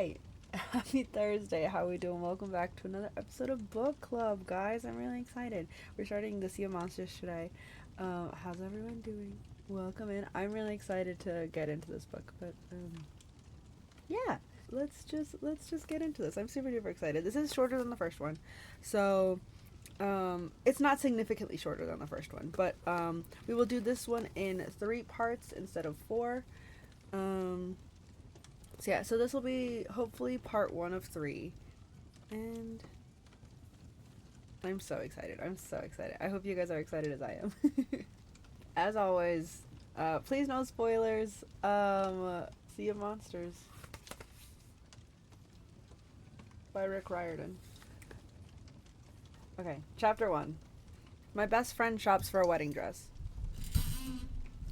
Hi, happy Thursday. How we doing? Welcome back to another episode of Book Club, guys. I'm really excited. We're starting the Sea of Monsters today. How's everyone doing? Welcome in. I'm really excited to get into this book, but yeah, let's just get into this. I'm super duper excited. This is shorter than the first one, so it's not significantly shorter than the first one, but we will do this one in 3 parts instead of 4. Um, So yeah, so this will be hopefully part 1 of 3. And I'm so excited. I'm so excited. I hope you guys are excited as I am. As always, please no spoilers. Sea of Monsters by Rick Riordan. Okay, chapter 1. My best friend shops for a wedding dress.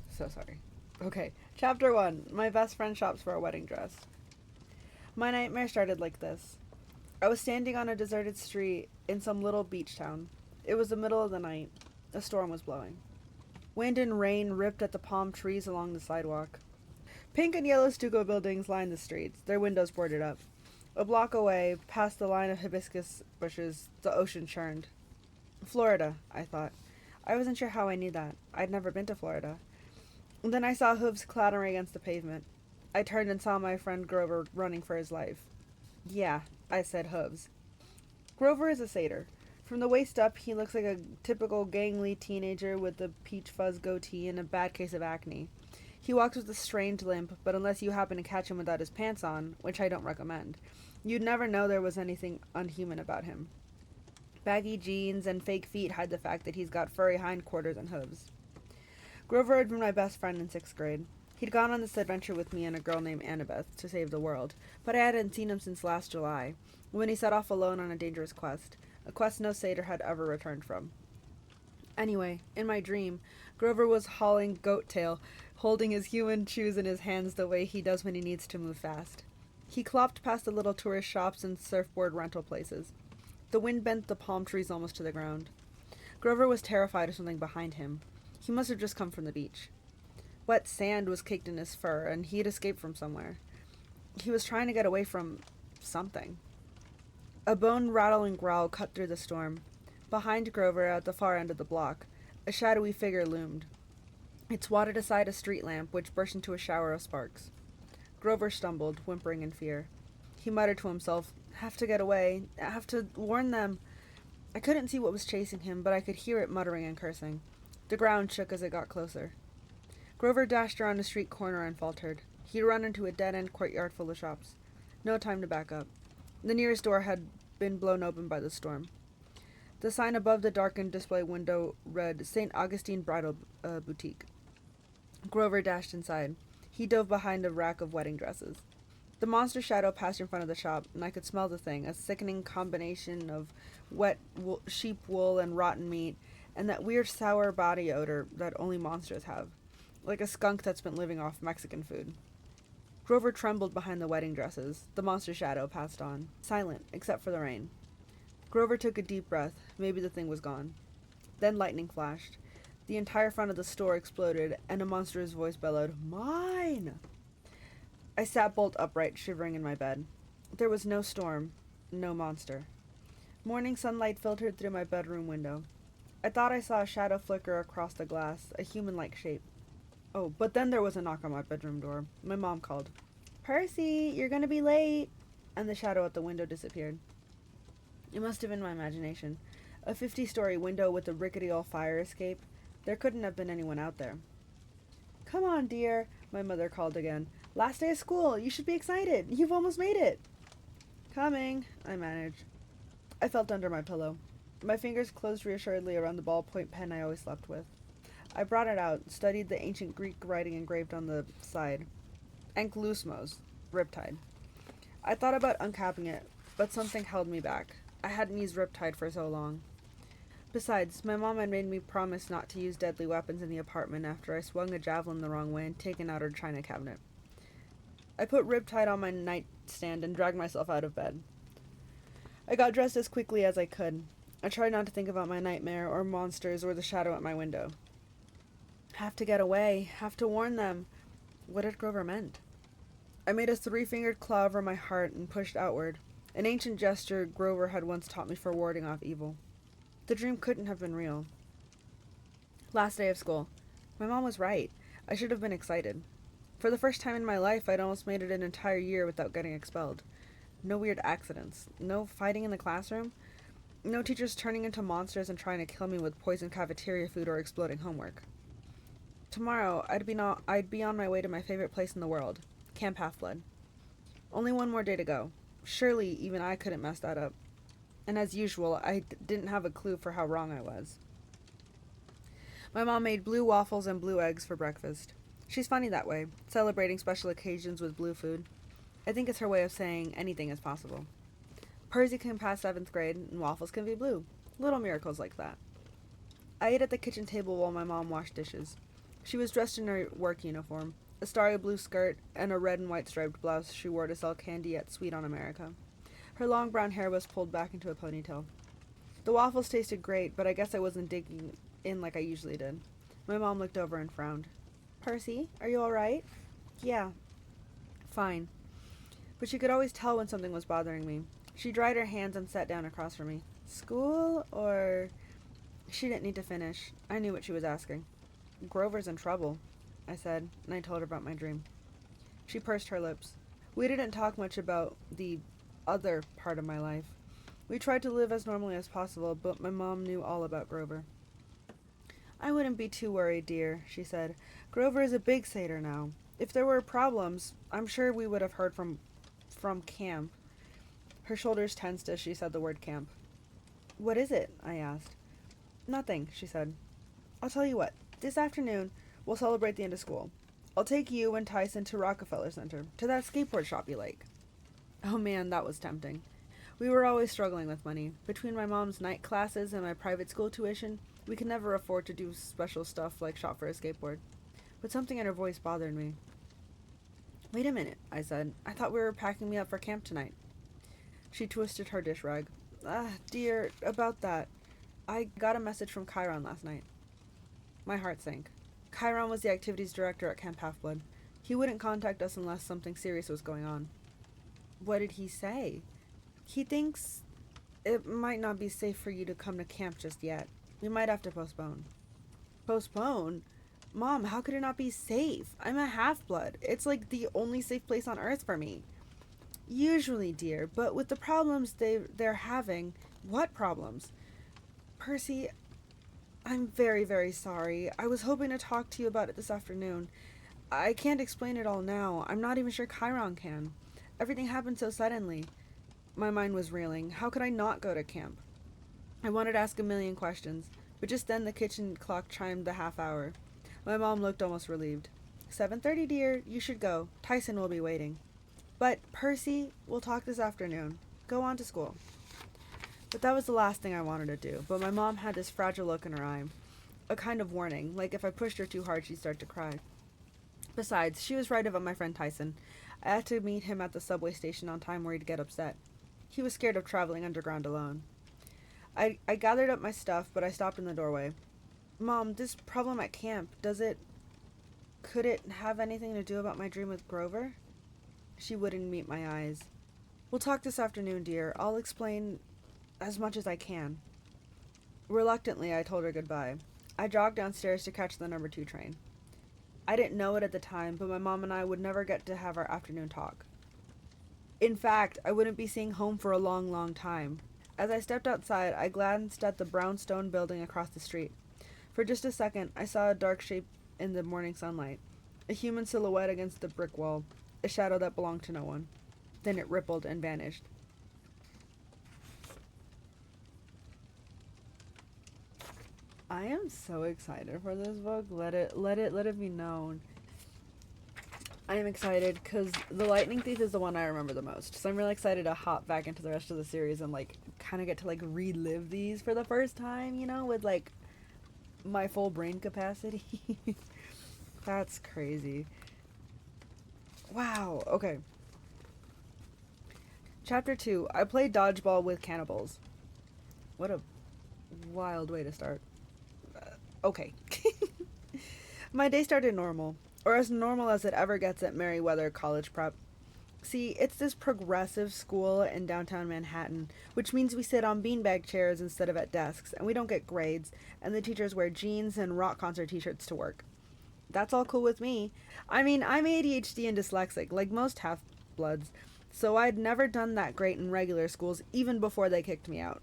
So sorry. Okay, chapter 1. My best friend shops for a wedding dress. My nightmare started like this. I was standing on a deserted street in some little beach town. It was the middle of the night. A storm was blowing. Wind and rain ripped at the palm trees along the sidewalk. Pink and yellow stucco buildings lined the streets, their windows boarded up. A block away, past the line of hibiscus bushes, the ocean churned. Florida, I thought. I wasn't sure how I knew that. I'd never been to Florida. And then I saw hooves clattering against the pavement. I turned and saw my friend Grover running for his life. Yeah, I said hooves. Grover is a satyr. From the waist up, he looks like a typical gangly teenager with a peach fuzz goatee and a bad case of acne. He walks with a strange limp, but unless you happen to catch him without his pants on, which I don't recommend, you'd never know there was anything unhuman about him. Baggy jeans and fake feet hide the fact that he's got furry hindquarters and hooves. Grover had been my best friend in 6th grade. He'd gone on this adventure with me and a girl named Annabeth to save the world, but I hadn't seen him since last July, when he set off alone on a dangerous quest, a quest no satyr had ever returned from. Anyway, in my dream, Grover was hauling goat tail, holding his human shoes in his hands the way he does when he needs to move fast. He clopped past the little tourist shops and surfboard rental places. The wind bent the palm trees almost to the ground. Grover was terrified of something behind him. He must have just come from the beach. Wet sand was caked in his fur, and he had escaped from somewhere. He was trying to get away from something. A bone-rattling growl cut through the storm. Behind Grover, at the far end of the block, a shadowy figure loomed. It swatted aside a street lamp, which burst into a shower of sparks. Grover stumbled, whimpering in fear. He muttered to himself, "Have to get away. Have to warn them." I couldn't see what was chasing him, but I could hear it muttering and cursing. The ground shook as it got closer. Grover dashed around a street corner and faltered. He'd run into a dead-end courtyard full of shops. No time to back up. The nearest door had been blown open by the storm. The sign above the darkened display window read St. Augustine Bridal Boutique. Grover dashed inside. He dove behind a rack of wedding dresses. The monster shadow passed in front of the shop, and I could smell the thing, a sickening combination of wet sheep wool and rotten meat, and that weird sour body odor that only monsters have, like a skunk that's been living off Mexican food. Grover trembled behind the wedding dresses. The monster shadow passed on, silent, except for the rain. Grover took a deep breath. Maybe the thing was gone. Then lightning flashed. The entire front of the store exploded, and a monstrous voice bellowed, "Mine!" I sat bolt upright, shivering in my bed. There was no storm, no monster. Morning sunlight filtered through my bedroom window. I thought I saw a shadow flicker across the glass, a human-like shape. Oh, but then there was a knock on my bedroom door. My mom called, "Percy, you're gonna be late!" And the shadow at the window disappeared. It must have been my imagination. A 50-story window with a rickety old fire escape. There couldn't have been anyone out there. "Come on, dear," my mother called again. "Last day of school. You should be excited. You've almost made it." "Coming," I managed. I felt under my pillow. My fingers closed reassuredly around the ballpoint pen I always slept with. I brought it out, studied the ancient Greek writing engraved on the side. Ankylosmos, riptide. I thought about uncapping it, but something held me back. I hadn't used riptide for so long. Besides, my mom had made me promise not to use deadly weapons in the apartment after I swung a javelin the wrong way and taken out her china cabinet. I put riptide on my nightstand and dragged myself out of bed. I got dressed as quickly as I could. I tried not to think about my nightmare or monsters or the shadow at my window. Have to get away. Have to warn them. What had Grover meant? I made a three-fingered claw over my heart and pushed outward, an ancient gesture Grover had once taught me for warding off evil. The dream couldn't have been real. Last day of school. My mom was right. I should have been excited. For the first time in my life, I'd almost made it an entire year without getting expelled. No weird accidents. No fighting in the classroom. No teachers turning into monsters and trying to kill me with poisoned cafeteria food or exploding homework. Tomorrow, I'd be on my way to my favorite place in the world, Camp Half-Blood. Only one more day to go. Surely even I couldn't mess that up. And as usual, I didn't have a clue for how wrong I was. My mom made blue waffles and blue eggs for breakfast. She's funny that way, celebrating special occasions with blue food. I think it's her way of saying anything is possible. Percy can pass 7th grade, and waffles can be blue. Little miracles like that. I ate at the kitchen table while my mom washed dishes. She was dressed in her work uniform, a starry blue skirt, and a red and white striped blouse she wore to sell candy at Sweet on America. Her long brown hair was pulled back into a ponytail. The waffles tasted great, but I guess I wasn't digging in like I usually did. My mom looked over and frowned. Percy, are you alright? Yeah. Fine. But she could always tell when something was bothering me. She dried her hands and sat down across from me. School, or... She didn't need to finish. I knew what she was asking. Grover's in trouble, I said, and I told her about my dream. She pursed her lips. We didn't talk much about the other part of my life. We tried to live as normally as possible, but my mom knew all about Grover. I wouldn't be too worried, dear, she said. Grover is a big satyr now. If there were problems, I'm sure we would have heard from camp. Her shoulders tensed as she said the word camp. What is it? I asked. Nothing, she said. I'll tell you what. This afternoon, we'll celebrate the end of school. I'll take you and Tyson to Rockefeller Center, to that skateboard shop you like. Oh man, that was tempting. We were always struggling with money. Between my mom's night classes and my private school tuition, we could never afford to do special stuff like shop for a skateboard. But something in her voice bothered me. Wait a minute, I said. I thought we were packing me up for camp tonight. She twisted her dish rag. Dear, about that. I got a message from Chiron last night. My heart sank. Chiron was the activities director at Camp Half-Blood. He wouldn't contact us unless something serious was going on. What did he say? He thinks it might not be safe for you to come to camp just yet. We might have to postpone. Postpone? Mom, how could it not be safe? I'm a half-blood. It's like the only safe place on Earth for me. Usually, dear, but with the problems they're having... What problems? Percy, I'm very, very sorry. I was hoping to talk to you about it this afternoon. I can't explain it all now. I'm not even sure Chiron can. Everything happened so suddenly. My mind was reeling. How could I not go to camp? I wanted to ask a million questions, but just then the kitchen clock chimed the half hour. My mom looked almost relieved. 7:30, dear. You should go. Tyson will be waiting. But, Percy, we'll talk this afternoon. Go on to school. But that was the last thing I wanted to do. But my mom had this fragile look in her eye. A kind of warning, like if I pushed her too hard, she'd start to cry. Besides, she was right about my friend Tyson. I had to meet him at the subway station on time or he'd get upset. He was scared of traveling underground alone. I gathered up my stuff, but I stopped in the doorway. Mom, this problem at camp, could it have anything to do about my dream with Grover? She wouldn't meet my eyes. We'll talk this afternoon, dear. I'll explain as much as I can. Reluctantly, I told her goodbye. I jogged downstairs to catch the number 2 train. I didn't know it at the time, but my mom and I would never get to have our afternoon talk. In fact, I wouldn't be seeing home for a long, long time. As I stepped outside, I glanced at the brownstone building across the street. For just a second, I saw a dark shape in the morning sunlight. A human silhouette against the brick wall. A shadow that belonged to no one. Then it rippled and vanished. I am so excited for this book. Let it be known. I am excited because The Lightning Thief is the one I remember the most. So I'm really excited to hop back into the rest of the series and like kind of get to like relive these for the first time, you know, with like my full brain capacity. That's crazy. Wow. Okay. Chapter 2. I played dodgeball with cannibals. What a wild way to start. Okay. My day started normal, or as normal as it ever gets at Merryweather College Prep. See, it's this progressive school in downtown Manhattan, which means we sit on beanbag chairs instead of at desks, and we don't get grades, and the teachers wear jeans and rock concert t shirts to work. That's all cool with me. I mean, I'm ADHD and dyslexic, like most half bloods, so I'd never done that great in regular schools even before they kicked me out.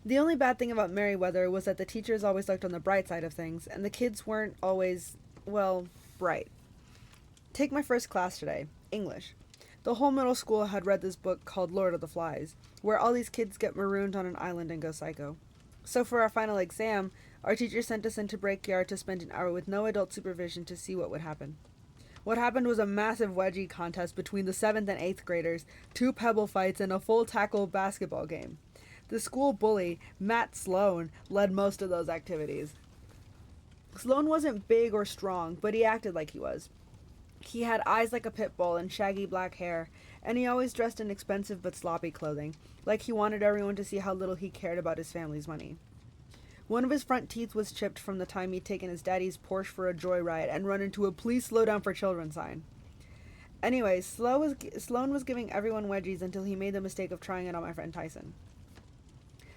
The only bad thing about Merriweather was that the teachers always looked on the bright side of things, and the kids weren't always, well, bright. Take my first class today, English. The whole middle school had read this book called Lord of the Flies, where all these kids get marooned on an island and go psycho. So for our final exam, our teacher sent us into Breakyard to spend an hour with no adult supervision to see what would happen. What happened was a massive wedgie contest between the 7th and 8th graders, 2 pebble fights, and a full tackle basketball game. The school bully, Matt Sloan, led most of those activities. Sloan wasn't big or strong, but he acted like he was. He had eyes like a pit bull and shaggy black hair, and he always dressed in expensive but sloppy clothing, like he wanted everyone to see how little he cared about his family's money. One of his front teeth was chipped from the time he'd taken his daddy's Porsche for a joyride and run into a "Please slow down for children" sign. Anyway, Sloan was giving everyone wedgies until he made the mistake of trying it on my friend Tyson.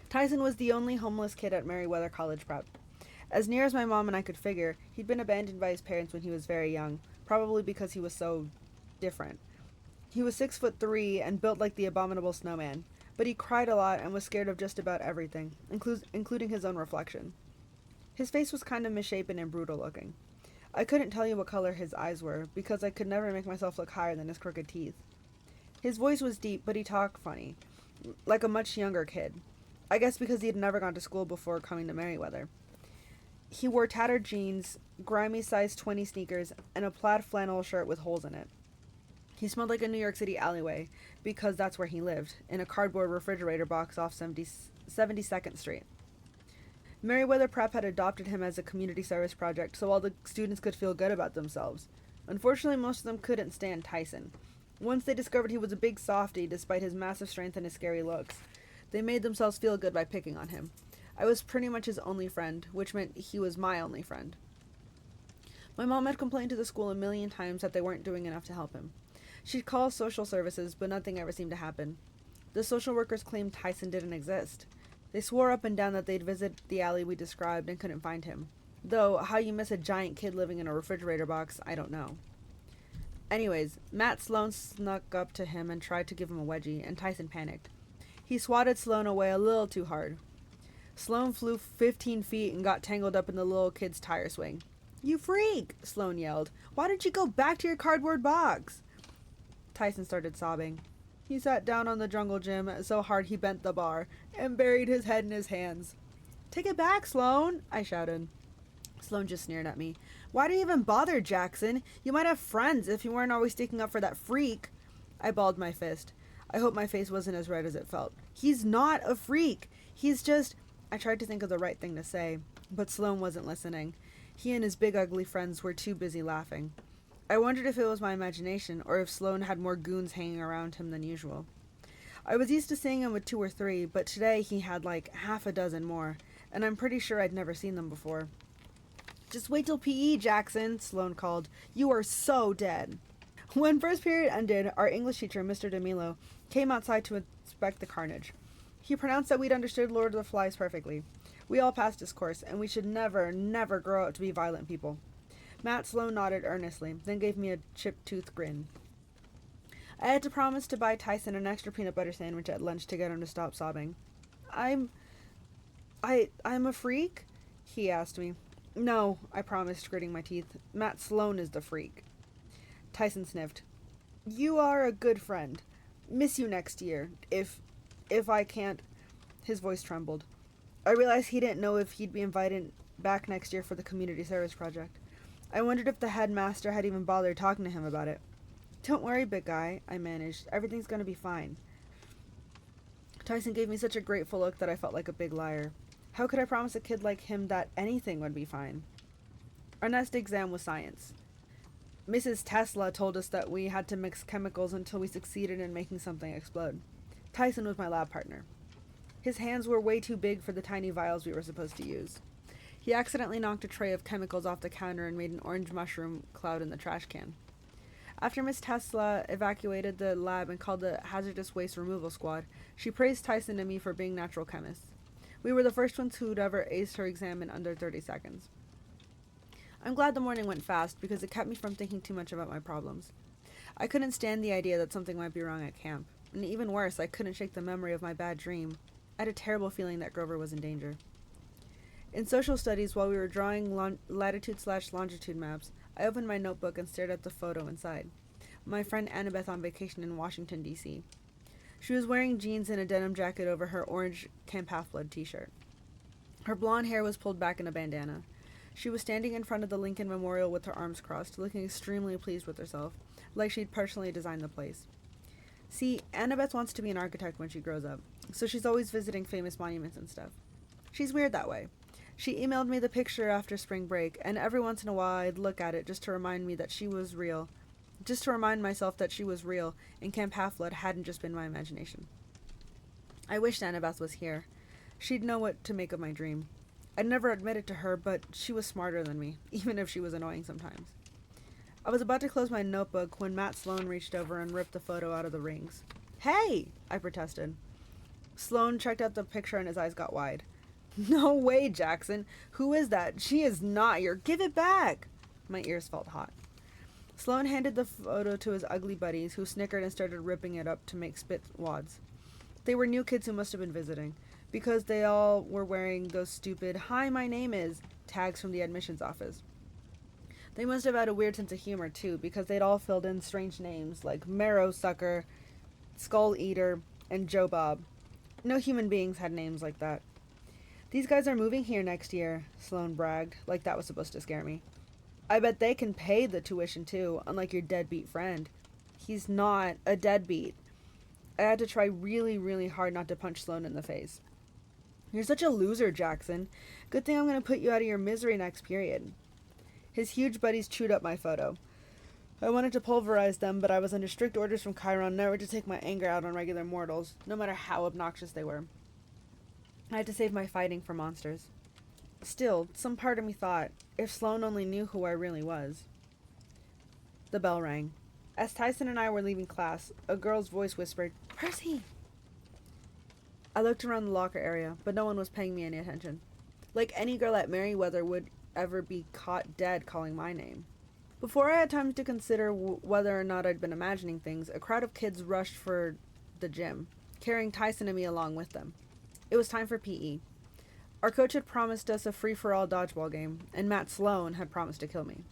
Tyson was the only homeless kid at Merriweather College Prep. As near as my mom and I could figure, he'd been abandoned by his parents when he was very young, probably because he was so different. He was 6'3" and built like the abominable snowman, but he cried a lot and was scared of just about everything, including his own reflection. His face was kind of misshapen and brutal looking. I couldn't tell you what color his eyes were, because I could never make myself look higher than his crooked teeth. His voice was deep, but he talked funny, like a much younger kid. I guess because he had never gone to school before coming to Merriweather. He wore tattered jeans, grimy size 20 sneakers, and a plaid flannel shirt with holes in it. He smelled like a New York City alleyway, because that's where he lived, in a cardboard refrigerator box off 72nd Street. Merriweather Prep had adopted him as a community service project so all the students could feel good about themselves. Unfortunately, most of them couldn't stand Tyson. Once they discovered he was a big softy despite his massive strength and his scary looks, they made themselves feel good by picking on him. I was pretty much his only friend, which meant he was my only friend. My mom had complained to the school a million times that they weren't doing enough to help him. She'd call social services, but nothing ever seemed to happen. The social workers claimed Tyson didn't exist. They swore up and down that they'd visit the alley we described and couldn't find him. Though, how you miss a giant kid living in a refrigerator box, I don't know. Anyways, Matt Sloan snuck up to him and tried to give him a wedgie, and Tyson panicked. He swatted Sloan away a little too hard. Sloan flew 15 feet and got tangled up in the little kid's tire swing. "You freak!" Sloan yelled. "Why didn't you go back to your cardboard box?" Tyson started sobbing. He sat down on the jungle gym so hard he bent the bar and buried his head in his hands. "Take it back, Sloan!" I shouted. Sloan just sneered at me. "Why do you even bother, Jackson? You might have friends if you weren't always sticking up for that freak." I balled my fist. I hope my face wasn't as red as it felt. "He's not a freak. He's just..." I tried to think of the right thing to say, but Sloan wasn't listening. He and his big ugly friends were too busy laughing. I wondered if it was my imagination, or if Sloan had more goons hanging around him than usual. I was used to seeing him with 2 or 3, but today he had like half a dozen more, and I'm pretty sure I'd never seen them before. "Just wait till PE, Jackson," Sloan called. "You are so dead." When first period ended, our English teacher, Mr. DeMilo, came outside to inspect the carnage. He pronounced that we'd understood Lord of the Flies perfectly. We all passed his course, and we should never, never grow up to be violent people. Matt Sloan nodded earnestly, then gave me a chipped-tooth grin. I had to promise to buy Tyson an extra peanut butter sandwich at lunch to get him to stop sobbing. I'm a freak?" he asked me. "No," I promised, gritting my teeth. "Matt Sloan is the freak." Tyson sniffed. "You are a good friend. Miss you next year, if I can't..." His voice trembled. I realized he didn't know if he'd be invited back next year for the community service project. I wondered if the headmaster had even bothered talking to him about it. "Don't worry, big guy," I managed. "Everything's going to be fine." Tyson gave me such a grateful look that I felt like a big liar. How could I promise a kid like him that anything would be fine? Our next exam was science. Mrs. Tesla told us that we had to mix chemicals until we succeeded in making something explode. Tyson was my lab partner. His hands were way too big for the tiny vials we were supposed to use. He accidentally knocked a tray of chemicals off the counter and made an orange mushroom cloud in the trash can. After Miss Tesla evacuated the lab and called the hazardous waste removal squad, she praised Tyson and me for being natural chemists. We were the first ones who'd ever aced her exam in under 30 seconds. I'm glad the morning went fast because it kept me from thinking too much about my problems. I couldn't stand the idea that something might be wrong at camp. And even worse, I couldn't shake the memory of my bad dream. I had a terrible feeling that Grover was in danger. In social studies, while we were drawing latitude/longitude maps, I opened my notebook and stared at the photo inside. My friend Annabeth on vacation in Washington, D.C. She was wearing jeans and a denim jacket over her orange Camp Half-Blood t-shirt. Her blonde hair was pulled back in a bandana. She was standing in front of the Lincoln Memorial with her arms crossed, looking extremely pleased with herself, like she'd personally designed the place. See, Annabeth wants to be an architect when she grows up, so she's always visiting famous monuments and stuff. She's weird that way. She emailed me the picture after spring break, and every once in a while I'd look at it just to remind me that she was real. Just to remind myself that she was real, and Camp Half-Blood hadn't just been my imagination. I wished Annabeth was here. She'd know what to make of my dream. I'd never admit it to her, but she was smarter than me, even if she was annoying sometimes. I was about to close my notebook when Matt Sloan reached over and ripped the photo out of the rings. "Hey!" I protested. Sloan checked out the picture and his eyes got wide. "No way, Jackson. Who is that? She is not your. Give it back!" My ears felt hot. Sloan handed the photo to his ugly buddies, who snickered and started ripping it up to make spit wads. They were new kids who must have been visiting, because they all were wearing those stupid "Hi, my name is" tags from the admissions office. They must have had a weird sense of humor, too, because they'd all filled in strange names like Marrow Sucker, Skull Eater, and Joe Bob. No human beings had names like that. "These guys are moving here next year," Sloan bragged, like that was supposed to scare me. "I bet they can pay the tuition, too, unlike your deadbeat friend." "He's not a deadbeat." I had to try really, really hard not to punch Sloan in the face. "You're such a loser, Jackson. Good thing I'm going to put you out of your misery next period." His huge buddies chewed up my photo. I wanted to pulverize them, but I was under strict orders from Chiron never to take my anger out on regular mortals, no matter how obnoxious they were. I had to save my fighting for monsters. Still, some part of me thought, if Sloan only knew who I really was. The bell rang. As Tyson and I were leaving class, a girl's voice whispered, "Percy!" I looked around the locker area, but no one was paying me any attention. Like any girl at Merryweather would ever be caught dead calling my name. Before I had time to consider whether or not I'd been imagining things, a crowd of kids rushed for the gym, carrying Tyson and me along with them. It was time for PE. Our coach had promised us a free-for-all dodgeball game, and Matt Sloan had promised to kill me.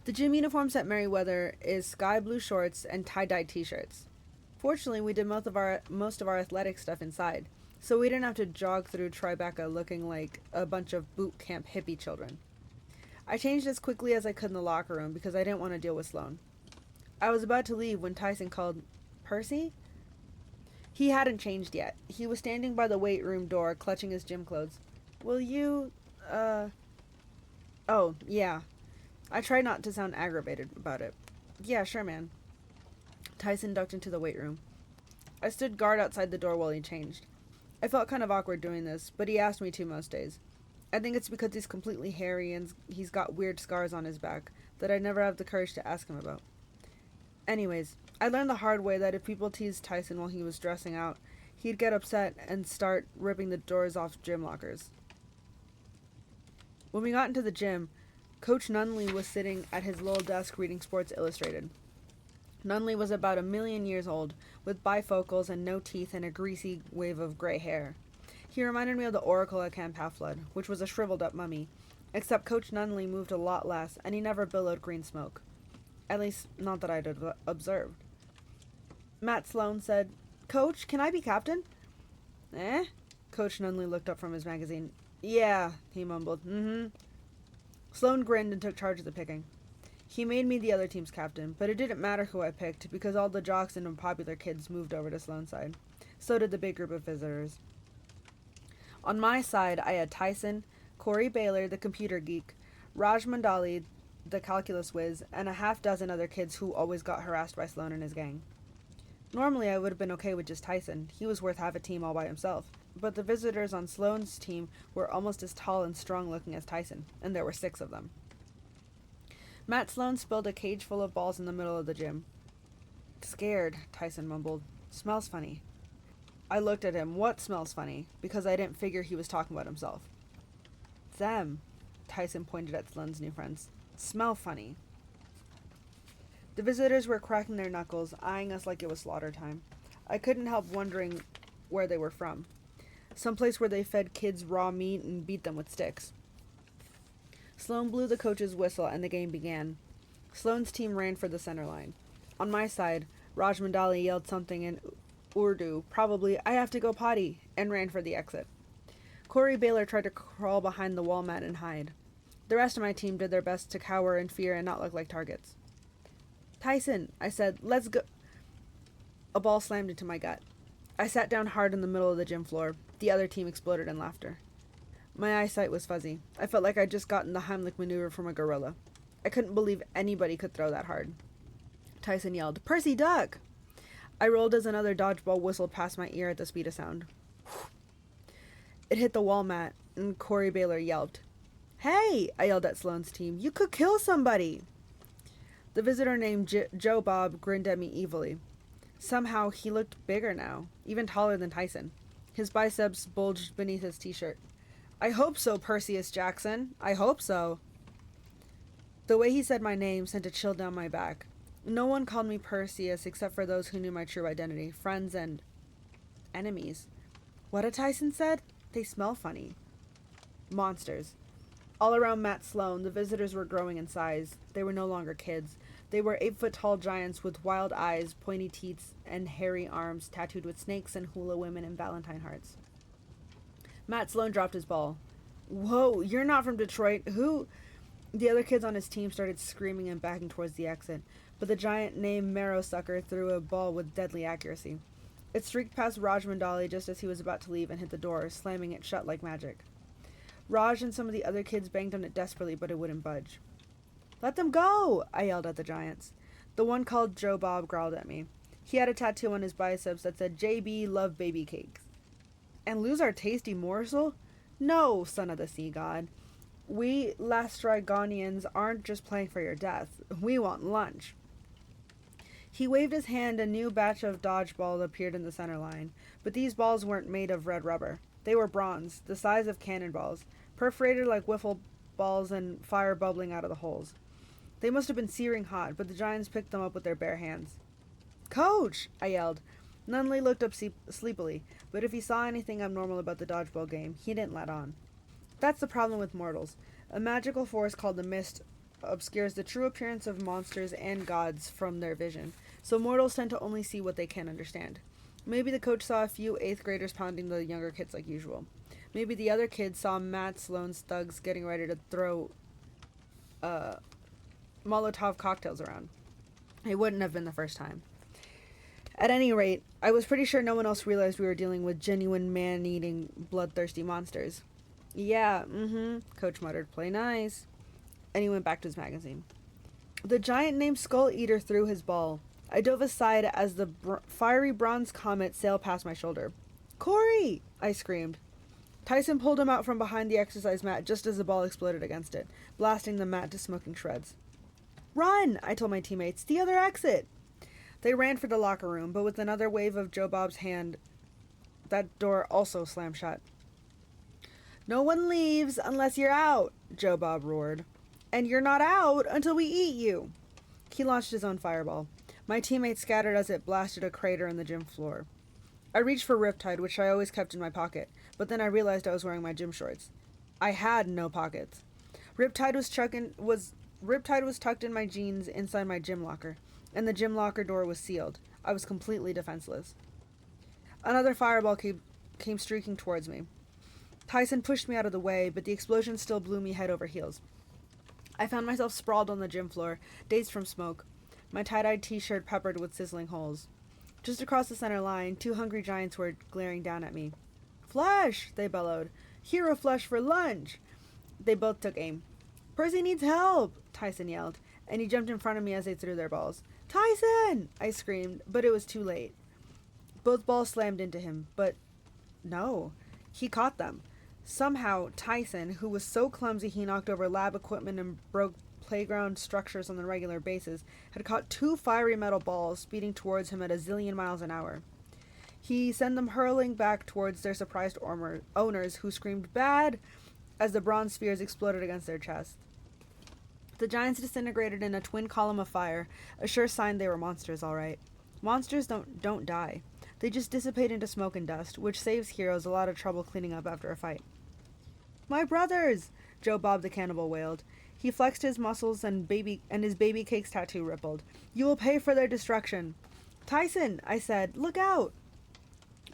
The gym uniforms at Merryweather is sky blue shorts and tie-dye t-shirts. Fortunately, we did most of our athletic stuff inside, so we didn't have to jog through Tribeca looking like a bunch of boot camp hippie children. I changed as quickly as I could in the locker room because I didn't want to deal with Sloan. I was about to leave when Tyson called, "Percy?" He hadn't changed yet. He was standing by the weight room door, clutching his gym clothes. "Will you, Oh, yeah." I tried not to sound aggravated about it. "Yeah, sure, man." Tyson ducked into the weight room. I stood guard outside the door while he changed. I felt kind of awkward doing this, but he asked me to most days. I think it's because he's completely hairy and he's got weird scars on his back that I never have the courage to ask him about. Anyways, I learned the hard way that if people teased Tyson while he was dressing out, he'd get upset and start ripping the doors off gym lockers. When we got into the gym, Coach Nunley was sitting at his little desk reading Sports Illustrated. Nunley was about 1,000,000 years old, with bifocals and no teeth and a greasy wave of gray hair. He reminded me of the Oracle at Camp Half-Blood, which was a shriveled-up mummy, except Coach Nunley moved a lot less, and he never billowed green smoke. At least, not that I'd observed. Matt Sloan said, "Coach, can I be captain?" "Eh?" Coach Nunley looked up from his magazine. "Yeah," he mumbled. Sloan grinned and took charge of the picking. He made me the other team's captain, but it didn't matter who I picked because all the jocks and unpopular kids moved over to Sloan's side. So did the big group of visitors. On my side, I had Tyson, Corey Baylor, the computer geek, Raj Mandali, the calculus whiz, and a half-dozen other kids who always got harassed by Sloan and his gang. Normally, I would have been okay with just Tyson. He was worth half a team all by himself. But the visitors on Sloan's team were almost as tall and strong-looking as Tyson, and there were 6 of them. Matt Sloan spilled a cage full of balls in the middle of the gym. Scared, Tyson mumbled. Smells funny. I looked at him. What smells funny? Because I didn't figure he was talking about himself. Them, Tyson pointed at Sloan's new friends. Smell funny. The visitors were cracking their knuckles, eyeing us like it was slaughter time. I couldn't help wondering where they were from. Someplace where they fed kids raw meat and beat them with sticks. Sloan blew the coach's whistle and the game began. Sloan's team ran for the center line. On my side, Raj Mandali yelled something in Urdu, probably, I have to go potty, and ran for the exit. Corey Baylor tried to crawl behind the wall mat and hide. The rest of my team did their best to cower in fear and not look like targets. Tyson, I said, let's go. A ball slammed into my gut. I sat down hard in the middle of the gym floor. The other team exploded in laughter. My eyesight was fuzzy. I felt like I'd just gotten the Heimlich maneuver from a gorilla. I couldn't believe anybody could throw that hard. Tyson yelled, Percy, duck! I rolled as another dodgeball whistled past my ear at the speed of sound. It hit the wall mat, and Corey Baylor yelped. Hey! I yelled at Sloan's team. You could kill somebody! The visitor named Joe Bob grinned at me evilly. Somehow he looked bigger now, even taller than Tyson. His biceps bulged beneath his t-shirt. I hope so, Perseus Jackson. I hope so. The way he said my name sent a chill down my back. No one called me Perseus except for those who knew my true identity, friends and enemies. What had Tyson said? They smell funny. Monsters. All around Matt Sloan, the visitors were growing in size. They were no longer kids. They were 8-foot-tall giants with wild eyes, pointy teeth, and hairy arms tattooed with snakes and hula women and Valentine hearts. Matt Sloan dropped his ball. Whoa, you're not from Detroit. Who? The other kids on his team started screaming and backing towards the exit, but the giant named Marrowsucker threw a ball with deadly accuracy. It streaked past Raj Mandali just as he was about to leave and hit the door, slamming it shut like magic. Raj and some of the other kids banged on it desperately, but it wouldn't budge. Let them go! I yelled at the giants. The one called Joe Bob growled at me. He had a tattoo on his biceps that said, JB, love baby cakes. And lose our tasty morsel? No, son of the sea god. We Lastrygonians aren't just playing for your death. We want lunch. He waved his hand. A new batch of dodgeballs appeared in the center line, but these balls weren't made of red rubber. They were bronze, the size of cannonballs, perforated like wiffle balls and fire bubbling out of the holes. They must have been searing hot, but the giants picked them up with their bare hands. Coach! I yelled. Nunley looked up sleepily, but if he saw anything abnormal about the dodgeball game, he didn't let on. That's the problem with mortals. A magical force called the mist obscures the true appearance of monsters and gods from their vision, so mortals tend to only see what they can understand. Maybe the coach saw a few 8th graders pounding the younger kids like usual. Maybe the other kids saw Matt Sloan's thugs getting ready to throw Molotov cocktails around. It wouldn't have been the first time. At any rate, I was pretty sure no one else realized we were dealing with genuine man-eating, bloodthirsty monsters. Yeah, Coach muttered, play nice. And he went back to his magazine. The giant named Skull Eater threw his ball. I dove aside as the fiery bronze comet sailed past my shoulder. Corey! I screamed. Tyson pulled him out from behind the exercise mat just as the ball exploded against it, blasting the mat to smoking shreds. Run! I told my teammates. The other exit! They ran for the locker room, but with another wave of Joe Bob's hand, that door also slammed shut. No one leaves unless you're out, Joe Bob roared. And you're not out until we eat you. He launched his own fireball. My teammates scattered as it blasted a crater in the gym floor. I reached for Riptide, which I always kept in my pocket, but then I realized I was wearing my gym shorts. I had no pockets. Riptide was tucked in my jeans inside my gym locker, and the gym locker door was sealed. I was completely defenseless. Another fireball came streaking towards me. Tyson pushed me out of the way, but the explosion still blew me head over heels. I found myself sprawled on the gym floor, dazed from smoke, my tie-dyed t-shirt peppered with sizzling holes. Just across the center line, 2 hungry giants were glaring down at me. Flesh! They bellowed. Hero flesh for lunch! They both took aim. Percy needs help! Tyson yelled, and he jumped in front of me as they threw their balls. Tyson! I screamed, but it was too late. Both balls slammed into him, but no. He caught them. Somehow, Tyson, who was so clumsy he knocked over lab equipment and broke playground structures on a regular basis, had caught two fiery metal balls speeding towards him at a zillion miles an hour. He sent them hurling back towards their surprised owners, who screamed "Bad!" as the bronze spheres exploded against their chests. The giants disintegrated in a twin column of fire, a sure sign they were monsters, all right. Monsters don't die. They just dissipate into smoke and dust, which saves heroes a lot of trouble cleaning up after a fight. "My brothers!" Joe Bob the cannibal wailed. He flexed his muscles and his baby cakes tattoo rippled. "You will pay for their destruction." "Tyson," I said, "look out!"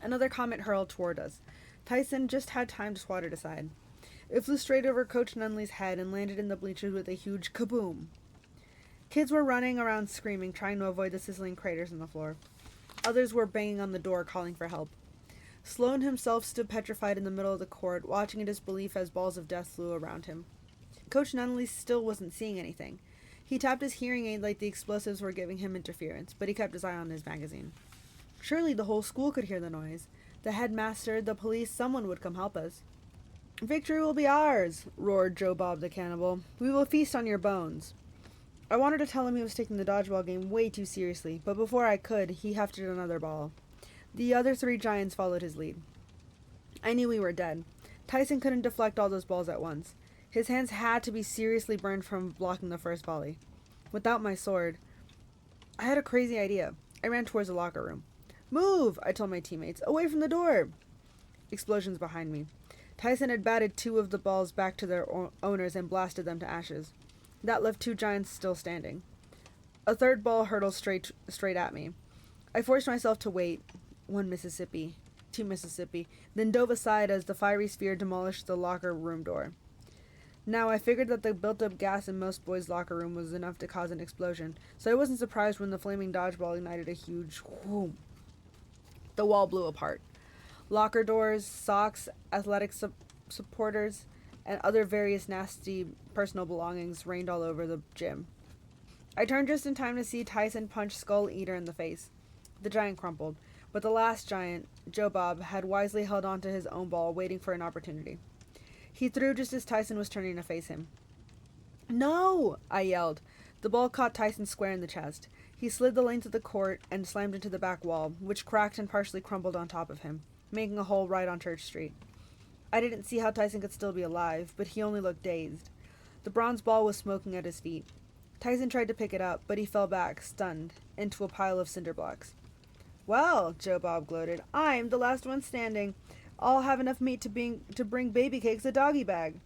Another comet hurled toward us. Tyson just had time to swat it aside. It flew straight over Coach Nunley's head and landed in the bleachers with a huge kaboom. Kids were running around screaming, trying to avoid the sizzling craters in the floor. Others were banging on the door, calling for help. Sloane himself stood petrified in the middle of the court, watching in disbelief as balls of death flew around him. Coach Nunley still wasn't seeing anything. He tapped his hearing aid like the explosives were giving him interference, but he kept his eye on his magazine. Surely the whole school could hear the noise. The headmaster, the police, someone would come help us. "Victory will be ours," roared Joe Bob the cannibal. "We will feast on your bones." I wanted to tell him he was taking the dodgeball game way too seriously, but before I could, he hefted another ball. The other three giants followed his lead. I knew we were dead. Tyson couldn't deflect all those balls at once. His hands had to be seriously burned from blocking the first volley. Without my sword, I had a crazy idea. I ran towards the locker room. "Move!" I told my teammates. "Away from the door!" Explosions behind me. Tyson had batted two of the balls back to their owners and blasted them to ashes. That left two giants still standing. A third ball hurtled straight at me. I forced myself to wait. 1 Mississippi, 2 Mississippi, then dove aside as the fiery sphere demolished the locker room door. Now, I figured that the built-up gas in most boys' locker room was enough to cause an explosion, so I wasn't surprised when the flaming dodgeball ignited a huge whoom. The wall blew apart. Locker doors, socks, athletic supporters, and other various nasty personal belongings rained all over the gym. I turned just in time to see Tyson punch Skull Eater in the face. The giant crumpled, but the last giant, Joe Bob, had wisely held on to his own ball, waiting for an opportunity. He threw just as Tyson was turning to face him. "No!" I yelled. The ball caught Tyson square in the chest. He slid the length of the court and slammed into the back wall, which cracked and partially crumbled on top of him, making a hole right on Church Street. I didn't see how Tyson could still be alive, but he only looked dazed. The bronze ball was smoking at his feet. Tyson tried to pick it up, but he fell back, stunned, into a pile of cinder blocks. "Well," Joe Bob gloated, "I'm the last one standing. I'll have enough meat to bring baby cakes a doggy bag."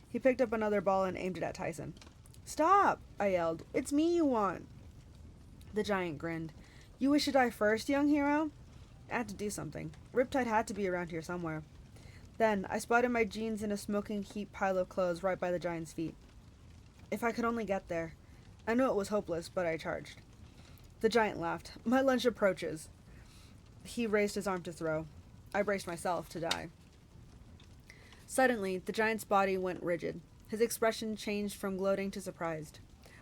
He picked up another ball and aimed it at Tyson. "Stop!" I yelled. "It's me you want." The giant grinned. "You wish to die first, young hero?" I had to do something. Riptide had to be around here somewhere. Then, I spotted my jeans in a smoking heap pile of clothes right by the giant's feet. If I could only get there. I knew it was hopeless, but I charged. The giant laughed. "My lunch approaches." He raised his arm to throw. I braced myself to die. Suddenly, the giant's body went rigid. His expression changed from gloating to surprised.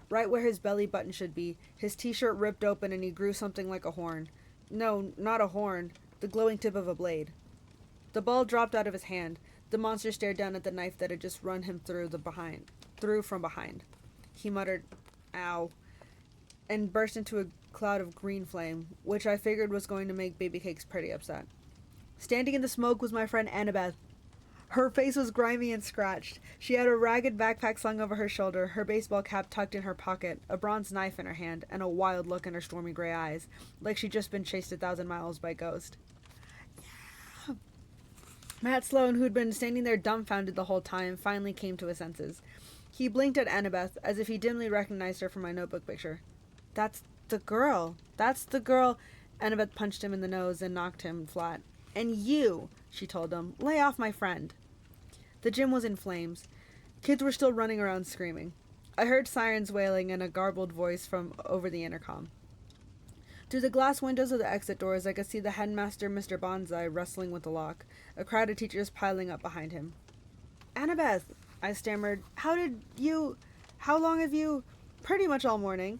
Right where his belly button should be, his t-shirt ripped open and he grew something like a horn. No, not a horn, the glowing tip of a blade. The ball dropped out of his hand. The monster stared down at the knife that had just run him through from behind. He muttered, "Ow," and burst into a cloud of green flame, which I figured was going to make Baby Cakes pretty upset. Standing in the smoke was my friend Annabeth. Her face was grimy and scratched. She had a ragged backpack slung over her shoulder, her baseball cap tucked in her pocket, a bronze knife in her hand, and a wild look in her stormy gray eyes, like she'd just been chased 1,000 miles by a ghost. Matt Sloane, who'd been standing there dumbfounded the whole time, finally came to his senses. He blinked at Annabeth, as if he dimly recognized her from my notebook picture. That's the girl. Annabeth punched him in the nose and knocked him flat. "And you," she told him, "lay off my friend." The gym was in flames. Kids were still running around screaming. I heard sirens wailing and a garbled voice from over the intercom. Through the glass windows of the exit doors, I could see the headmaster, Mr. Bonsai, wrestling with the lock, a crowd of teachers piling up behind him. "Annabeth," I stammered, how long have you... "Pretty much all morning."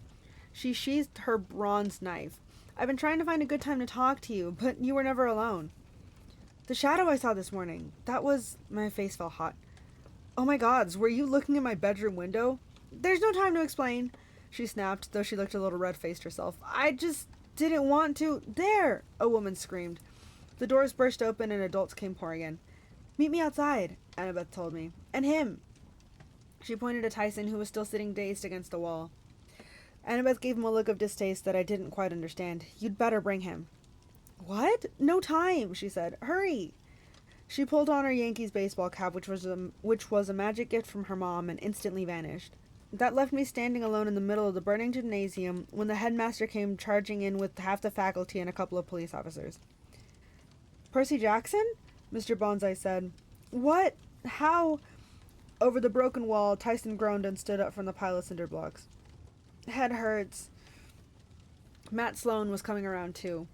She sheathed her bronze knife. "I've been trying to find a good time to talk to you, but you were never alone." "The shadow I saw this morning, that was..." My face fell hot. "Oh my gods, were you looking in my bedroom window?" There's no time to explain, she snapped, though she looked a little red-faced herself. I just didn't want to. There! A woman screamed. The doors burst open and adults came pouring in. Meet me outside, Annabeth told me. And him. She pointed at Tyson, who was still sitting dazed against a wall. Annabeth gave him a look of distaste that I didn't quite understand. You'd better bring him. What? No time, she said. Hurry! She pulled on her Yankees baseball cap, which was a magic gift from her mom, and instantly vanished. That left me standing alone in the middle of the burning gymnasium when the headmaster came charging in with half the faculty and a couple of police officers. Percy Jackson? Mr. Bonsai said. What? How? Over the broken wall, Tyson groaned and stood up from the pile of cinder blocks. Head hurts. Matt Sloan was coming around too.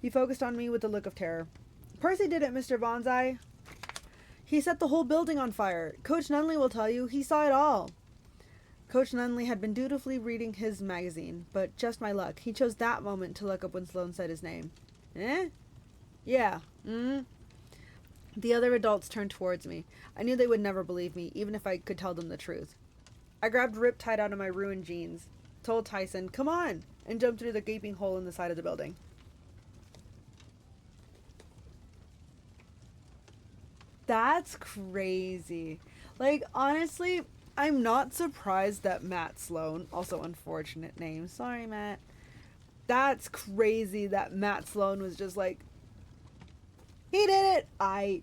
He focused on me with a look of terror. Percy did it, Mr. Bonsai. He set the whole building on fire. Coach Nunley will tell you. He saw it all. Coach Nunley had been dutifully reading his magazine, but just my luck. He chose that moment to look up when Sloan said his name. Eh? Yeah. The other adults turned towards me. I knew they would never believe me, even if I could tell them the truth. I grabbed Riptide out of my ruined jeans, told Tyson, come on, and jumped through the gaping hole in the side of the building. That's crazy. Like, honestly, I'm not surprised that Matt Sloan, also unfortunate name, sorry Matt. That's crazy that Matt Sloan was just like, he did it. I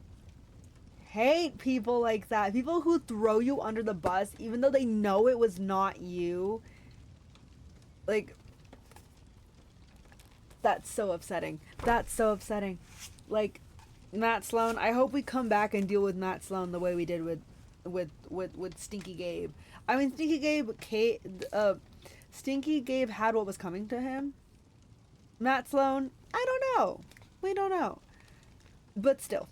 hate people like that. People who throw you under the bus even though they know it was not you. Like, that's so upsetting. That's so upsetting. Like, Matt Sloan, I hope we come back and deal with Matt Sloan the way we did with Stinky Gabe. I mean, Stinky Gabe had what was coming to him. Matt Sloan, I don't know. We don't know. But still.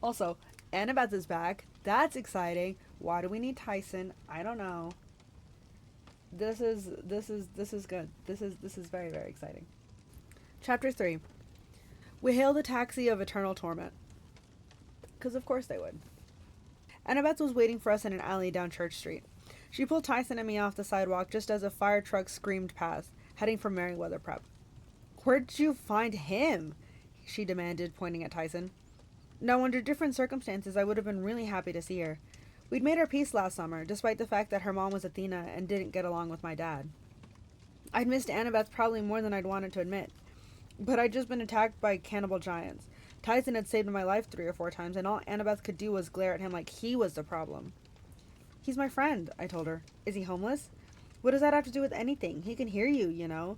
Also, Annabeth is back. That's exciting. Why do we need Tyson? I don't know. This is good. This is very, very exciting. Chapter 3. We hailed a taxi of eternal torment. Because of course they would. Annabeth was waiting for us in an alley down Church Street. She pulled Tyson and me off the sidewalk just as a fire truck screamed past, heading for Merriweather Prep. Where'd you find him? She demanded, pointing at Tyson. Now, under different circumstances, I would have been really happy to see her. We'd made our peace last summer, despite the fact that her mom was Athena and didn't get along with my dad. I'd missed Annabeth probably more than I'd wanted to admit. But I'd just been attacked by cannibal giants. Tyson had saved my life 3 or 4 times, and all Annabeth could do was glare at him like he was the problem. He's my friend, I told her. Is he homeless? What does that have to do with anything? He can hear you, you know.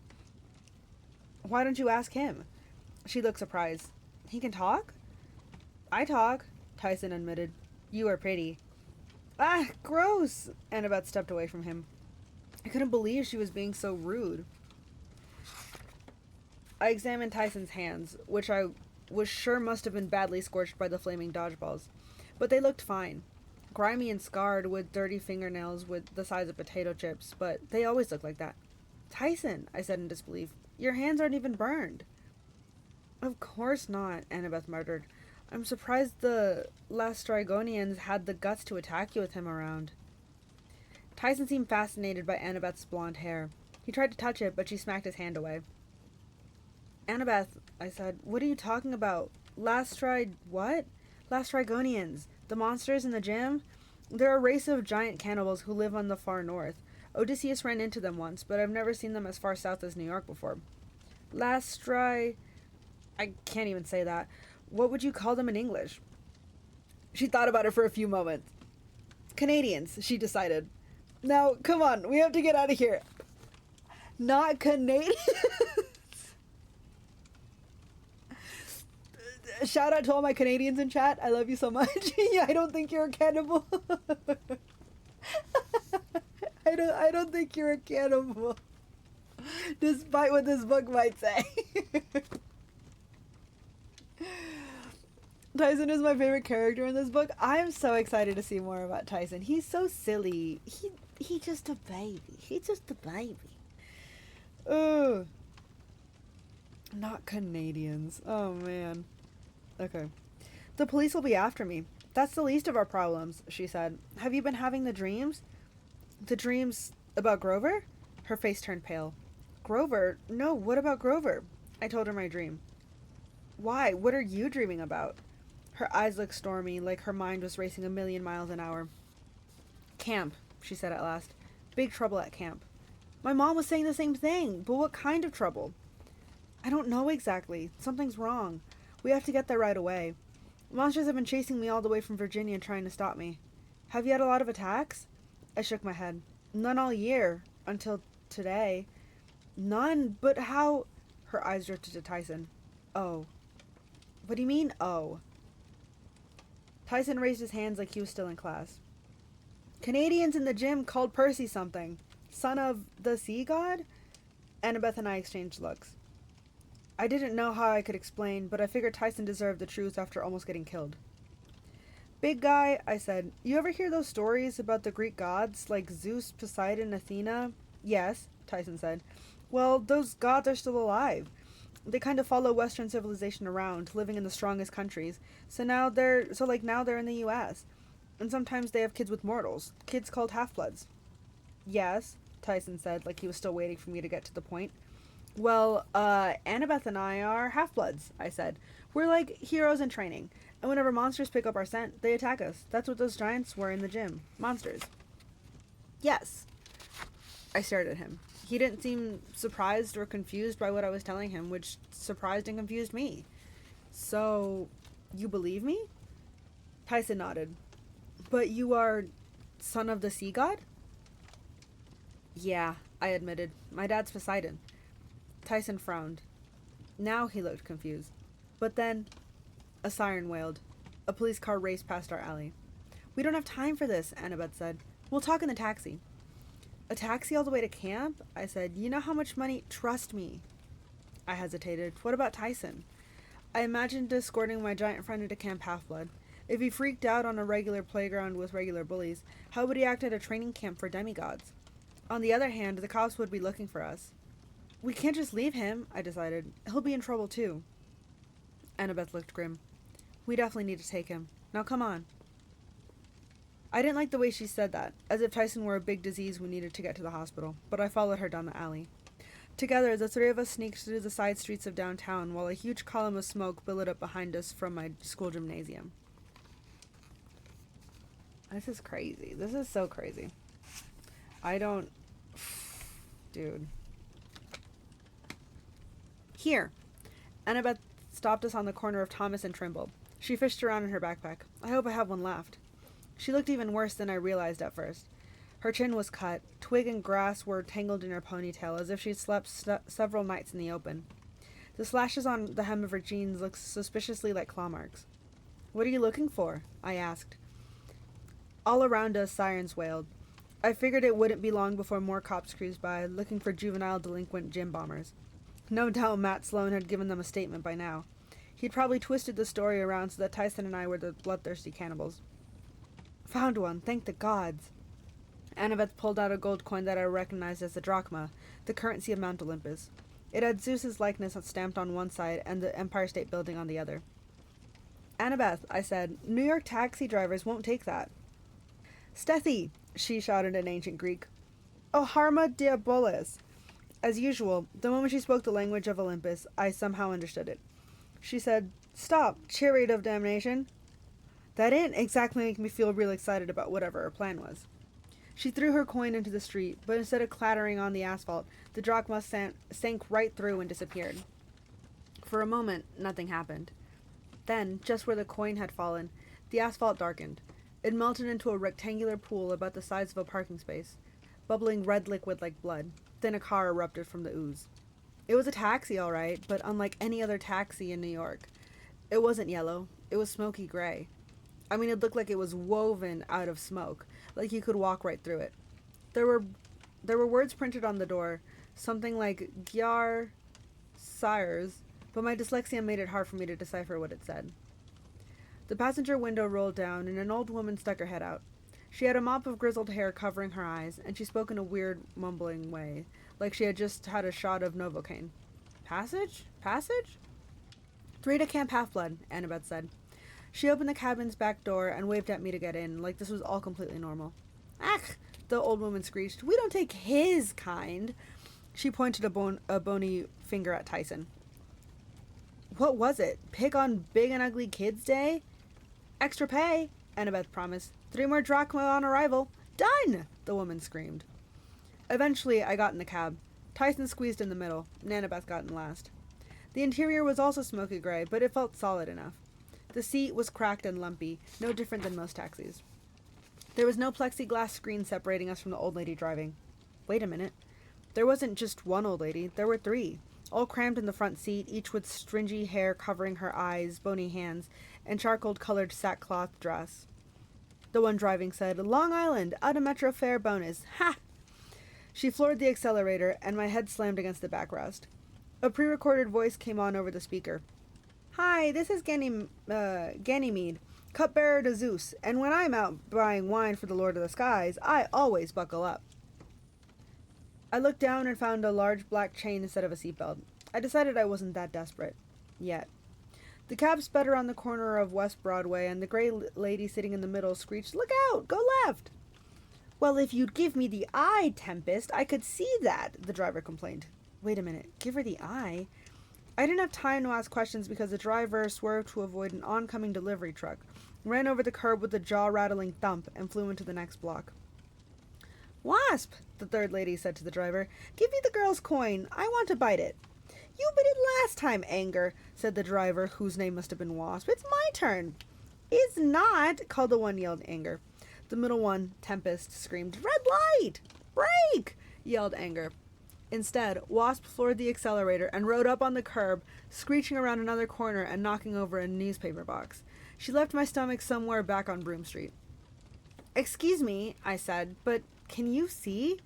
Why don't you ask him? She looked surprised. He can talk? I talk, Tyson admitted. You are pretty. Ah, gross! Annabeth stepped away from him. I couldn't believe she was being so rude. I examined Tyson's hands, which I was sure must have been badly scorched by the flaming dodgeballs. But they looked fine. Grimy and scarred, with dirty fingernails with the size of potato chips, but they always look like that. Tyson, I said in disbelief, your hands aren't even burned. Of course not, Annabeth muttered. I'm surprised the Lastrygonians had the guts to attack you with him around. Tyson seemed fascinated by Annabeth's blonde hair. He tried to touch it, but she smacked his hand away. Annabeth, I said, what are you talking about? What? Lastrygonians. The monsters in the gym? They're a race of giant cannibals who live on the far north. Odysseus ran into them once, but I've never seen them as far south as New York before. I can't even say that. What would you call them in English? She thought about it for a few moments. Canadians, she decided. Now, come on, we have to get out of here. Not Canadians. Shout out to all my Canadians in chat. I love you so much. Yeah, I don't think you're a cannibal. I don't think you're a cannibal. Despite what this book might say. Tyson is my favorite character in this book. I am so excited to see more about Tyson. He's so silly. He's just a baby. He's just a baby. Ugh. Not Canadians. Oh, man. Okay. The police will be after me. That's the least of our problems, she said. Have you been having the dreams? The dreams about Grover? Her face turned pale. Grover? No, what about Grover? I told her my dream. Why? What are you dreaming about? Her eyes looked stormy, like her mind was racing a million miles an hour. Camp, she said at last. Big trouble at camp. My mom was saying the same thing, but what kind of trouble? I don't know exactly. Something's wrong. We have to get there right away. Monsters have been chasing me all the way from Virginia trying to stop me. Have you had a lot of attacks? I shook my head. None all year. Until today. None? But how... Her eyes drifted to Tyson. Oh. What do you mean, oh? Tyson raised his hands like he was still in class. Canadians in the gym called Percy something. Son of the sea god? Annabeth and I exchanged looks. I didn't know how I could explain, but I figured Tyson deserved the truth after almost getting killed. Big guy, I said, you ever hear those stories about the Greek gods, like Zeus, Poseidon, Athena? Yes, Tyson said. Well, those gods are still alive. They kind of follow Western civilization around, living in the strongest countries. Now they're in the US. And sometimes they have kids with mortals, kids called half-bloods. Yes, Tyson said, like he was still waiting for me to get to the point. Well, Annabeth and I are half-bloods, I said. We're like heroes in training, and whenever monsters pick up our scent, they attack us. That's what those giants were in the gym. Monsters. Yes. I stared at him. He didn't seem surprised or confused by what I was telling him, which surprised and confused me. So, you believe me? Tyson nodded. But you are son of the sea god? Yeah, I admitted. My dad's Poseidon. Tyson frowned. Now he looked confused. But then, a siren wailed. A police car raced past our alley. We don't have time for this, Annabeth said. We'll talk in the taxi. A taxi all the way to camp? I said. You know how much money... Trust me. I hesitated. What about Tyson? I imagined escorting my giant friend into Camp Half-Blood. If he freaked out on a regular playground with regular bullies, how would he act at a training camp for demigods? On the other hand, the cops would be looking for us. We can't just leave him, I decided. He'll be in trouble too. Annabeth looked grim. We definitely need to take him. Now come on. I didn't like the way she said that, as if Tyson were a big disease we needed to get to the hospital, but I followed her down the alley. Together, the three of us sneaked through the side streets of downtown while a huge column of smoke billowed up behind us from my school gymnasium. This is crazy. This is so crazy. Dude. Here. Annabeth stopped us on the corner of Thomas and Trimble. She fished around in her backpack. I hope I have one left. She looked even worse than I realized at first. Her chin was cut. Twig and grass were tangled in her ponytail, as if she'd slept several nights in the open. The slashes on the hem of her jeans looked suspiciously like claw marks. What are you looking for? I asked. All around us, sirens wailed. I figured it wouldn't be long before more cops cruised by, looking for juvenile delinquent gym bombers. No doubt Matt Sloan had given them a statement by now. He'd probably twisted the story around so that Tyson and I were the bloodthirsty cannibals. Found one, thank the gods. Annabeth pulled out a gold coin that I recognized as the drachma, the currency of Mount Olympus. It had Zeus's likeness stamped on one side and the Empire State Building on the other. Annabeth, I said, New York taxi drivers won't take that. Stethi, she shouted in ancient Greek. O Harma Diabolis. As usual, the moment she spoke the language of Olympus, I somehow understood it. She said, Stop, chariot of damnation. That didn't exactly make me feel real excited about whatever her plan was. She threw her coin into the street, but instead of clattering on the asphalt, the drachma sank right through and disappeared. For a moment, nothing happened. Then, just where the coin had fallen, the asphalt darkened. It melted into a rectangular pool about the size of a parking space, bubbling red liquid like blood. Then a car erupted from the ooze. It was a taxi, all right, but unlike any other taxi in New York. It wasn't yellow. It was smoky gray. I mean, it looked like it was woven out of smoke, like you could walk right through it. There were words printed on the door, something like Gyar Sires, but my dyslexia made it hard for me to decipher what it said. The passenger window rolled down, and an old woman stuck her head out. She had a mop of grizzled hair covering her eyes, and she spoke in a weird, mumbling way, like she had just had a shot of Novocaine. Passage? Passage? 3 to Camp Half-Blood, Annabeth said. She opened the cabin's back door and waved at me to get in, like this was all completely normal. Ach! The old woman screeched. We don't take his kind. She pointed a bony finger at Tyson. What was it? Pick on Big and Ugly Kids Day? Extra pay, Annabeth promised. 3 more drachma on arrival. Done! The woman screamed. Eventually, I got in the cab. Tyson squeezed in the middle. Annabeth got in last. The interior was also smoky gray, but it felt solid enough. The seat was cracked and lumpy, no different than most taxis. There was no plexiglass screen separating us from the old lady driving. Wait a minute. There wasn't just one old lady, there were 3, all crammed in the front seat, each with stringy hair covering her eyes, bony hands, and charcoal-colored sackcloth dress. The one driving said, Long Island, out of metro fare bonus. Ha! She floored the accelerator, and my head slammed against the backrest. A pre-recorded voice came on over the speaker. Hi, this is Ganymede, cupbearer to Zeus, and when I'm out buying wine for the Lord of the Skies, I always buckle up. I looked down and found a large black chain instead of a seatbelt. I decided I wasn't that desperate. Yet. The cab sped around the corner of West Broadway, and the gray lady sitting in the middle screeched, Look out! Go left! Well, if you'd give me the eye, Tempest, I could see that, the driver complained. Wait a minute. Give her the eye? I didn't have time to ask questions because the driver swerved to avoid an oncoming delivery truck, ran over the curb with a jaw-rattling thump, and flew into the next block. Wasp, the third lady said to the driver, give me the girl's coin. I want to bite it. You bit it last time, Anger, said the driver, whose name must have been Wasp. It's my turn. Is not, called the one yelled Anger. The middle one, Tempest, screamed, Red light! Brake! Yelled Anger. Instead, Wasp floored the accelerator and rode up on the curb, screeching around another corner and knocking over a newspaper box. She left my stomach somewhere back on Broome Street. Excuse me, I said, but can you see?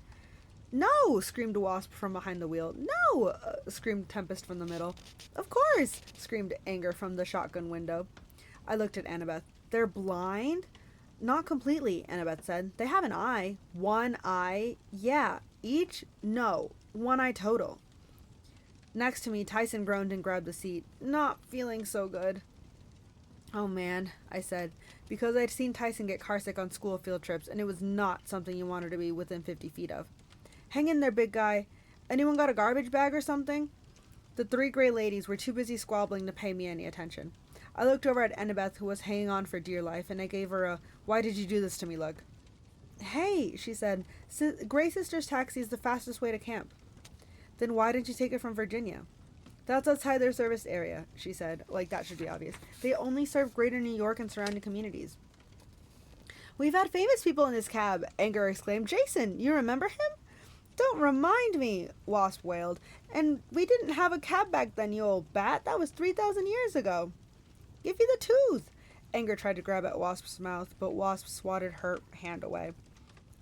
No, screamed Wasp from behind the wheel. No, screamed Tempest from the middle. Of course, screamed Anger from the shotgun window. I looked at Annabeth. They're blind? Not completely, Annabeth said. They have an eye. One eye? Yeah. Each? No. One eye total. Next to me, Tyson groaned and grabbed the seat. Not feeling so good. Oh man, I said, because I'd seen Tyson get carsick on school field trips, and it was not something you wanted to be within 50 feet of. Hang in there, big guy. Anyone got a garbage bag or something? The 3 gray ladies were too busy squabbling to pay me any attention. I looked over at Annabeth, who was hanging on for dear life, and I gave her a, why did you do this to me look. Hey, she said, Gray Sisters taxi is the fastest way to camp. Then why didn't you take it from Virginia? That's outside their service area, she said, like that should be obvious. They only serve greater New York and surrounding communities. We've had famous people in this cab, Anger exclaimed. Jason, you remember him? Don't remind me, Wasp wailed. And we didn't have a cab back then, you old bat. That was 3,000 years ago. Give you the tooth. Anger tried to grab at Wasp's mouth, but Wasp swatted her hand away.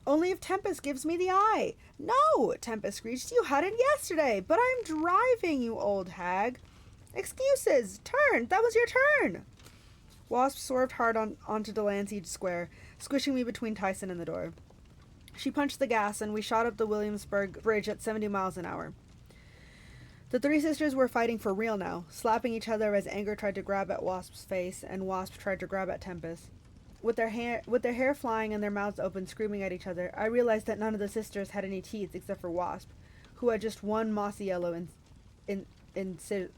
Only if Tempest gives me the eye. No, Tempest screeched. You had it yesterday, but I'm driving, you old hag. Excuses. Turn. That was your turn. Wasp swerved hard onto Delancey Square, squishing me between Tyson and the door. She punched the gas, and we shot up the Williamsburg Bridge at 70 miles an hour. The 3 sisters were fighting for real now, slapping each other as Anger tried to grab at Wasp's face, and Wasp tried to grab at Tempest. With their hair flying and their mouths open, screaming at each other, I realized that none of the sisters had any teeth except for Wasp, who had just one mossy yellow incisor?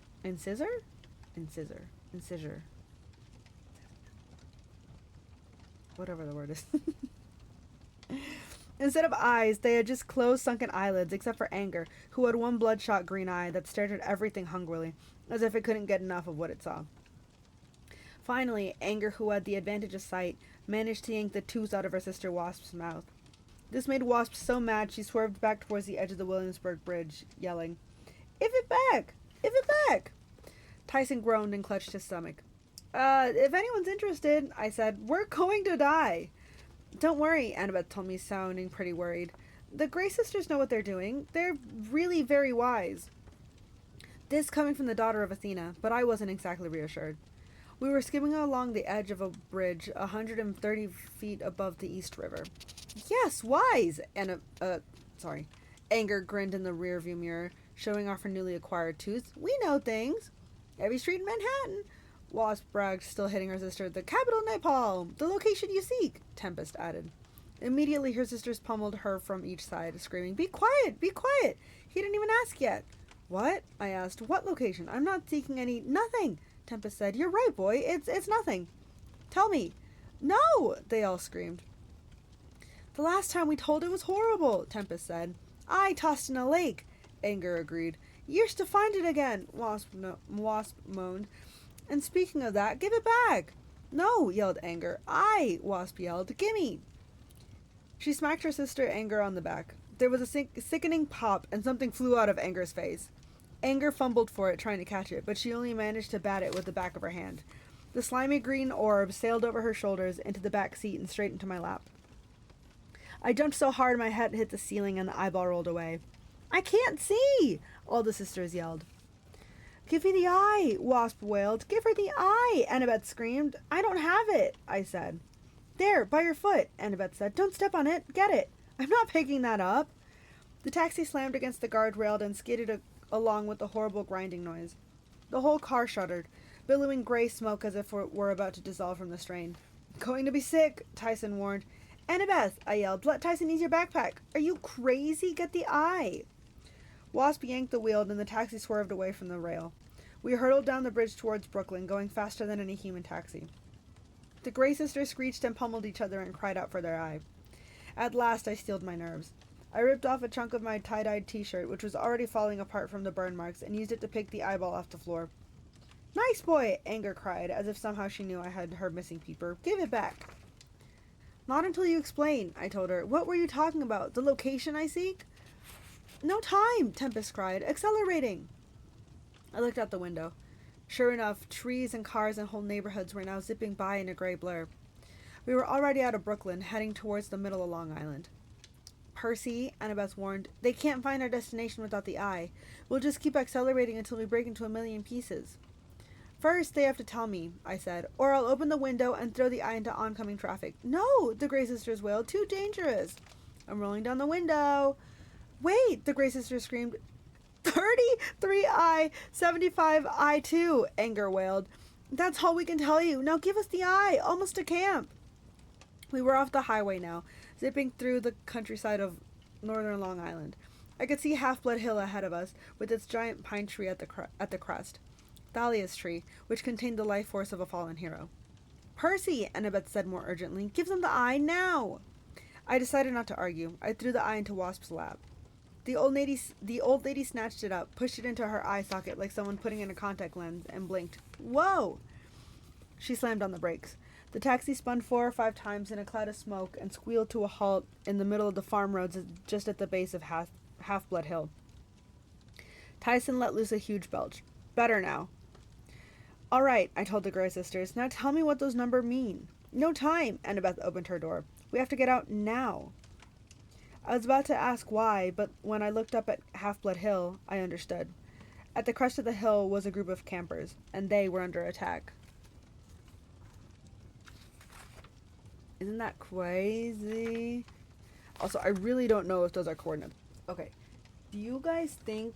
Whatever the word is. Instead of eyes, they had just closed, sunken eyelids, except for Anger, who had one bloodshot green eye that stared at everything hungrily, as if it couldn't get enough of what it saw. Finally, Anger, who had the advantage of sight, managed to yank the tooth out of her sister Wasp's mouth. This made Wasp so mad she swerved back towards the edge of the Williamsburg Bridge, yelling, If it back! If it back! Tyson groaned and clutched his stomach. If anyone's interested, I said, we're going to die. Don't worry, Annabeth told me, sounding pretty worried. The Gray Sisters know what they're doing. They're really very wise. This coming from the daughter of Athena, but I wasn't exactly reassured. We were skimming along the edge of a bridge 130 feet above the East River. Yes, wise! Anger grinned in the rearview mirror, showing off her newly acquired tooth. We know things. Every street in Manhattan. Wasp bragged, still hitting her sister. The capital Nepal! The location you seek, Tempest added. Immediately, her sisters pummeled her from each side, screaming, "Be quiet! Be quiet! He didn't even ask yet." "What?" I asked. "What location? I'm not seeking any—" "Nothing," Tempest said. "You're right, boy. It's nothing." "Tell me." "No!" they all screamed. "The last time we told it was horrible," Tempest said. "I tossed in a lake," Anger agreed. "Years to find it again," Wasp moaned. "And speaking of that, give it back." "No," yelled Anger. Wasp yelled. "Gimme." She smacked her sister Anger on the back. There was a sickening pop, and something flew out of Anger's face. Anger fumbled for it, trying to catch it, but she only managed to bat it with the back of her hand. The slimy green orb sailed over her shoulders into the back seat and straight into my lap. I jumped so hard my head hit the ceiling and the eyeball rolled away. "I can't see!" all the sisters yelled. "Give me the eye!" Wasp wailed. "Give her the eye!" Annabeth screamed. "I don't have it," I said. "There, by your foot," Annabeth said. "Don't step on it. Get it." "I'm not picking that up." The taxi slammed against the guardrail and skidded along with a horrible grinding noise. The whole car shuddered, billowing gray smoke as if it were about to dissolve from the strain. "Going to be sick," Tyson warned. "Annabeth," I yelled, "let Tyson use your backpack." "Are you crazy? Get the eye." Wasp yanked the wheel and the taxi swerved away from the rail. We hurtled down the bridge towards Brooklyn, going faster than any human taxi. The Gray sisters screeched and pummeled each other and cried out for their eye. At last I steeled my nerves. I ripped off a chunk of my tie-dyed t-shirt, which was already falling apart from the burn marks, and used it to pick the eyeball off the floor. "Nice boy!" Anger cried, as if somehow she knew I had her missing peeper. "Give it back." "Not until you explain," I told her. "What were you talking about? The location I seek?" "No time!" Tempest cried. "Accelerating!" I looked out the window. Sure enough, trees and cars and whole neighborhoods were now zipping by in a gray blur. We were already out of Brooklyn, heading towards the middle of Long Island. "Percy," Annabeth warned, "they can't find our destination without the eye. We'll just keep accelerating until we break into a million pieces." "First, they have to tell me," I said, "or I'll open the window and throw the eye into oncoming traffic." "No!" the Gray sisters wailed. "Too dangerous." "I'm rolling down the window." "Wait!" the Gray sisters screamed. 33I, 75I2, Anger wailed. "That's all we can tell you. Now give us the eye. Almost to camp." We were off the highway now, zipping through the countryside of northern Long Island. I could see Half-Blood Hill ahead of us, with its giant pine tree at the crest. Thalia's tree, which contained the life force of a fallen hero. "Percy," Annabeth said more urgently, "give them the eye now." I decided not to argue. I threw the eye into Wasp's lap. The old lady snatched it up, pushed it into her eye socket like someone putting in a contact lens, and blinked. "Whoa!" She slammed on the brakes. The taxi spun 4 or 5 times in a cloud of smoke and squealed to a halt in the middle of the farm roads just at the base of Half-Blood Hill. Tyson let loose a huge belch. "Better now." "All right," I told the Gray sisters. "Now tell me what those numbers mean." "No time," Annabeth opened her door. "We have to get out now." I was about to ask why, but when I looked up at Half-Blood Hill, I understood. At the crest of the hill was a group of campers, and they were under attack. Isn't that crazy? Also, I really don't know if those are coordinates. Okay, do you guys think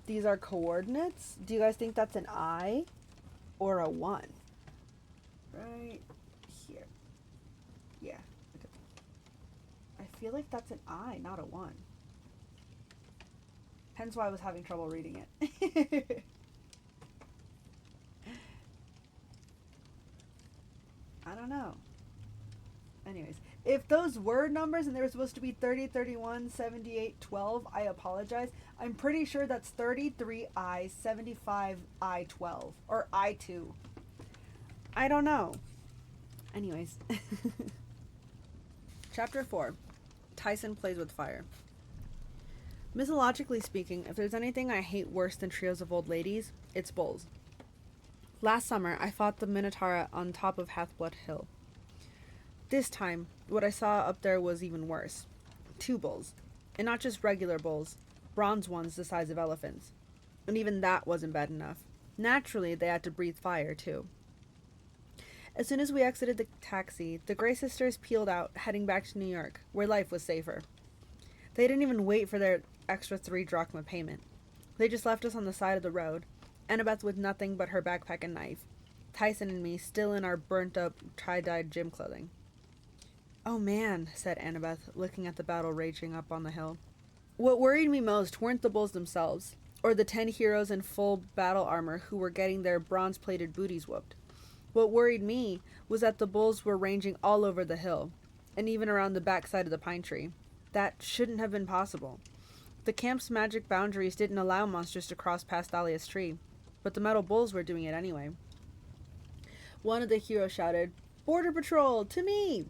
these are coordinates? Do you guys think that's an I or a 1? Right here. Yeah. Okay. I feel like that's an I, not a 1. Hence why I was having trouble reading it. I don't know. Anyways, if those were numbers and they were supposed to be 30, 31, 78, 12, I apologize. I'm pretty sure that's 33I, 75I, 12. Or I2. I don't know. Anyways. Chapter 4. Tyson plays with fire. Mythologically speaking, if there's anything I hate worse than trios of old ladies, it's bulls. Last summer, I fought the Minotaur on top of Half-Blood Hill. This time, what I saw up there was even worse. 2 bulls. And not just regular bulls, bronze ones the size of elephants. And even that wasn't bad enough. Naturally, they had to breathe fire, too. As soon as we exited the taxi, the Gray sisters peeled out, heading back to New York, where life was safer. They didn't even wait for their extra 3 drachma payment. They just left us on the side of the road, Annabeth with nothing but her backpack and knife, Tyson and me still in our burnt-up, tie-dyed gym clothing. "Oh man," said Annabeth, looking at the battle raging up on the hill. What worried me most weren't the bulls themselves, or the 10 heroes in full battle armor who were getting their bronze-plated booties whooped. What worried me was that the bulls were ranging all over the hill, and even around the backside of the pine tree. That shouldn't have been possible. The camp's magic boundaries didn't allow monsters to cross past Thalia's tree, but the metal bulls were doing it anyway. One of the heroes shouted, "Border Patrol, to me!"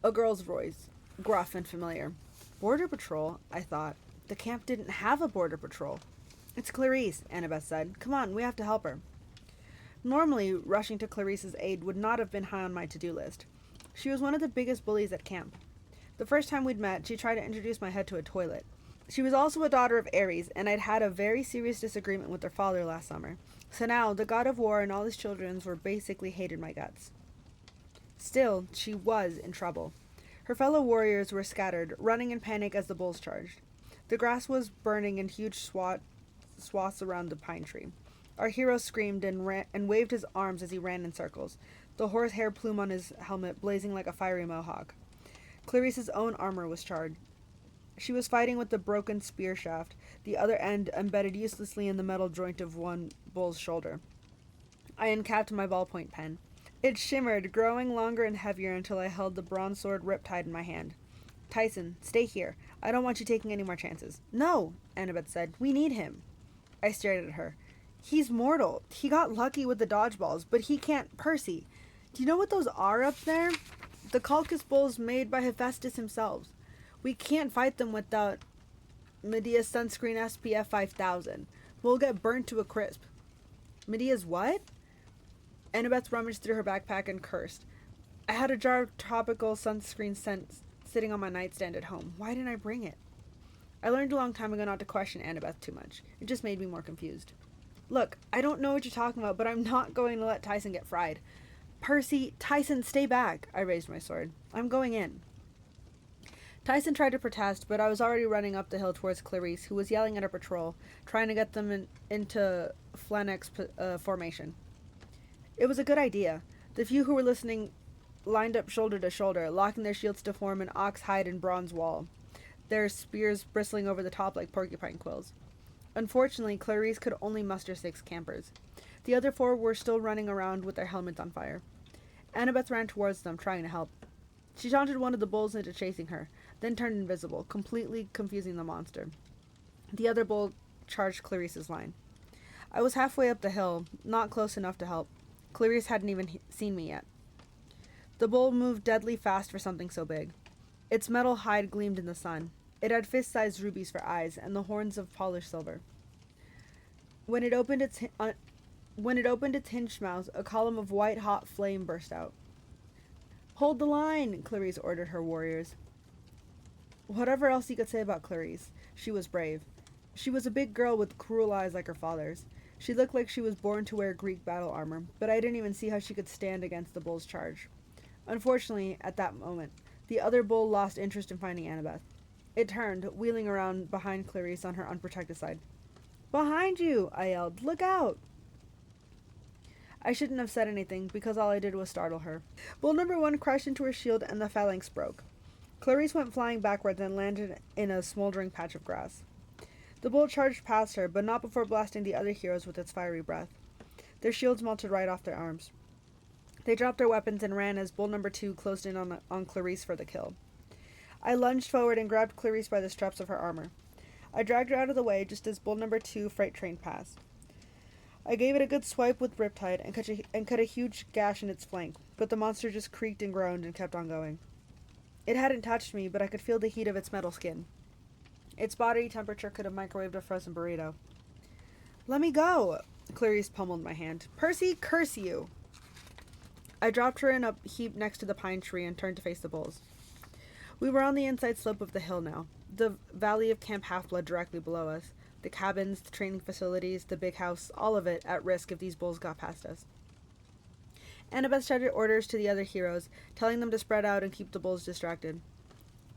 A girl's voice, gruff and familiar. Border Patrol? I thought. The camp didn't have a border patrol. "It's Clarice," Annabeth said. "Come on, we have to help her." Normally, rushing to Clarice's aid would not have been high on my to-do list. She was one of the biggest bullies at camp. The first time we'd met, she tried to introduce my head to a toilet. She was also a daughter of Ares, and I'd had a very serious disagreement with their father last summer. So now, the god of war and all his children were basically hated my guts. Still, she was in trouble. Her fellow warriors were scattered, running in panic as the bulls charged. The grass was burning in huge swaths around the pine tree. Our hero screamed and waved his arms as he ran in circles, the horsehair plume on his helmet blazing like a fiery mohawk. Clarice's own armor was charred. She was fighting with the broken spear shaft, the other end embedded uselessly in the metal joint of one bull's shoulder. I uncapped my ballpoint pen. It shimmered, growing longer and heavier until I held the bronze sword riptide in my hand. "Tyson, stay here. I don't want you taking any more chances." "No," Annabeth said. "We need him." I stared at her. "He's mortal. He got lucky with the dodgeballs, but he can't. Percy, do you know what those are up there? The Calchas bulls made by Hephaestus himself. We can't fight them without Medea's sunscreen SPF 5000. We'll get burnt to a crisp." "Medea's what?" Annabeth rummaged through her backpack and cursed. "I had a jar of tropical sunscreen scent sitting on my nightstand at home. Why didn't I bring it?" I learned a long time ago not to question Annabeth too much. It just made me more confused. "Look, I don't know what you're talking about, but I'm not going to let Tyson get fried." "Percy, Tyson, stay back." I raised my sword. "I'm going in." Tyson tried to protest, but I was already running up the hill towards Clarice, who was yelling at her patrol, trying to get them into Flannex formation. It was a good idea. The few who were listening lined up shoulder to shoulder, locking their shields to form an ox hide and bronze wall, their spears bristling over the top like porcupine quills. Unfortunately, Clarice could only muster 6 campers. The other 4 were still running around with their helmets on fire. Annabeth ran towards them, trying to help. She taunted one of the bulls into chasing her, then turned invisible, completely confusing the monster. The other bull charged Clarice's line. I was halfway up the hill, not close enough to help. Clarice hadn't even seen me yet. The bull moved deadly fast for something so big. Its metal hide gleamed in the sun. It had fist-sized rubies for eyes and the horns of polished silver. When it opened its hinged mouth, a column of white-hot flame burst out. "Hold the line," Clarice ordered her warriors. Whatever else you could say about Clarice, she was brave. She was a big girl with cruel eyes like her father's. She looked like she was born to wear Greek battle armor, but I didn't even see how she could stand against the bull's charge. Unfortunately, at that moment, the other bull lost interest in finding Annabeth. It turned, wheeling around behind Clarice on her unprotected side. "Behind you!" I yelled. "Look out!" I shouldn't have said anything, because all I did was startle her. Bull number 1 crashed into her shield and the phalanx broke. Clarice went flying backwards and landed in a smoldering patch of grass. The bull charged past her, but not before blasting the other heroes with its fiery breath. Their shields melted right off their arms. They dropped their weapons and ran as bull number 2 closed in on Clarice for the kill. I lunged forward and grabbed Clarice by the straps of her armor. I dragged her out of the way just as bull number 2 freight train passed. I gave it a good swipe with Riptide and cut a huge gash in its flank, but the monster just creaked and groaned and kept on going. It hadn't touched me, but I could feel the heat of its metal skin. Its body temperature could have microwaved a frozen burrito. "Let me go!" Clarice pummeled my hand. "Percy, curse you!" I dropped her in a heap next to the pine tree and turned to face the bulls. We were on the inside slope of the hill now, the valley of Camp Half-Blood directly below us. The cabins, the training facilities, the big house, all of it at risk if these bulls got past us. Annabeth shouted orders to the other heroes, telling them to spread out and keep the bulls distracted.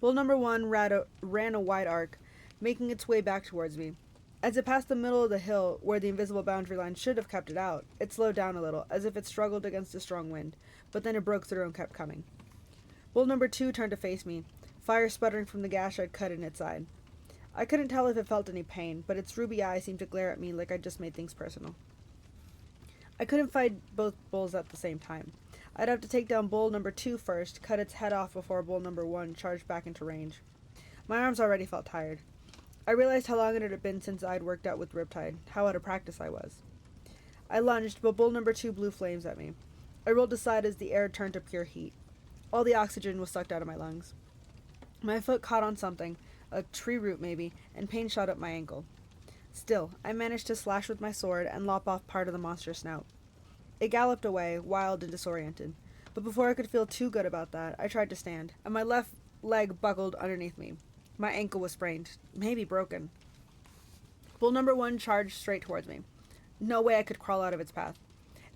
Bull number 1 ran a wide arc, making its way back towards me. As it passed the middle of the hill, where the invisible boundary line should have kept it out, it slowed down a little, as if it struggled against a strong wind, but then it broke through and kept coming. Bull number 2 turned to face me, fire sputtering from the gash I'd cut in its side. I couldn't tell if it felt any pain, but its ruby eyes seemed to glare at me like I'd just made things personal. I couldn't fight both bulls at the same time. I'd have to take down bull number 2 first, cut its head off before bull number 1 charged back into range. My arms already felt tired. I realized how long it had been since I'd worked out with Riptide, how out of practice I was. I lunged, but bull number 2 blew flames at me. I rolled aside as the air turned to pure heat. All the oxygen was sucked out of my lungs. My foot caught on something, a tree root maybe, and pain shot up my ankle. Still, I managed to slash with my sword and lop off part of the monster's snout. It galloped away, wild and disoriented. But before I could feel too good about that, I tried to stand, and my left leg buckled underneath me. My ankle was sprained, maybe broken. Bull number 1 charged straight towards me. No way I could crawl out of its path.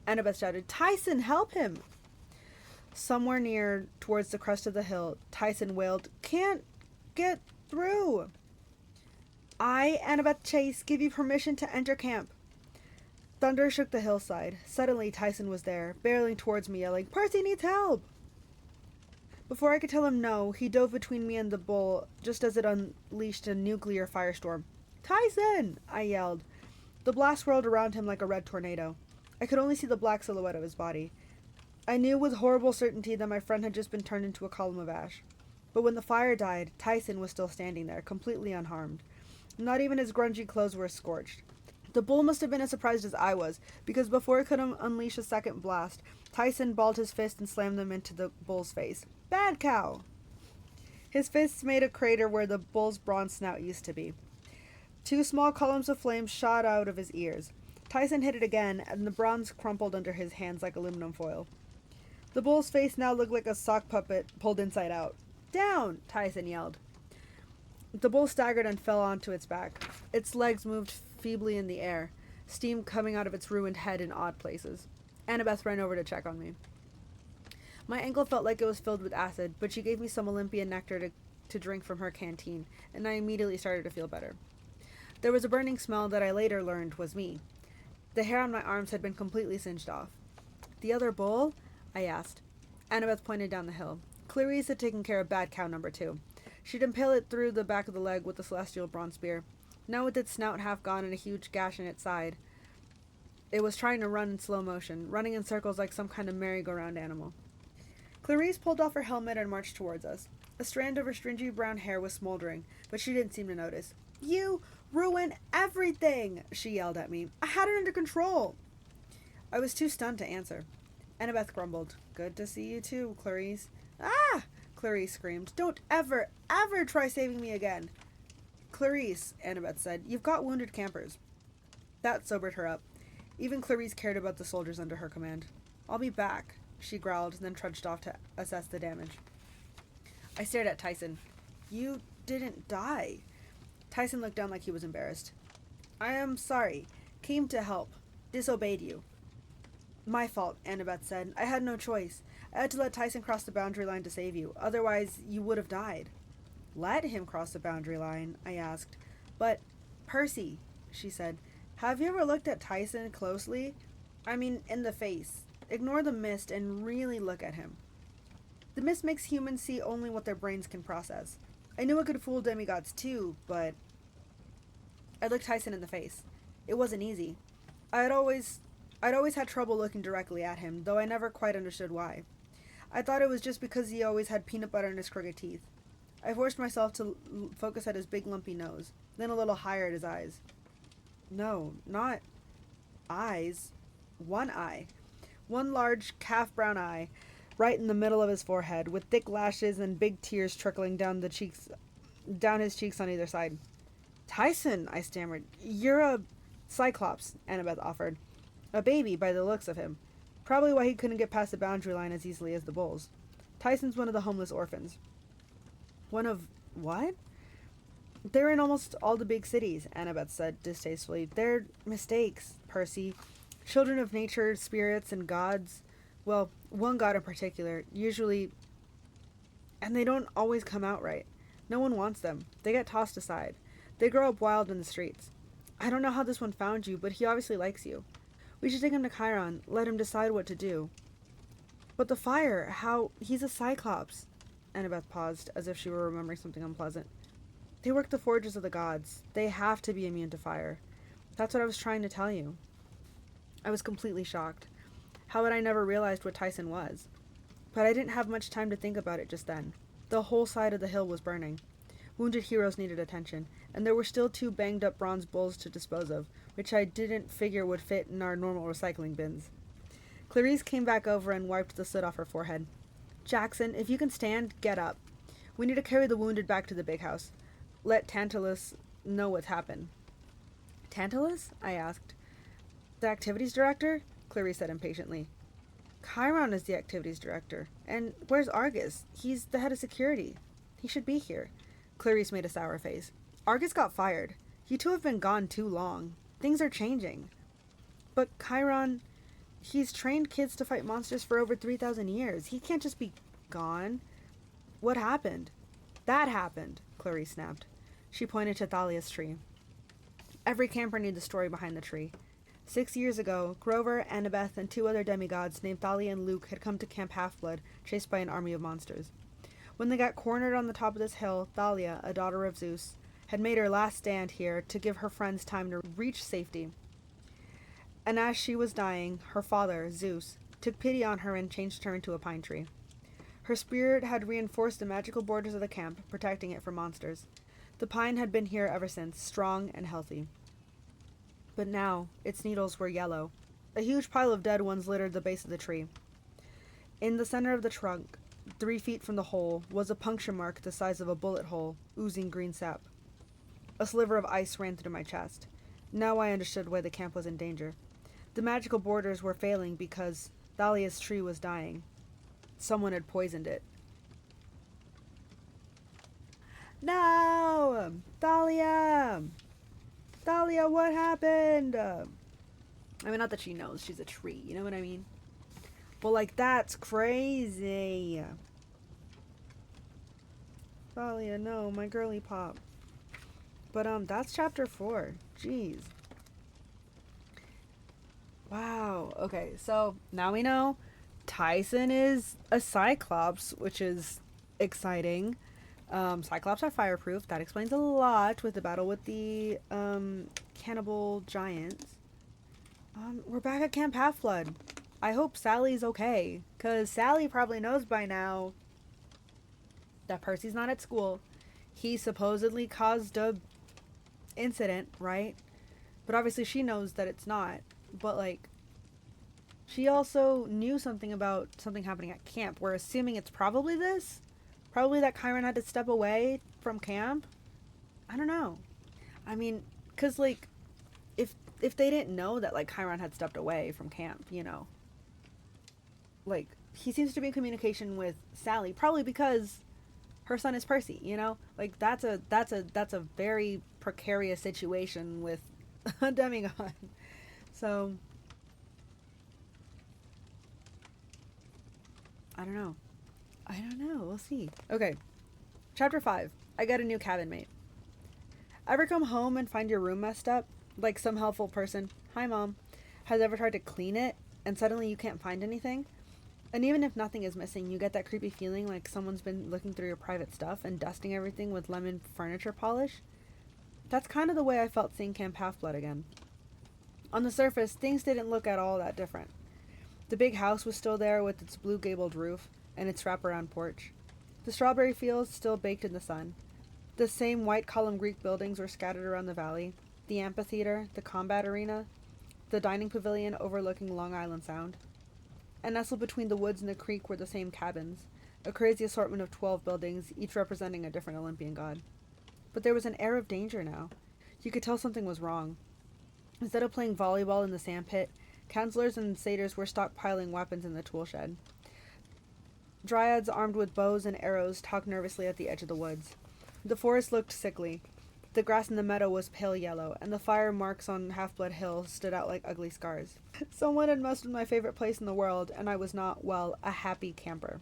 Annabeth shouted, "Tyson, help him!" Somewhere near, towards the crest of the hill, Tyson wailed, "Can't get through!" "I, Annabeth Chase, give you permission to enter camp." Thunder shook the hillside. Suddenly, Tyson was there, barreling towards me, yelling, "Percy needs help!" Before I could tell him no, he dove between me and the bull, just as it unleashed a nuclear firestorm. "Tyson!" I yelled. The blast whirled around him like a red tornado. I could only see the black silhouette of his body. I knew with horrible certainty that my friend had just been turned into a column of ash. But when the fire died, Tyson was still standing there, completely unharmed. Not even his grungy clothes were scorched. The bull must have been as surprised as I was, because before it could unleash a second blast, Tyson balled his fist and slammed them into the bull's face. "Bad cow!" His fists made a crater where the bull's bronze snout used to be. 2 small columns of flame shot out of his ears. Tyson hit it again, and the bronze crumpled under his hands like aluminum foil. The bull's face now looked like a sock puppet pulled inside out. "Down!" Tyson yelled. The bull staggered and fell onto its back. Its legs moved feebly in the air, steam coming out of its ruined head in odd places. Annabeth ran over to check on me. My ankle felt like it was filled with acid, but she gave me some Olympian nectar to drink from her canteen, and I immediately started to feel better. There was a burning smell that I later learned was me. The hair on my arms had been completely singed off. "The other bull?" I asked. Annabeth pointed down the hill. Clarice had taken care of bad cow number 2. She'd impale it through the back of the leg with the celestial bronze spear. Now with its snout half gone and a huge gash in its side, it was trying to run in slow motion, running in circles like some kind of merry-go-round animal. Clarice pulled off her helmet and marched towards us. A strand of her stringy brown hair was smoldering, but she didn't seem to notice. "You ruin everything!" she yelled at me. "I had it under control!" I was too stunned to answer. Annabeth grumbled. "Good to see you too, Clarice." "Ah!" Clarice screamed. "Don't ever, ever try saving me again." "Clarice," Annabeth said, "you've got wounded campers." That sobered her up. Even Clarice cared about the soldiers under her command. "I'll be back," she growled, and then trudged off to assess the damage. I stared at Tyson. "You didn't die." Tyson looked down like he was embarrassed. "I am sorry. Came to help. Disobeyed you." "My fault," Annabeth said. "I had no choice. I had to let Tyson cross the boundary line to save you. Otherwise, you would have died." "Let him cross the boundary line?" I asked. "But, Percy," she said, "have you ever looked at Tyson closely? I mean, in the face. Ignore the mist and really look at him." "The mist makes humans see only what their brains can process. I knew it could fool demigods too, but..." I looked Tyson in the face. It wasn't easy. I'd always had trouble looking directly at him, though I never quite understood why. I thought it was just because he always had peanut butter in his crooked teeth. I forced myself to focus at his big lumpy nose, then a little higher at his eyes. No, not eyes. One eye. One large calf brown eye, right in the middle of his forehead, with thick lashes and big tears trickling down his cheeks on either side. "Tyson," I stammered. "You're a..." "Cyclops," Annabeth offered. "A baby, by the looks of him. Probably why he couldn't get past the boundary line as easily as the bulls. Tyson's one of the homeless orphans." "One of what?" "They're in almost all the big cities," Annabeth said distastefully. "They're mistakes, Percy. Children of nature, spirits, and gods. Well, one god in particular, usually... And they don't always come out right. No one wants them. They get tossed aside. They grow up wild in the streets. I don't know how this one found you, but he obviously likes you. We should take him to Chiron, let him decide what to do." "But the fire, how... He's a Cyclops." Annabeth paused, as if she were remembering something unpleasant. They work the forges of the gods. They have to be immune to fire. That's what I was trying to tell you. I was completely shocked. How had I never realized what Tyson was? But I didn't have much time to think about it just then. The whole side of the hill was burning. Wounded heroes needed attention, and there were still 2 banged-up bronze bulls to dispose of, which I didn't figure would fit in our normal recycling bins. Clarice came back over and wiped the soot off her forehead. Jackson, if you can stand, get up. We need to carry the wounded back to the big house. Let Tantalus know what's happened. Tantalus? I asked. The activities director? Clarice said impatiently. Chiron is the activities director. And where's Argus? He's the head of security. He should be here. Clarice made a sour face. Argus got fired. You two have been gone too long. Things are changing. But Chiron, he's trained kids to fight monsters for over 3,000 years. He can't just be gone. What happened? That happened, Clarice snapped. She pointed to Thalia's tree. Every camper knew the story behind the tree. 6 years ago, Grover, Annabeth, and 2 other demigods named Thalia and Luke had come to Camp Half-Blood, chased by an army of monsters. When they got cornered on the top of this hill, Thalia, a daughter of Zeus, had made her last stand here to give her friends time to reach safety. And as she was dying, her father, Zeus, took pity on her and changed her into a pine tree. Her spirit had reinforced the magical borders of the camp, protecting it from monsters. The pine had been here ever since, strong and healthy. But now, its needles were yellow. A huge pile of dead ones littered the base of the tree. In the center of the trunk, 3 feet from the hole, was a puncture mark the size of a bullet hole, oozing green sap. A sliver of ice ran through my chest. Now I understood why the camp was in danger. The magical borders were failing because Thalia's tree was dying. Someone had poisoned it. No! Thalia! Thalia, what happened? I mean, not that she knows she's a tree, you know what I mean? But, like, that's crazy. Thalia, no, my girly pop. But, that's chapter 4. Jeez. Wow. Okay, so now we know Tyson is a Cyclops, which is exciting. Cyclops are fireproof. That explains a lot with the battle with the cannibal giants. We're back at Camp Half-Blood. I hope Sally's okay, because Sally probably knows by now that Percy's not at school. He supposedly caused a incident, right? But obviously she knows that it's not. But, like, she also knew something about something happening at camp. We're assuming it's probably this. Probably that Chiron had to step away from camp. I don't know. I mean, because, like, if they didn't know that, like, Chiron had stepped away from camp, you know. Like, he seems to be in communication with Sally, probably because her son is Percy, you know? Like, that's a very precarious situation with a demigod. So, I don't know. We'll see. Okay. Chapter 5. I got a new cabin mate. Ever come home and find your room messed up? Like some helpful person, hi mom, has ever tried to clean it and suddenly you can't find anything? And even if nothing is missing, you get that creepy feeling like someone's been looking through your private stuff and dusting everything with lemon furniture polish? That's kind of the way I felt seeing Camp Half-Blood again. On the surface, things didn't look at all that different. The big house was still there with its blue gabled roof and its wraparound porch. The strawberry fields still baked in the sun. The same white column Greek buildings were scattered around the valley. The amphitheater, the combat arena, the dining pavilion overlooking Long Island Sound. And nestled between the woods and the creek were the same cabins, a crazy assortment of 12 buildings, each representing a different Olympian god. But there was an air of danger now. You could tell something was wrong. Instead of playing volleyball in the sandpit, counselors and satyrs were stockpiling weapons in the tool shed. Dryads armed with bows and arrows talked nervously at the edge of the woods. The forest looked sickly. The grass in the meadow was pale yellow, and the fire marks on Half-Blood Hill stood out like ugly scars. Someone had messed with my favorite place in the world, and I was not, well, a happy camper.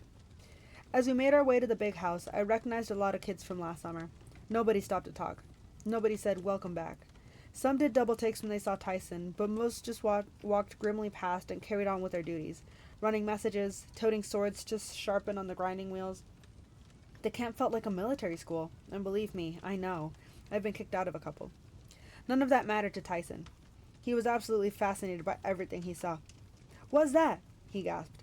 As we made our way to the big house, I recognized a lot of kids from last summer. Nobody stopped to talk. Nobody said, welcome back. Some did double takes when they saw Tyson, but most just walked grimly past and carried on with their duties, running messages, toting swords to sharpen on the grinding wheels. The camp felt like a military school, and believe me, I know. I've been kicked out of a couple. None of that mattered to Tyson. He was absolutely fascinated by everything he saw. "What's that?" he gasped.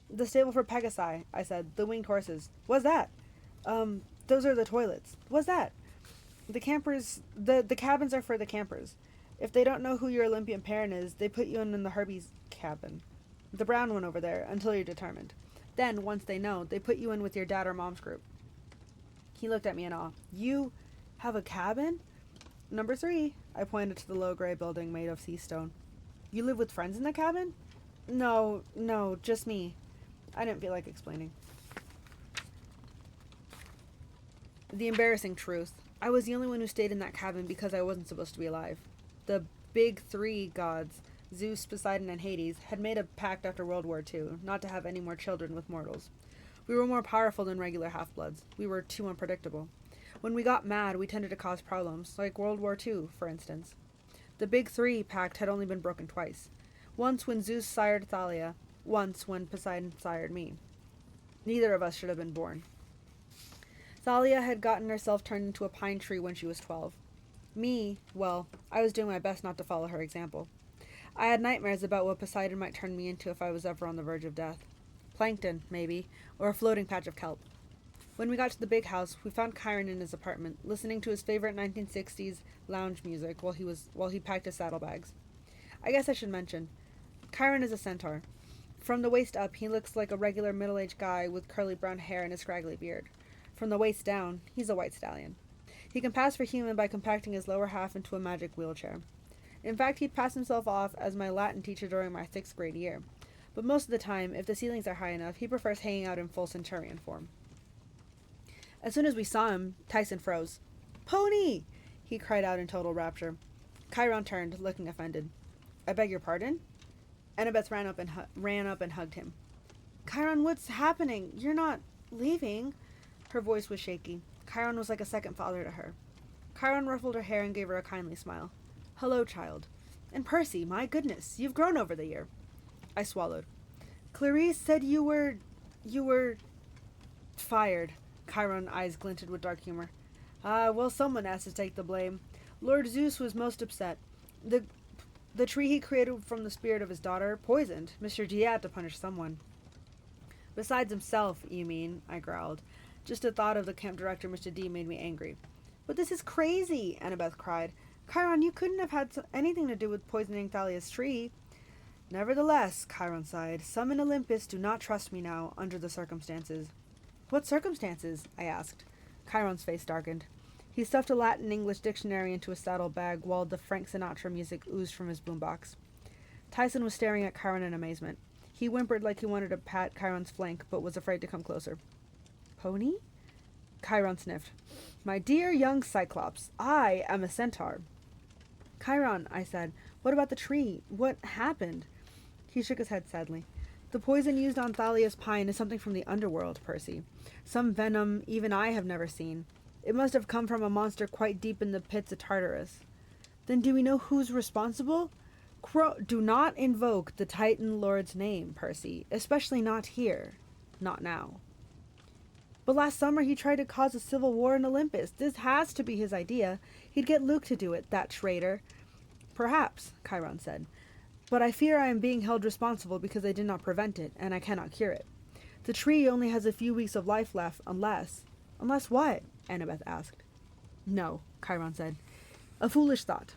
"The stable for Pegasi," I said. "The winged horses." "What's that?" Those are the toilets." "What's that?" "The the cabins are for the campers. If they don't know who your Olympian parent is, they put you in the Herbie's cabin. The brown one over there, until you're determined. Then, once they know, they put you in with your dad or mom's group." He looked at me in awe. "You have a cabin?" "Number 3, I pointed to the low gray building made of sea stone. "You live with friends in the cabin?" No, just me." I didn't feel like explaining. The embarrassing truth. I was the only one who stayed in that cabin because I wasn't supposed to be alive. The big 3 gods, Zeus, Poseidon, and Hades, had made a pact after World War II not to have any more children with mortals. We were more powerful than regular half-bloods. We were too unpredictable. When we got mad, we tended to cause problems, like World War II, for instance. The Big 3 pact had only been broken twice. Once when Zeus sired Thalia, once when Poseidon sired me. Neither of us should have been born. Thalia had gotten herself turned into a pine tree when she was 12. Me, well, I was doing my best not to follow her example. I had nightmares about what Poseidon might turn me into if I was ever on the verge of death. Plankton, maybe, or a floating patch of kelp. When we got to the big house, we found Chiron in his apartment, listening to his favorite 1960s lounge music while he packed his saddlebags. I guess I should mention, Chiron is a centaur. From the waist up, he looks like a regular middle-aged guy with curly brown hair and a scraggly beard. From the waist down, he's a white stallion. He can pass for human by compacting his lower half into a magic wheelchair. In fact, he'd pass himself off as my Latin teacher during my 6th grade year. But most of the time, if the ceilings are high enough, he prefers hanging out in full centurion form. As soon as we saw him, Tyson froze. "Pony!" he cried out in total rapture. Chiron turned, looking offended. "I beg your pardon?" Annabeth ran up and hugged him. "Chiron, what's happening? You're not leaving?" Her voice was shaky. Chiron was like a second father to her. Chiron ruffled her hair and gave her a kindly smile. "Hello, child. And Percy, my goodness, you've grown over the year." I swallowed. "Clarice said you were fired." Chiron's eyes glinted with dark humor. Well, someone has to take the blame. Lord Zeus was most upset. The tree he created from the spirit of his daughter, poisoned. Mr. G had to punish someone." "Besides himself, you mean," I growled. Just the thought of the camp director, Mr. D, made me angry. "But this is crazy," Annabeth cried. "Chiron, you couldn't have had anything to do with poisoning Thalia's tree." "Nevertheless," Chiron sighed, "some in Olympus do not trust me now, under the circumstances." "What circumstances?" I asked. Chiron's face darkened. He stuffed a Latin-English dictionary into his saddlebag while the Frank Sinatra music oozed from his boombox. Tyson was staring at Chiron in amazement. He whimpered like he wanted to pat Chiron's flank, but was afraid to come closer. "Pony?" Chiron sniffed. "My dear young Cyclops, I am a centaur." "Chiron," I said, "what about the tree? What happened?" He shook his head sadly. "The poison used on Thalia's pine is something from the underworld, Percy. Some venom even I have never seen. It must have come from a monster quite deep in the pits of Tartarus." "Then do we know who's responsible?" Do not invoke the Titan Lord's name, Percy. Especially not here. Not now." "But last summer he tried to cause a civil war in Olympus. This has to be his idea. He'd get Luke to do it, that traitor." "Perhaps," Chiron said. "But I fear I am being held responsible because I did not prevent it, and I cannot cure it. The tree only has a few weeks of life left, unless..." "Unless what?" Annabeth asked. "No," Chiron said. "A foolish thought.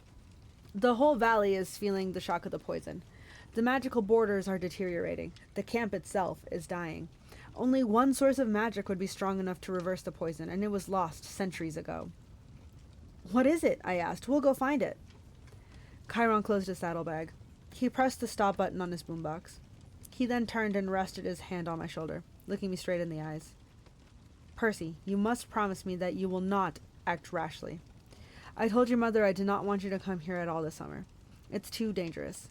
The whole valley is feeling the shock of the poison. The magical borders are deteriorating. The camp itself is dying. Only one source of magic would be strong enough to reverse the poison, and it was lost centuries ago." "What is it?" I asked. "We'll go find it." Chiron closed his saddlebag. He pressed the stop button on his boombox. He then turned and rested his hand on my shoulder, looking me straight in the eyes. "Percy, you must promise me that you will not act rashly. I told your mother I did not want you to come here at all this summer. It's too dangerous.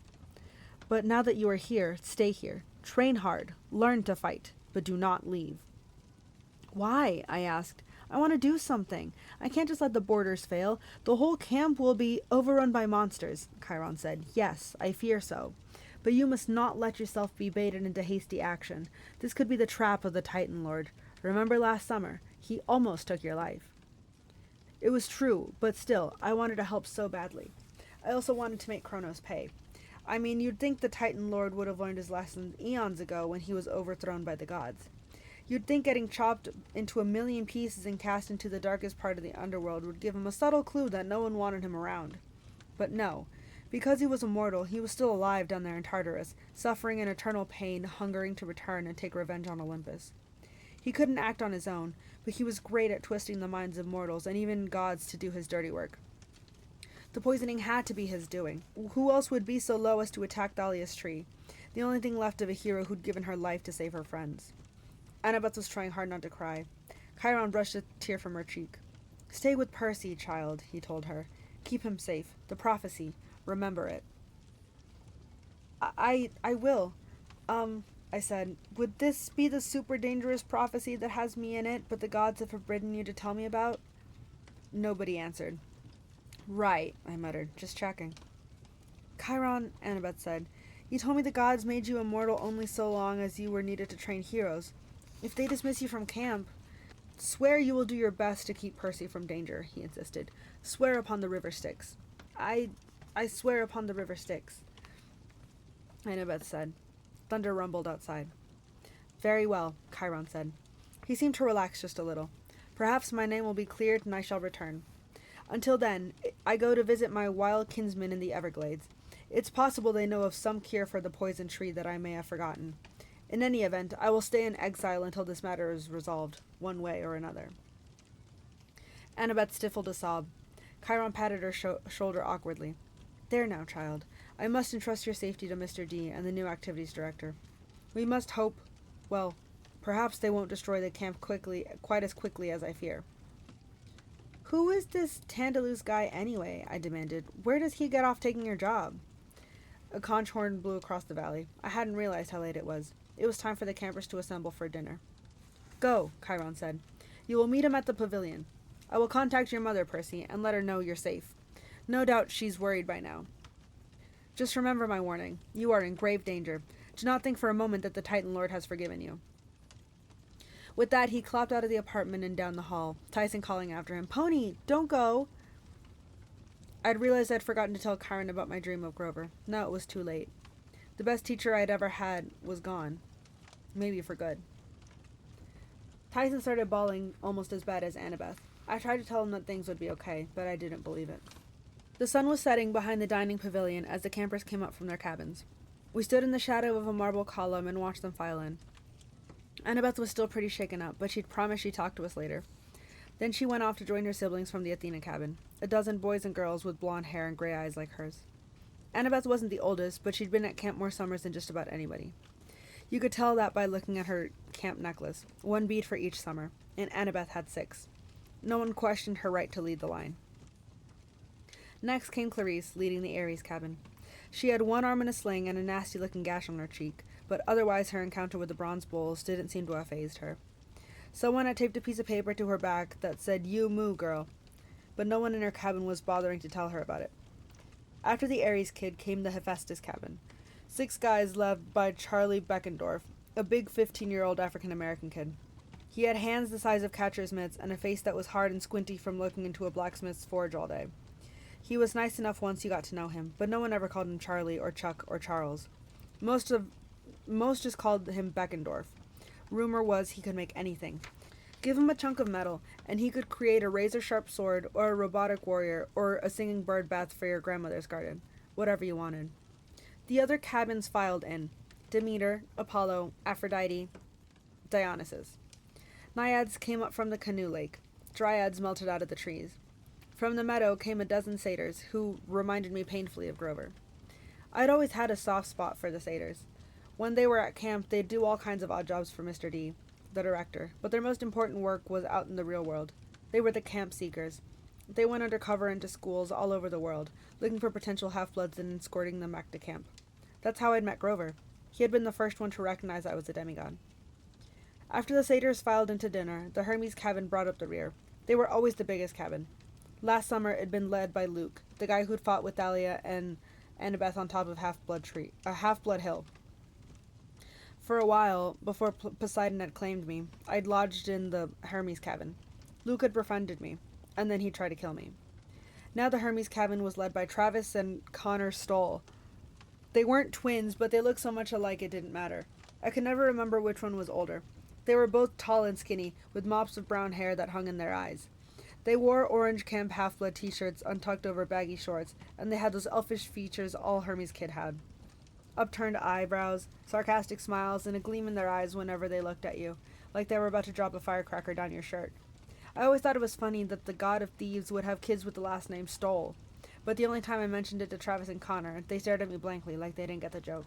But now that you are here, stay here. Train hard. Learn to fight. But do not leave." "Why?" I asked. "I want to do something. I can't just let the borders fail. The whole camp will be overrun by monsters," Chiron said. "Yes, I fear so. But you must not let yourself be baited into hasty action. This could be the trap of the Titan Lord. Remember last summer. He almost took your life. It was true, but still, I wanted to help so badly. I also wanted to make Kronos pay. I mean, you'd think the Titan Lord would have learned his lesson eons ago when he was overthrown by the gods. You'd think getting chopped into a million pieces and cast into the darkest part of the underworld would give him a subtle clue that no one wanted him around. But no. Because he was immortal, he was still alive down there in Tartarus, suffering an eternal pain, hungering to return and take revenge on Olympus. He couldn't act on his own, but he was great at twisting the minds of mortals and even gods to do his dirty work. The poisoning had to be his doing. Who else would be so low as to attack Thalia's tree, the only thing left of a hero who'd given her life to save her friends? Annabeth was trying hard not to cry. Chiron brushed a tear from her cheek. "Stay with Percy, child," he told her. "Keep him safe. The prophecy. Remember it." I will. I said, "Would this be the super dangerous prophecy that has me in it, but the gods have forbidden you to tell me about?" Nobody answered. "Right," I muttered, "just checking." "Chiron," Annabeth said, "you told me the gods made you immortal only so long as you were needed to train heroes. If they dismiss you from camp..." "Swear you will do your best to keep Percy from danger," he insisted. "Swear upon the river Styx." I swear upon the river Styx," Annabeth said. Thunder rumbled outside. "Very well," Chiron said. He seemed to relax just a little. "Perhaps my name will be cleared and I shall return. Until then, I go to visit my wild kinsmen in the Everglades. It's possible they know of some cure for the poison tree that I may have forgotten. In any event, I will stay in exile until this matter is resolved, one way or another." Annabeth stifled a sob. Chiron patted her shoulder awkwardly. "There now, child. I must entrust your safety to Mr. D and the new activities director. We must hope, well, perhaps they won't destroy the camp quite as quickly as I fear." "Who is this Tandalus guy anyway?" I demanded. "Where does he get off taking your job?" A conch horn blew across the valley. I hadn't realized how late it was. It was time for the campers to assemble for dinner. "Go," Chiron said. "You will meet him at the pavilion. I will contact your mother, Percy, and let her know you're safe. No doubt she's worried by now. Just remember my warning. You are in grave danger. Do not think for a moment that the Titan Lord has forgiven you." With that, he clopped out of the apartment and down the hall, Tyson calling after him, "Pony, don't go!" I'd realized I'd forgotten to tell Chiron about my dream of Grover. Now it was too late. The best teacher I'd ever had was gone. Maybe for good. Tyson started bawling almost as bad as Annabeth. I tried to tell him that things would be okay, but I didn't believe it. The sun was setting behind the dining pavilion as the campers came up from their cabins. We stood in the shadow of a marble column and watched them file in. Annabeth was still pretty shaken up, but she'd promised she'd talk to us later. Then she went off to join her siblings from the Athena cabin, a dozen boys and girls with blonde hair and gray eyes like hers. Annabeth wasn't the oldest, but she'd been at camp more summers than just about anybody. You could tell that by looking at her camp necklace, one bead for each summer, and Annabeth had 6. No one questioned her right to lead the line. Next came Clarice, leading the Ares cabin. She had one arm in a sling and a nasty-looking gash on her cheek, but otherwise her encounter with the bronze bulls didn't seem to have fazed her. Someone had taped a piece of paper to her back that said, "You moo, girl," but no one in her cabin was bothering to tell her about it. After the Ares kid came the Hephaestus cabin. 6 guys led by Charlie Beckendorf, a big 15-year-old African-American kid. He had hands the size of catcher's mitts and a face that was hard and squinty from looking into a blacksmith's forge all day. He was nice enough once you got to know him, but no one ever called him Charlie or Chuck or Charles. Most just called him Beckendorf. Rumor was he could make anything. Give him a chunk of metal, and he could create a razor-sharp sword, or a robotic warrior, or a singing bird bath for your grandmother's garden. Whatever you wanted. The other cabins filed in. Demeter, Apollo, Aphrodite, Dionysus. Naiads came up from the canoe lake. Dryads melted out of the trees. From the meadow came a dozen satyrs, who reminded me painfully of Grover. I'd always had a soft spot for the satyrs. When they were at camp, they'd do all kinds of odd jobs for Mr. D, the director, but their most important work was out in the real world. They were the camp seekers. They went undercover into schools all over the world, looking for potential half-bloods and escorting them back to camp. That's how I'd met Grover. He had been the first one to recognize I was a demigod. After the satyrs filed into dinner, the Hermes cabin brought up the rear. They were always the biggest cabin. Last summer, it'd been led by Luke, the guy who'd fought with Thalia and Annabeth on top of Half-Blood Hill. For a while, before Poseidon had claimed me, I'd lodged in the Hermes cabin. Luke had befriended me, and then he tried to kill me. Now the Hermes cabin was led by Travis and Connor Stoll. They weren't twins, but they looked so much alike it didn't matter. I could never remember which one was older. They were both tall and skinny, with mops of brown hair that hung in their eyes. They wore orange Camp Half-Blood t-shirts untucked over baggy shorts, and they had those elfish features all Hermes kid had. Upturned eyebrows, sarcastic smiles, and a gleam in their eyes whenever they looked at you, like they were about to drop a firecracker down your shirt. I always thought it was funny that the god of thieves would have kids with the last name Stoll, but the only time I mentioned it to Travis and Connor, they stared at me blankly like they didn't get the joke.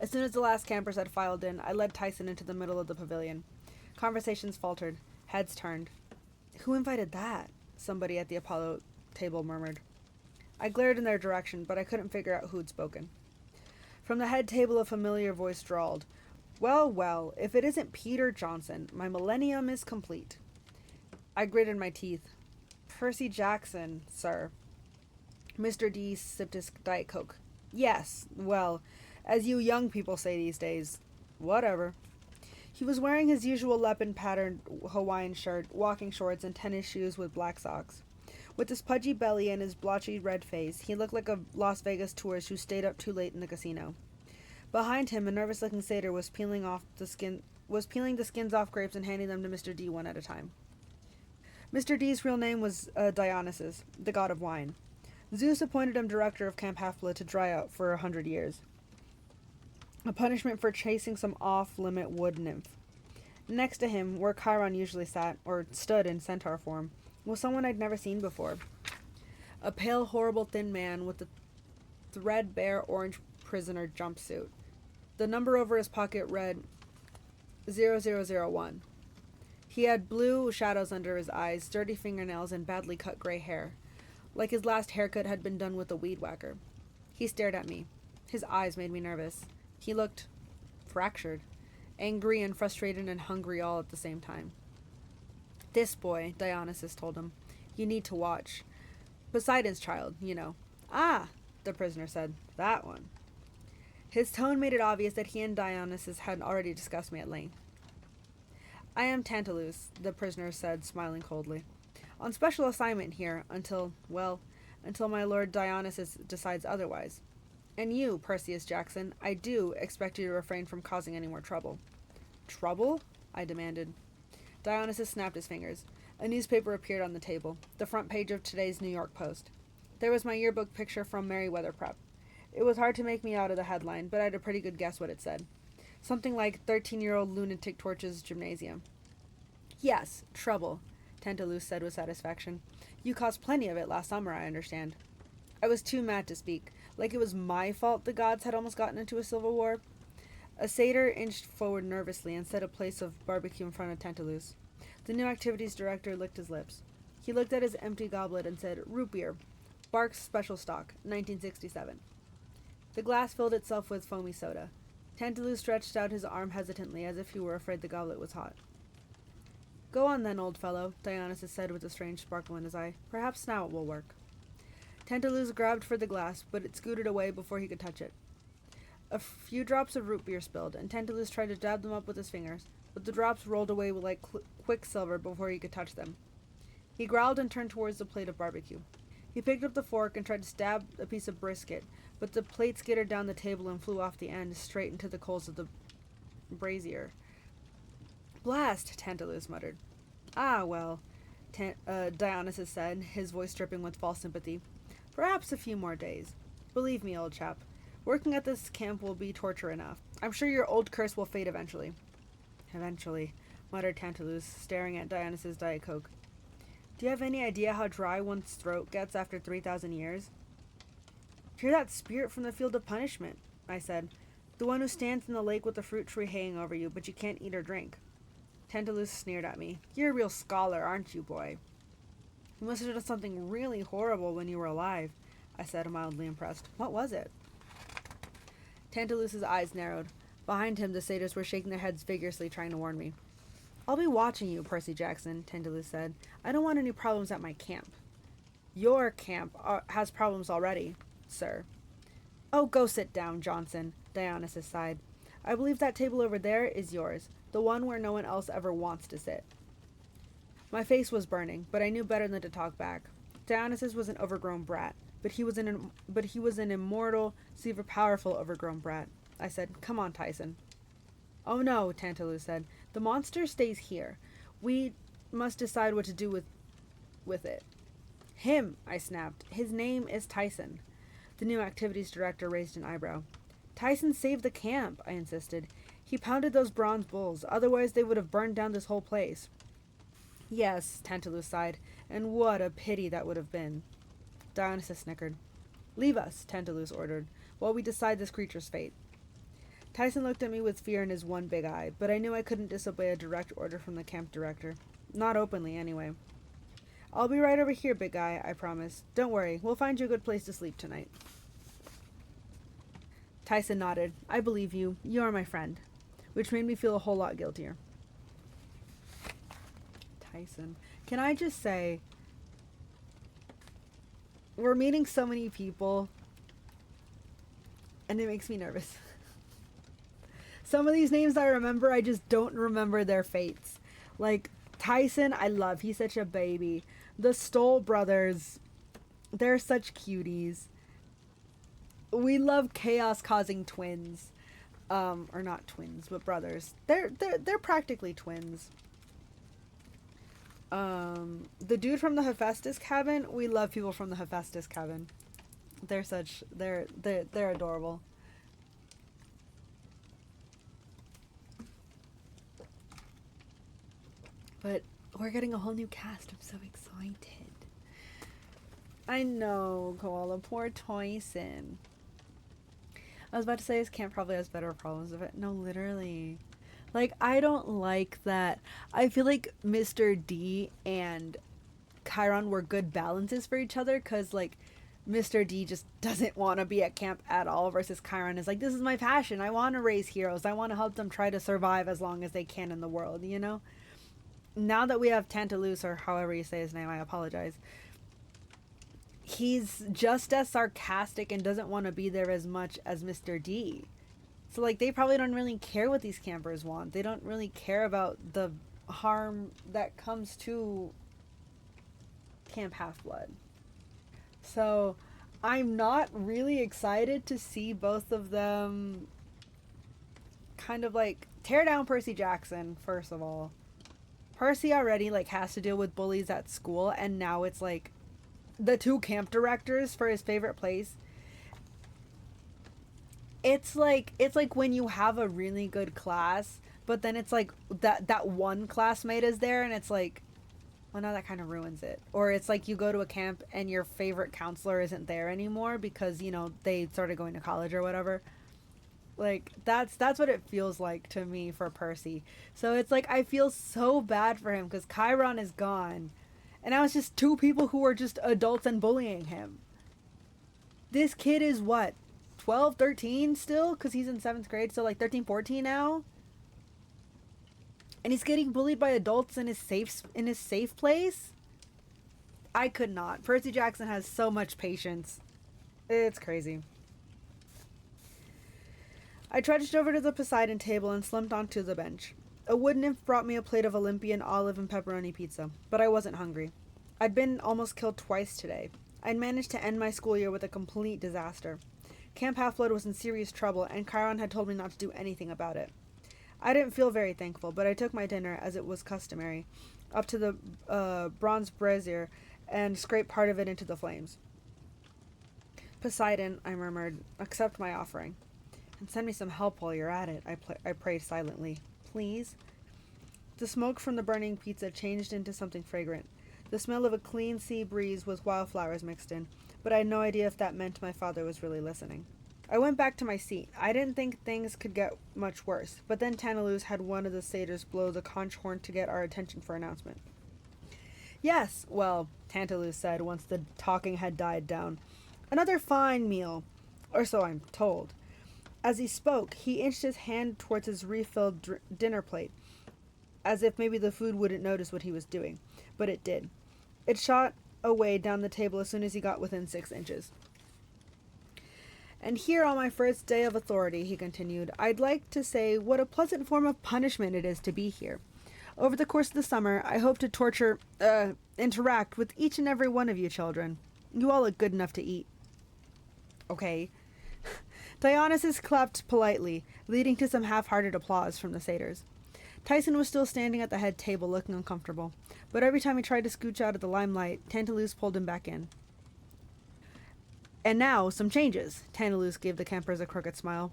As soon as the last campers had filed in, I led Tyson into the middle of the pavilion. Conversations faltered. Heads turned. "Who invited that?" somebody at the Apollo table murmured. I glared in their direction, but I couldn't figure out who'd spoken. From the head table a familiar voice drawled, "Well, well, if it isn't Peter Johnson, my millennium is complete." I gritted my teeth. "Percy Jackson, sir." Mr. D sipped his Diet Coke. "Yes, well, as you young people say these days, whatever." He was wearing his usual leopard-patterned Hawaiian shirt, walking shorts, and tennis shoes with black socks. With his pudgy belly and his blotchy red face, he looked like a Las Vegas tourist who stayed up too late in the casino. Behind him, a nervous-looking satyr was peeling the skins off grapes and handing them to Mr. D one at a time. Mr. D's real name was Dionysus, the god of wine. Zeus appointed him director of Camp Half-Blood to dry out for 100 years. A punishment for chasing some off-limit wood nymph. Next to him, where Chiron usually sat, or stood in centaur form, was someone I'd never seen before. A pale, horrible, thin man with a threadbare orange prisoner jumpsuit. The number over his pocket read 0001. He had blue shadows under his eyes, dirty fingernails, and badly cut gray hair, like his last haircut had been done with a weed whacker. He stared at me. His eyes made me nervous. He looked fractured, angry and frustrated and hungry all at the same time. "This boy," Dionysus told him. "You need to watch. Poseidon's child, you know." "Ah," the prisoner said. "That one." His tone made it obvious that he and Dionysus had already discussed me at length. "I am Tantalus," the prisoner said, smiling coldly. "On special assignment here until my lord Dionysus decides otherwise. And you, Perseus Jackson, I do expect you to refrain from causing any more trouble." "Trouble?" I demanded. Dionysus snapped his fingers. A newspaper appeared on the table, the front page of today's New York Post. There was my yearbook picture from Merriweather Prep. It was hard to make me out of the headline, but I had a pretty good guess what it said. Something like 13-year-old lunatic torches gymnasium. "Yes, trouble," Tantalus said with satisfaction. "You caused plenty of it last summer, I understand." I was too mad to speak, like it was my fault the gods had almost gotten into a civil war. A satyr inched forward nervously and set a place of barbecue in front of Tantalus. The new activities director licked his lips. He looked at his empty goblet and said, "Root beer. Barks Special Stock, 1967. The glass filled itself with foamy soda. Tantalus stretched out his arm hesitantly, as if he were afraid the goblet was hot. "Go on then, old fellow," Dionysus said with a strange sparkle in his eye. "Perhaps now it will work." Tantalus grabbed for the glass, but it scooted away before he could touch it. A few drops of root beer spilled, and Tantalus tried to dab them up with his fingers, but the drops rolled away like quicksilver before he could touch them. He growled and turned towards the plate of barbecue. He picked up the fork and tried to stab a piece of brisket, but the plate skittered down the table and flew off the end straight into the coals of the brazier. "Blast!" Tantalus muttered. "Ah, well," Dionysus said, his voice dripping with false sympathy. "Perhaps a few more days. Believe me, old chap, working at this camp will be torture enough. I'm sure your old curse will fade eventually." "Eventually," muttered Tantalus, staring at Dionysus' Diet Coke. "Do you have any idea how dry one's throat gets after 3,000 years?" "You're that spirit from the field of punishment," I said. "The one who stands in the lake with the fruit tree hanging over you, but you can't eat or drink." Tantalus sneered at me. "You're a real scholar, aren't you, boy?" "You must have done something really horrible when you were alive," I said, mildly impressed. "What was it?" Tantalus's eyes narrowed. Behind him, the satyrs were shaking their heads vigorously, trying to warn me. "I'll be watching you, Percy Jackson," Tantalus said. "I don't want any problems at my camp." "Your camp has problems already, sir." "Oh, go sit down, Johnson," Dionysus sighed. I believe that table over there is yours, the one where no one else ever wants to sit. My face was burning, but I knew better than to talk back. Dionysus was an overgrown brat, but he was an immortal, super powerful overgrown brat. I said, "Come on, Tyson." "Oh no," Tantalus said. "The monster stays here. We must decide what to do with it." "Him," I snapped. "His name is Tyson." The new activities director raised an eyebrow. "Tyson saved the camp," I insisted. "He pounded those bronze bulls, otherwise they would have burned down this whole place." "Yes," Tantalus sighed, "and what a pity that would have been." Dionysus snickered. "Leave us," Tantalus ordered, "while we decide this creature's fate." Tyson looked at me with fear in his one big eye, but I knew I couldn't disobey a direct order from the camp director. Not openly, anyway. "I'll be right over here, big guy," I promised. "Don't worry, we'll find you a good place to sleep tonight." Tyson nodded. "I believe you. You are my friend." Which made me feel a whole lot guiltier. Tyson. Can I just say, we're meeting so many people, and it makes me nervous. Some of these names I remember, I just don't remember their fates. Like, Tyson, I love. He's such a baby. The Stoll brothers, they're such cuties. We love chaos-causing twins. Or not twins, but brothers. They're practically twins. The dude from the Hephaestus cabin, we love people from the Hephaestus cabin. They're adorable. But we're getting a whole new cast. I'm so excited. I know, Koala. Poor Tyson. I was about to say his camp probably has better problems of it. No, literally. Like, I don't like that. I feel like Mr. D and Chiron were good balances for each other, because, like, Mr. D just doesn't want to be at camp at all, versus Chiron is like, this is my passion. I want to raise heroes. I want to help them try to survive as long as they can in the world, you know? Now that we have Tantalus, or however you say his name, I apologize, he's just as sarcastic and doesn't want to be there as much as Mr. D. So, like, they probably don't really care what these campers want. They don't really care about the harm that comes to Camp Half-Blood. So, I'm not really excited to see both of them kind of, like, tear down Percy Jackson, first of all. Percy already, like, has to deal with bullies at school, and now it's, like, the two camp directors for his favorite place. It's like when you have a really good class, but then it's like that one classmate is there, and it's like, well, now that kind of ruins it. Or it's like you go to a camp and your favorite counselor isn't there anymore because, you know, they started going to college or whatever. Like, that's what it feels like to me for Percy. So it's like I feel so bad for him because Chiron is gone, and now it's just two people who are just adults and bullying him. This kid is what, 12, 13 still? Because he's in 7th grade, so like 13, 14 now? And he's getting bullied by adults in his safe place? I could not. Percy Jackson has so much patience. It's crazy. I trudged over to the Poseidon table and slumped onto the bench. A wood nymph brought me a plate of Olympian olive and pepperoni pizza, but I wasn't hungry. I'd been almost killed twice today. I'd managed to end my school year with a complete disaster. Camp Half-Blood was in serious trouble, and Chiron had told me not to do anything about it. I didn't feel very thankful, but I took my dinner, as it was customary, up to the bronze brazier and scraped part of it into the flames. "Poseidon," I murmured, "accept my offering. And send me some help while you're at it," I prayed silently. "Please?" The smoke from the burning pizza changed into something fragrant. The smell of a clean sea breeze with wildflowers mixed in, but I had no idea if that meant my father was really listening. I went back to my seat. I didn't think things could get much worse, but then Tantalus had one of the satyrs blow the conch horn to get our attention for announcement. "Yes, well," Tantalus said once the talking had died down. "Another fine meal, or so I'm told." As he spoke, he inched his hand towards his refilled dinner plate, as if maybe the food wouldn't notice what he was doing, but it did. It shot away down the table as soon as he got within 6 inches. And here on my first day of authority, he continued, I'd like to say what a pleasant form of punishment it is to be here. Over the course of the summer, I hope to interact with each and every one of you children. You all look good enough to eat. Okay. Dionysus clapped politely, leading to some half-hearted applause from the satyrs. Tyson was still standing at the head table looking uncomfortable, but every time he tried to scooch out of the limelight, Tantalus pulled him back in. And now, some changes. Tantalus gave the campers a crooked smile.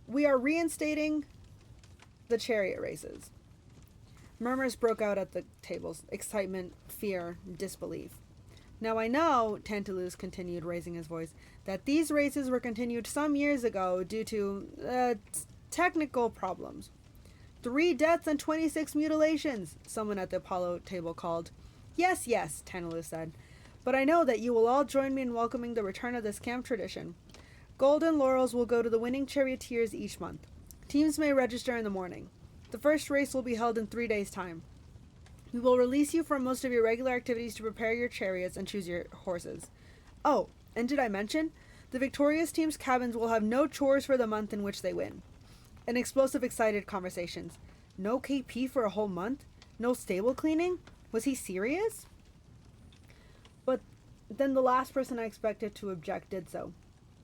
We are reinstating the chariot races. Murmurs broke out at the tables. Excitement, fear, disbelief. Now I know, Tantalus continued, raising his voice, that these races were continued some years ago due to, technical problems. 3 deaths and 26 mutilations, someone at the Apollo table called. Yes, Tantalus said. But I know that you will all join me in welcoming the return of this camp tradition. Golden laurels will go to the winning charioteers each month. Teams may register in the morning. The first race will be held in 3 days' time. We will release you from most of your regular activities to prepare your chariots and choose your horses. Oh, and did I mention? The victorious team's cabins will have no chores for the month in which they win. An explosive, excited conversations. No KP for a whole month? No stable cleaning? Was he serious? But then the last person I expected to object did so.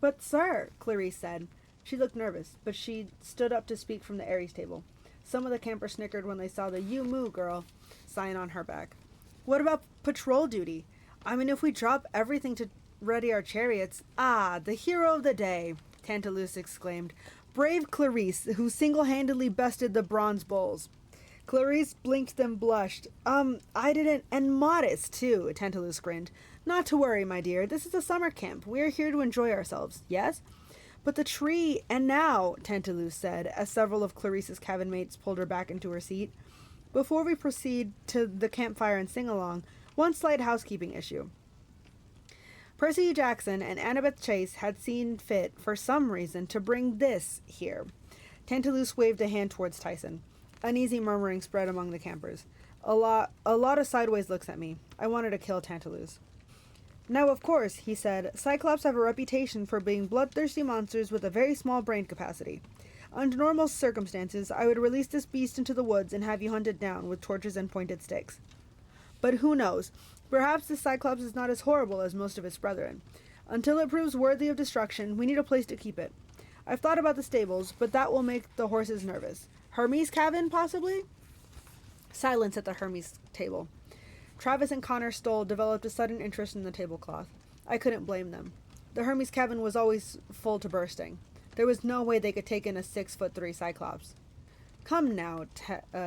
But sir, Clarice said. She looked nervous, but she stood up to speak from the Ares table. Some of the campers snickered when they saw the "You Moo" girl sign on her back. What about patrol duty? I mean, if we drop everything to ready our chariots... Ah, the hero of the day, Tantalus exclaimed. Brave Clarice, who single-handedly bested the bronze bulls. Clarice blinked and blushed. I didn't... And modest, too, Tantalus grinned. Not to worry, my dear. This is a summer camp. We are here to enjoy ourselves, yes? But the tree... And now, Tantalus said, as several of Clarice's cabin mates pulled her back into her seat. Before we proceed to the campfire and sing-along, one slight housekeeping issue. Percy Jackson and Annabeth Chase had seen fit, for some reason, to bring this here. Tantalus waved a hand towards Tyson. Uneasy murmuring spread among the campers. A lot of sideways looks at me. I wanted to kill Tantalus. Now, of course, he said, Cyclops have a reputation for being bloodthirsty monsters with a very small brain capacity. Under normal circumstances, I would release this beast into the woods and have you hunted down with torches and pointed sticks. But who knows? Perhaps the Cyclops is not as horrible as most of its brethren. Until it proves worthy of destruction, we need a place to keep it. I've thought about the stables, but that will make the horses nervous. Hermes' cabin, possibly? Silence at the Hermes table. Travis and Connor Stoll developed a sudden interest in the tablecloth. I couldn't blame them. The Hermes cabin was always full to bursting. There was no way they could take in a 6'3" Cyclops. Come now,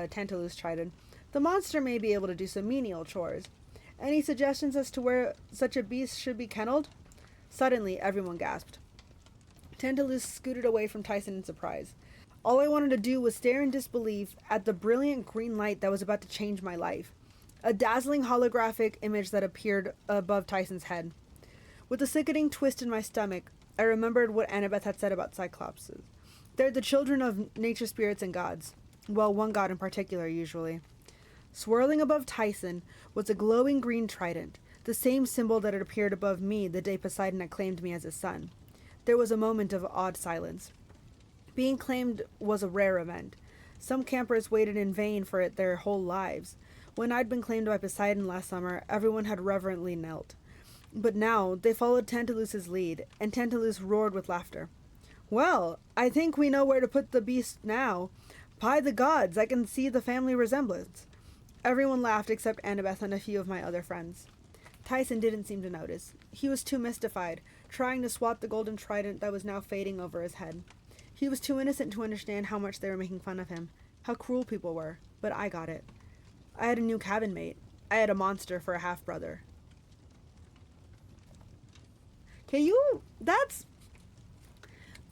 Tantalus chided. The monster may be able to do some menial chores. Any suggestions as to where such a beast should be kennelled? Suddenly, everyone gasped. Tantalus scooted away from Tyson in surprise. All I wanted to do was stare in disbelief at the brilliant green light that was about to change my life. A dazzling holographic image that appeared above Tyson's head. With a sickening twist in my stomach, I remembered what Annabeth had said about Cyclopses. They're the children of nature spirits and gods. Well, one god in particular, usually. Swirling above Tyson was a glowing green trident, the same symbol that had appeared above me the day Poseidon had claimed me as his son. There was a moment of awed silence. Being claimed was a rare event. Some campers waited in vain for it their whole lives. When I'd been claimed by Poseidon last summer, everyone had reverently knelt. But now they followed Tantalus's lead, and Tantalus roared with laughter. Well, I think we know where to put the beast now. By the gods, I can see the family resemblance. Everyone laughed except Annabeth and a few of my other friends. Tyson didn't seem to notice. He was too mystified, trying to swat the golden trident that was now fading over his head. He was too innocent to understand how much they were making fun of him, how cruel people were, but I got it. I had a new cabin mate. I had a monster for a half-brother.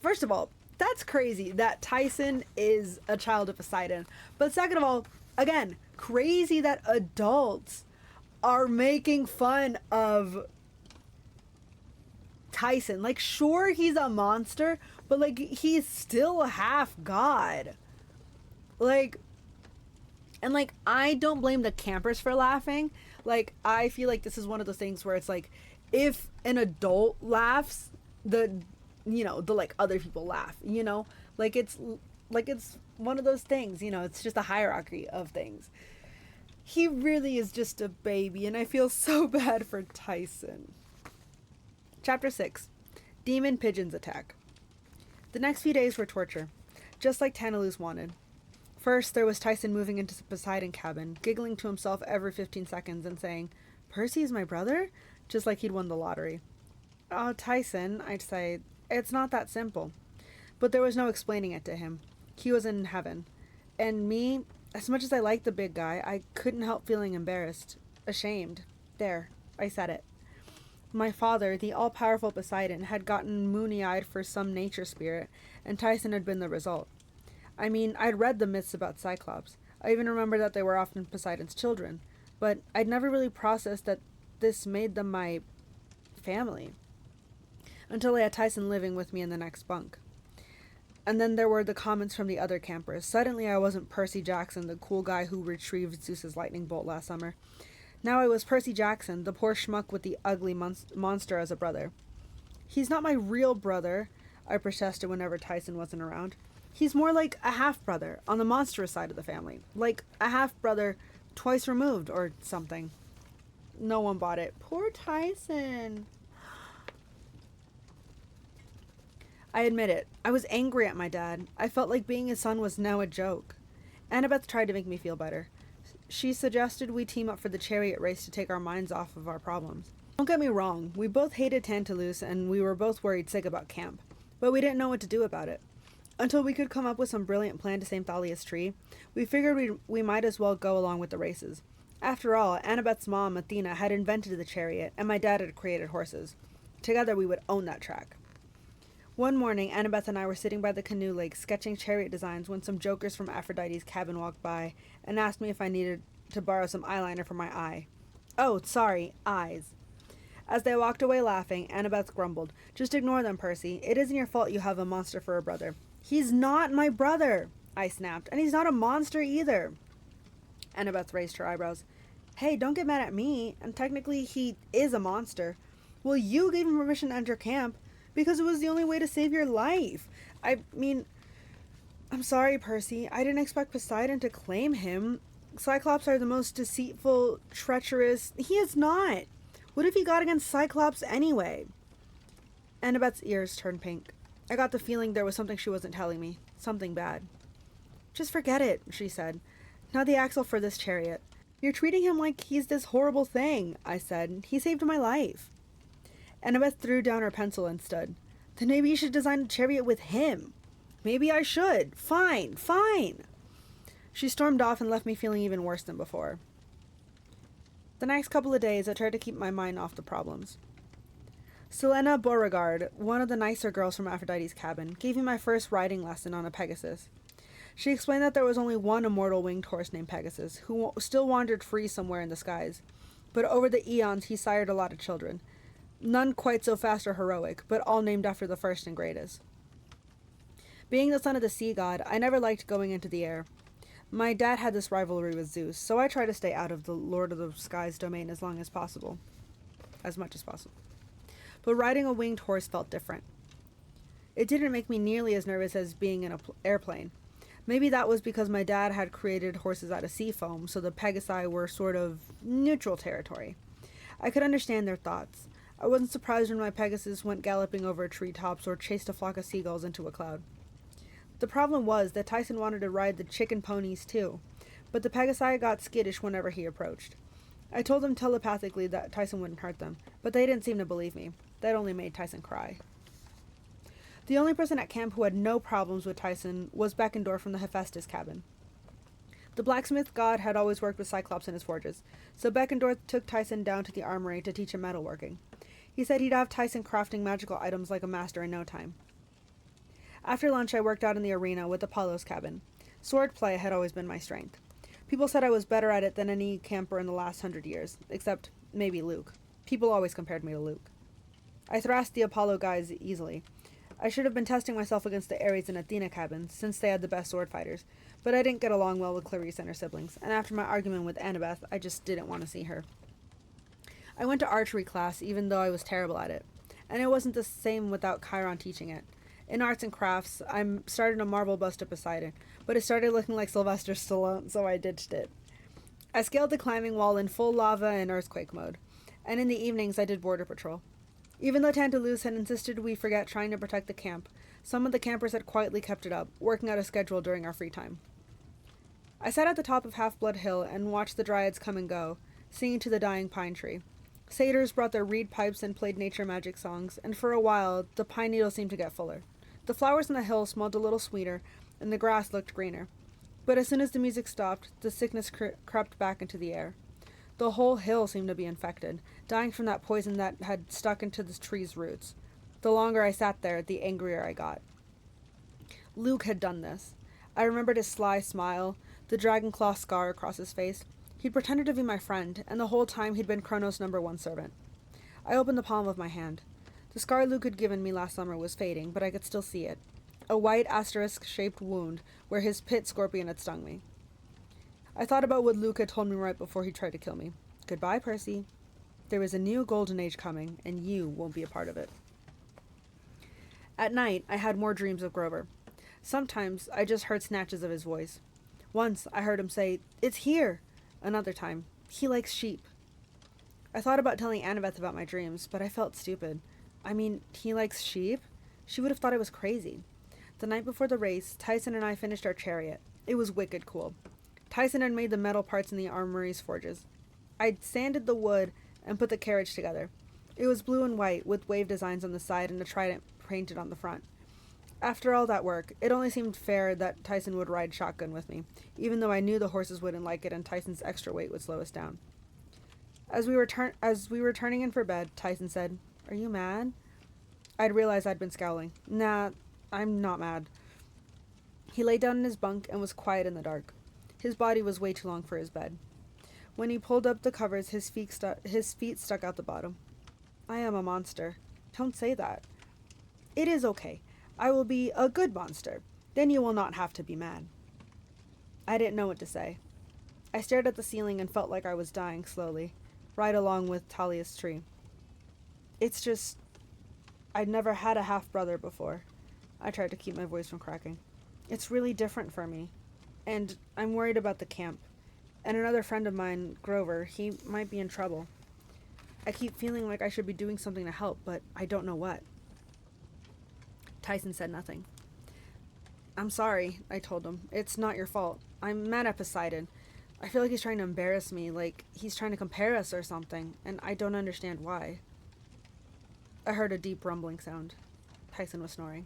First of all, that's crazy that Tyson is a child of Poseidon. But second of all, again, crazy that adults are making fun of Tyson. Like, sure, he's a monster, but, like, he's still half god. Like, and, like, I don't blame the campers for laughing. Like, I feel like this is one of those things where it's like, if an adult laughs, the the like other people laugh, like it's one of those things, it's just a hierarchy of things. He really is just a baby, and I feel so bad for Tyson. Chapter 6. Demon Pigeons Attack. The next few days were torture, just like Tantalus wanted. First, there was Tyson moving into the Poseidon cabin, giggling to himself every 15 seconds and saying, "Percy's my brother?" just like he'd won the lottery. "Oh, Tyson," I'd say, "it's not that simple." But there was no explaining it to him. He was in heaven. And me, as much as I liked the big guy, I couldn't help feeling embarrassed, ashamed. There, I said it. My father, the all-powerful Poseidon, had gotten moony-eyed for some nature spirit, and Tyson had been the result. I mean, I'd read the myths about Cyclops. I even remember that they were often Poseidon's children, but I'd never really processed that this made them my family. Until I had Tyson living with me in the next bunk. And then there were the comments from the other campers. Suddenly I wasn't Percy Jackson, the cool guy who retrieved Zeus's lightning bolt last summer. Now I was Percy Jackson, the poor schmuck with the ugly monster as a brother. "He's not my real brother," I protested whenever Tyson wasn't around. "He's more like a half-brother, on the monstrous side of the family. Like a half-brother twice removed, or something." No one bought it. Poor Tyson. I admit it. I was angry at my dad. I felt like being his son was now a joke. Annabeth tried to make me feel better. She suggested we team up for the chariot race to take our minds off of our problems. Don't get me wrong, we both hated Tantalus and we were both worried sick about camp, but we didn't know what to do about it. Until we could come up with some brilliant plan to save Thalia's tree, we figured we might as well go along with the races. After all, Annabeth's mom, Athena, had invented the chariot, and my dad had created horses. Together we would own that track. One morning, Annabeth and I were sitting by the canoe lake sketching chariot designs when some jokers from Aphrodite's cabin walked by and asked me if I needed to borrow some eyeliner for my eye. Oh, sorry, eyes. As they walked away laughing, Annabeth grumbled, "Just ignore them, Percy. It isn't your fault you have a monster for a brother." "He's not my brother," I snapped, "and he's not a monster either." Annabeth raised her eyebrows. "Hey, don't get mad at me, and technically he is a monster." "Well, you gave him permission to enter camp, because it was the only way to save your life. I mean, I'm sorry, Percy. I didn't expect Poseidon to claim him. Cyclops are the most deceitful, treacherous..." "He is not. What if he got against Cyclops anyway?" Annabeth's ears turned pink. I got the feeling there was something she wasn't telling me. Something bad. "Just forget it," she said. "Not the axle for this chariot." "You're treating him like he's this horrible thing," I said. "He saved my life." Annabeth threw down her pencil and stood. "Then maybe you should design a chariot with him." "Maybe I should. Fine, fine." She stormed off and left me feeling even worse than before. The next couple of days, I tried to keep my mind off the problems. Selena Beauregard, one of the nicer girls from Aphrodite's cabin, gave me my first riding lesson on a Pegasus. She explained that there was only one immortal winged horse named Pegasus, who still wandered free somewhere in the skies. But over the eons, he sired a lot of children. None quite so fast or heroic, but all named after the first and greatest. Being the son of the sea god, I never liked going into the air. My dad had this rivalry with Zeus, so I tried to stay out of the Lord of the Skies domain as long as possible. As much as possible. But riding a winged horse felt different. It didn't make me nearly as nervous as being in an airplane. Maybe that was because my dad had created horses out of sea foam, so the Pegasi were sort of neutral territory. I could understand their thoughts. I wasn't surprised when my Pegasus went galloping over treetops or chased a flock of seagulls into a cloud. The problem was that Tyson wanted to ride the chicken ponies too, but the Pegasi got skittish whenever he approached. I told them telepathically that Tyson wouldn't hurt them, but they didn't seem to believe me. That only made Tyson cry. The only person at camp who had no problems with Tyson was Beckendorf from the Hephaestus cabin. The blacksmith god had always worked with Cyclops in his forges, so Beckendorf took Tyson down to the armory to teach him metalworking. He said he'd have Tyson crafting magical items like a master in no time. After lunch, I worked out in the arena with Apollo's cabin. Swordplay had always been my strength. People said I was better at it than any camper in the last 100 years, except maybe Luke. People always compared me to Luke. I thrashed the Apollo guys easily. I should have been testing myself against the Ares and Athena cabins, since they had the best sword fighters, but I didn't get along well with Clarice and her siblings, and after my argument with Annabeth, I just didn't want to see her. I went to archery class, even though I was terrible at it. and it wasn't the same without Chiron teaching it. In arts and crafts, I'm starting a marble bust of Poseidon, but it started looking like Sylvester Stallone, so I ditched it. I scaled the climbing wall in full lava and earthquake mode, and in the evenings I did border patrol. Even though Tantalus had insisted we forget trying to protect the camp, some of the campers had quietly kept it up, working out a schedule during our free time. I sat at the top of Half-Blood Hill and watched the dryads come and go, singing to the dying pine tree. Satyrs brought their reed pipes and played nature magic songs, and for a while the pine needles seemed to get fuller. The flowers on the hill smelled a little sweeter, and the grass looked greener. But as soon as the music stopped, the sickness crept back into the air. The whole hill seemed to be infected, dying from that poison that had stuck into the tree's roots. The longer I sat there, the angrier I got. Luke had done this. I remembered his sly smile, the dragon claw scar across his face. He'd pretended to be my friend, and the whole time he'd been Kronos' #1 servant. I opened the palm of my hand. The scar Luke had given me last summer was fading, but I could still see it. A white asterisk-shaped wound where his pit scorpion had stung me. I thought about what Luke had told me right before he tried to kill me. Goodbye, Percy. There is a new golden age coming, and you won't be a part of it. At night, I had more dreams of Grover. Sometimes, I just heard snatches of his voice. Once, I heard him say, "It's here!" Another time, "He likes sheep." I thought about telling Annabeth about my dreams, but I felt stupid. I mean, he likes sheep? She would have thought I was crazy. The night before the race, Tyson and I finished our chariot. It was wicked cool. Tyson had made the metal parts in the armory's forges. I'd sanded the wood and put the carriage together. It was blue and white, with wave designs on the side and a trident painted on the front. After all that work, it only seemed fair that Tyson would ride shotgun with me, even though I knew the horses wouldn't like it and Tyson's extra weight would slow us down. As we were turning in for bed, Tyson said, "Are you mad?" I'd realized I'd been scowling. "Nah, I'm not mad." He lay down in his bunk and was quiet in the dark. His body was way too long for his bed. When he pulled up the covers, his feet stuck out the bottom. "I am a monster." "Don't say that." "It is okay. I will be a good monster. Then you will not have to be mad." I didn't know what to say. I stared at the ceiling and felt like I was dying slowly, right along with Talia's tree. It's just, I'd never had a half-brother before. I tried to keep my voice from cracking. It's really different for me. And I'm worried about the camp. And another friend of mine, Grover, he might be in trouble. I keep feeling like I should be doing something to help, but I don't know what. Tyson said nothing. "I'm sorry," I told him. "It's not your fault. I'm mad at Poseidon. I feel like he's trying to embarrass me, like he's trying to compare us or something, and I don't understand why." I heard a deep rumbling sound. Tyson was snoring.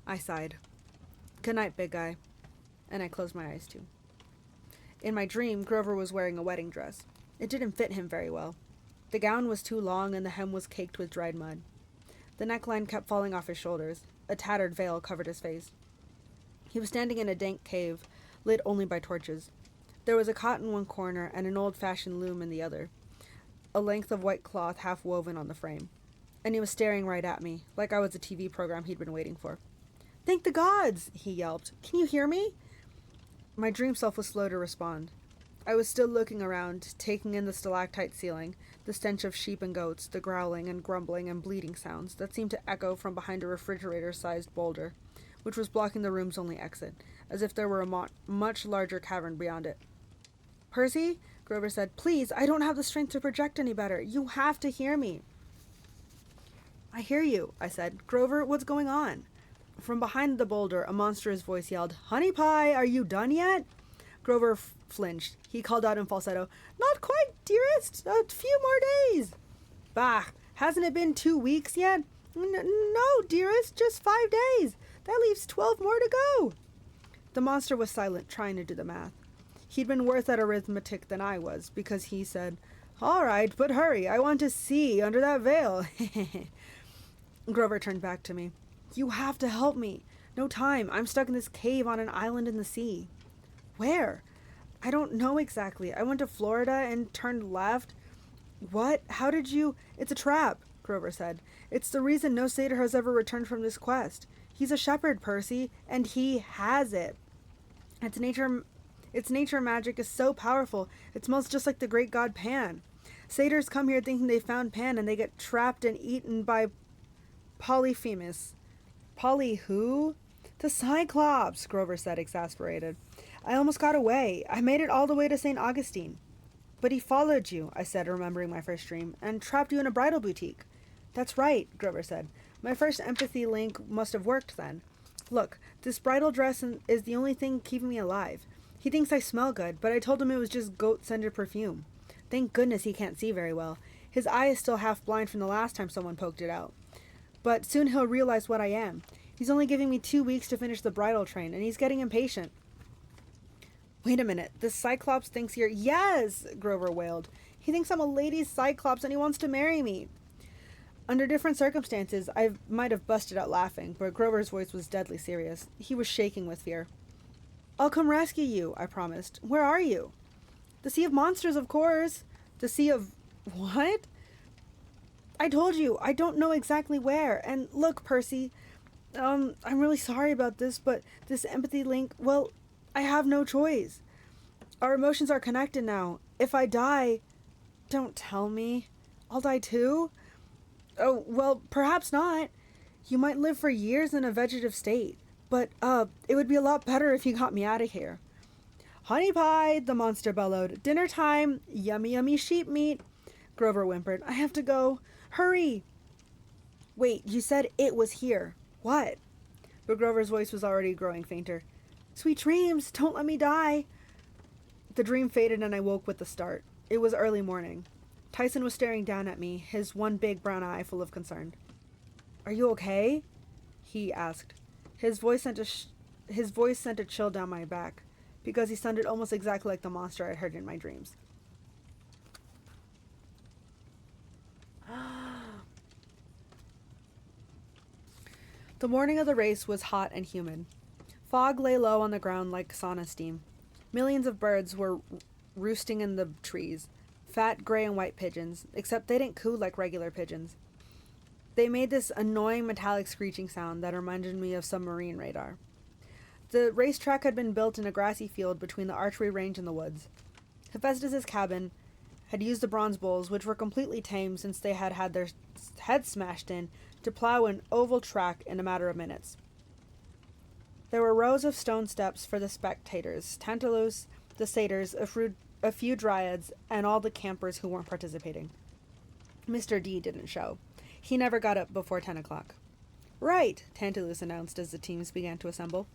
I sighed. "Good night, big guy." And I closed my eyes too. In my dream, Grover was wearing a wedding dress. It didn't fit him very well. The gown was too long and the hem was caked with dried mud. The neckline kept falling off his shoulders. A tattered veil covered his face. He was standing in a dank cave, lit only by torches. There was a cot in one corner and an old-fashioned loom in the other, a length of white cloth half woven on the frame. And he was staring right at me, like I was a TV program he'd been waiting for. "Thank the gods!" he yelped. "Can you hear me?" My dream self was slow to respond. I was still looking around, taking in the stalactite ceiling, the stench of sheep and goats, the growling and grumbling and bleating sounds that seemed to echo from behind a refrigerator-sized boulder, which was blocking the room's only exit, as if there were a much larger cavern beyond it. "Percy," Grover said, "please, I don't have the strength to project any better. You have to hear me." "I hear you," I said. "Grover, what's going on?" From behind the boulder, a monstrous voice yelled, "Honey Pie, are you done yet?" Grover flinched. He called out in falsetto, "Not quite, dearest. A few more days." "Bah, hasn't it been 2 weeks yet?" No, dearest, just 5 days. That leaves 12 more to go." The monster was silent, trying to do the math. He'd been worse at arithmetic than I was, because he said, "All right, but hurry. I want to see under that veil." Grover turned back to me. "You have to help me. No time. I'm stuck in this cave on an island in the sea." "Where?" "I don't know exactly. I went to Florida and turned left." "What? How did you—" "It's a trap," Grover said. "It's the reason no satyr has ever returned from this quest. He's a shepherd, Percy, and he has it. Its nature magic is so powerful, it smells just like the great god Pan. Satyrs come here thinking they found Pan, and they get trapped and eaten by Polyphemus. Polly who? The Cyclops, Grover said, exasperated. I almost got away. I made it all the way to St. Augustine. But he followed you, I said, remembering my first dream, and trapped you in a bridal boutique. That's right, Grover said. My first empathy link must have worked then. Look, this bridal dress is the only thing keeping me alive. He thinks I smell good, but I told him it was just goat-scented perfume. Thank goodness he can't see very well. His eye is still half blind from the last time someone poked it out. But soon he'll realize what I am. He's only giving me 2 weeks to finish the bridal train, and he's getting impatient. Wait a minute, the Cyclops thinks you're— Yes! Grover wailed. He thinks I'm a lady's Cyclops and he wants to marry me. Under different circumstances, I might have busted out laughing, but Grover's voice was deadly serious. He was shaking with fear. I'll come rescue you, I promised. Where are you? The Sea of Monsters, of course. The Sea of— What? I told you, I don't know exactly where. And look, Percy, I'm really sorry about this, but this empathy link, well, I have no choice. Our emotions are connected now. If I die— Don't tell me. I'll die too? Oh, well, perhaps not. You might live for years in a vegetative state. But, it would be a lot better if you got me out of here. Honey pie, the monster bellowed. Dinner time. Yummy, yummy sheep meat. Grover whimpered. I have to go. Hurry. Wait, you said it was here. What? But Grover's voice was already growing fainter. Sweet dreams. Don't let me die. The dream faded and I woke with the start. It was early morning. Tyson was staring down at me, his one big brown eye full of concern. Are you okay? He asked. His voice sent a chill down my back, because he sounded almost exactly like the monster I'd heard in my dreams. The morning of the race was hot and humid. Fog lay low on the ground like sauna steam. Millions of birds were roosting in the trees. Fat gray and white pigeons, except they didn't coo like regular pigeons. They made this annoying metallic screeching sound that reminded me of submarine radar. The racetrack had been built in a grassy field between the archery range and the woods. Hephaestus's cabin had used the bronze bulls, which were completely tame since they had had their heads smashed in, to plow an oval track in a matter of minutes. There were rows of stone steps for the spectators, Tantalus, the satyrs, a few dryads, and all the campers who weren't participating. Mr. D didn't show. He never got up before 10 o'clock. Right, Tantalus announced as the teams began to assemble.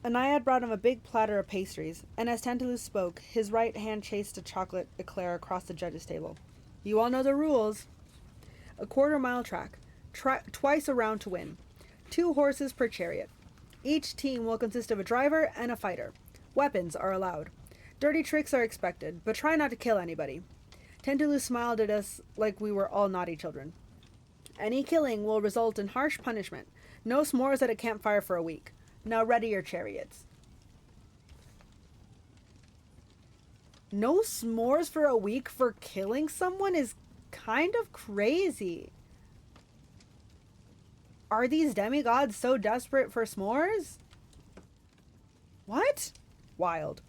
A naiad brought him a big platter of pastries, and as Tantalus spoke, his right hand chased a chocolate eclair across the judge's table. You all know the rules. A quarter-mile track, twice around to win. 2 horses per chariot. Each team will consist of a driver and a fighter. Weapons are allowed. Dirty tricks are expected, but try not to kill anybody. Tantalus smiled at us like we were all naughty children. Any killing will result in harsh punishment. No s'mores at a campfire for a week. Now ready your chariots. No s'mores for a week for killing someone is kind of crazy. Are these demigods so desperate for s'mores? What? Wild.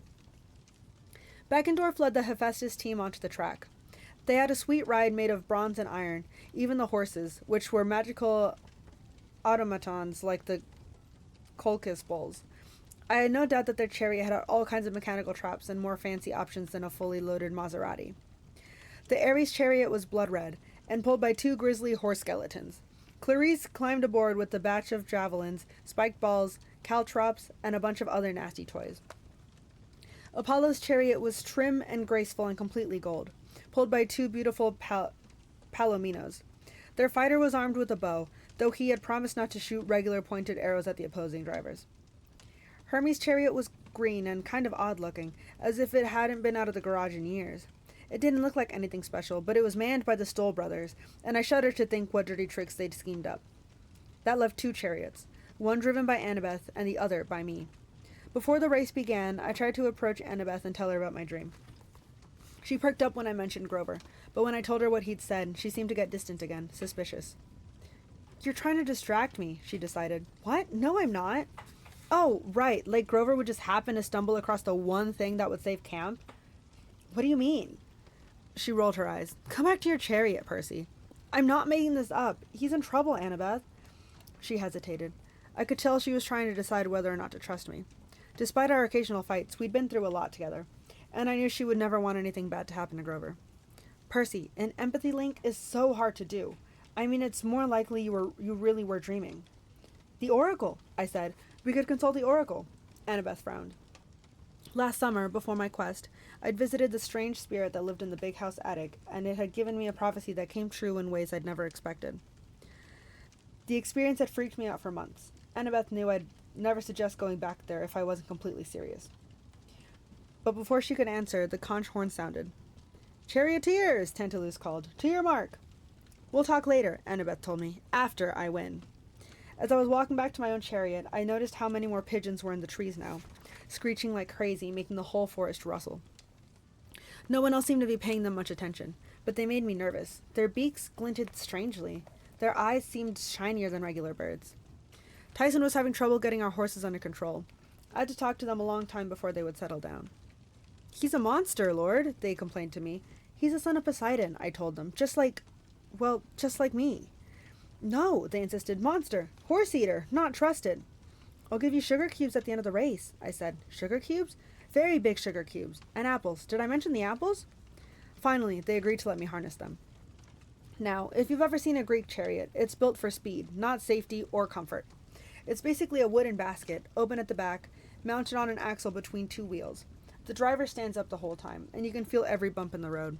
Beckendorf led the Hephaestus team onto the track. They had a sweet ride made of bronze and iron, even the horses, which were magical automatons like the Colchis bulls. I had no doubt that their chariot had all kinds of mechanical traps and more fancy options than a fully loaded Maserati. The Ares chariot was blood red, and pulled by 2 grisly horse skeletons. Clarice climbed aboard with a batch of javelins, spiked balls, caltrops, and a bunch of other nasty toys. Apollo's chariot was trim and graceful and completely gold, pulled by 2 beautiful palominos. Their fighter was armed with a bow, though he had promised not to shoot regular pointed arrows at the opposing drivers. Hermes' chariot was green and kind of odd-looking, as if it hadn't been out of the garage in years. It didn't look like anything special, but it was manned by the Stoll brothers, and I shuddered to think what dirty tricks they'd schemed up. That left 2 chariots, one driven by Annabeth and the other by me. Before the race began, I tried to approach Annabeth and tell her about my dream. She perked up when I mentioned Grover, but when I told her what he'd said, she seemed to get distant again, suspicious. You're trying to distract me, she decided. What? No, I'm not. Oh, right, like Grover would just happen to stumble across the one thing that would save camp? What do you mean? She rolled her eyes. Come back to your chariot, Percy. I'm not making this up. He's in trouble, Annabeth. She hesitated. I could tell she was trying to decide whether or not to trust me. Despite our occasional fights, we'd been through a lot together, and I knew she would never want anything bad to happen to Grover. Percy, an empathy link is so hard to do. I mean, it's more likely you really were dreaming. The Oracle, I said. We could consult the Oracle. Annabeth frowned. Last summer, before my quest, I'd visited the strange spirit that lived in the big house attic, and it had given me a prophecy that came true in ways I'd never expected. The experience had freaked me out for months. Annabeth knew I'd never suggest going back there if I wasn't completely serious. But before she could answer, the conch horn sounded. Charioteers, Tantalus called. To your mark. We'll talk later, Annabeth told me, after I win. As I was walking back to my own chariot, I noticed how many more pigeons were in the trees now, screeching like crazy, making the whole forest rustle. No one else seemed to be paying them much attention, but they made me nervous. Their beaks glinted strangely. Their eyes seemed shinier than regular birds. Tyson was having trouble getting our horses under control. I had to talk to them a long time before they would settle down. He's a monster, Lord, they complained to me. He's a son of Poseidon, I told them, just like me. No, they insisted, monster, horse-eater, not trusted. I'll give you sugar cubes at the end of the race, I said. Sugar cubes? Very big sugar cubes. And apples. Did I mention the apples? Finally, they agreed to let me harness them. Now, if you've ever seen a Greek chariot, it's built for speed, not safety or comfort. It's basically a wooden basket, open at the back, mounted on an axle between two wheels. The driver stands up the whole time, and you can feel every bump in the road.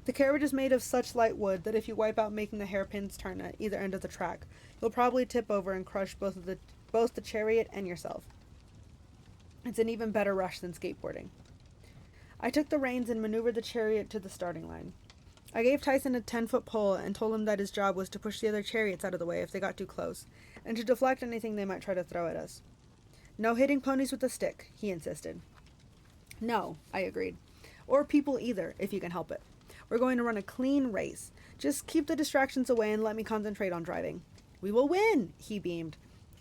The carriage is made of such light wood that if you wipe out making the hairpins turn at either end of the track, you'll probably tip over and crush both the chariot and yourself. It's an even better rush than skateboarding. I took the reins and maneuvered the chariot to the starting line. I gave Tyson a 10-foot pole and told him that his job was to push the other chariots out of the way if they got too close, and to deflect anything they might try to throw at us. No hitting ponies with a stick, he insisted. No, I agreed. Or people either, if you can help it. We're going to run a clean race. Just keep the distractions away and let me concentrate on driving. We will win, he beamed.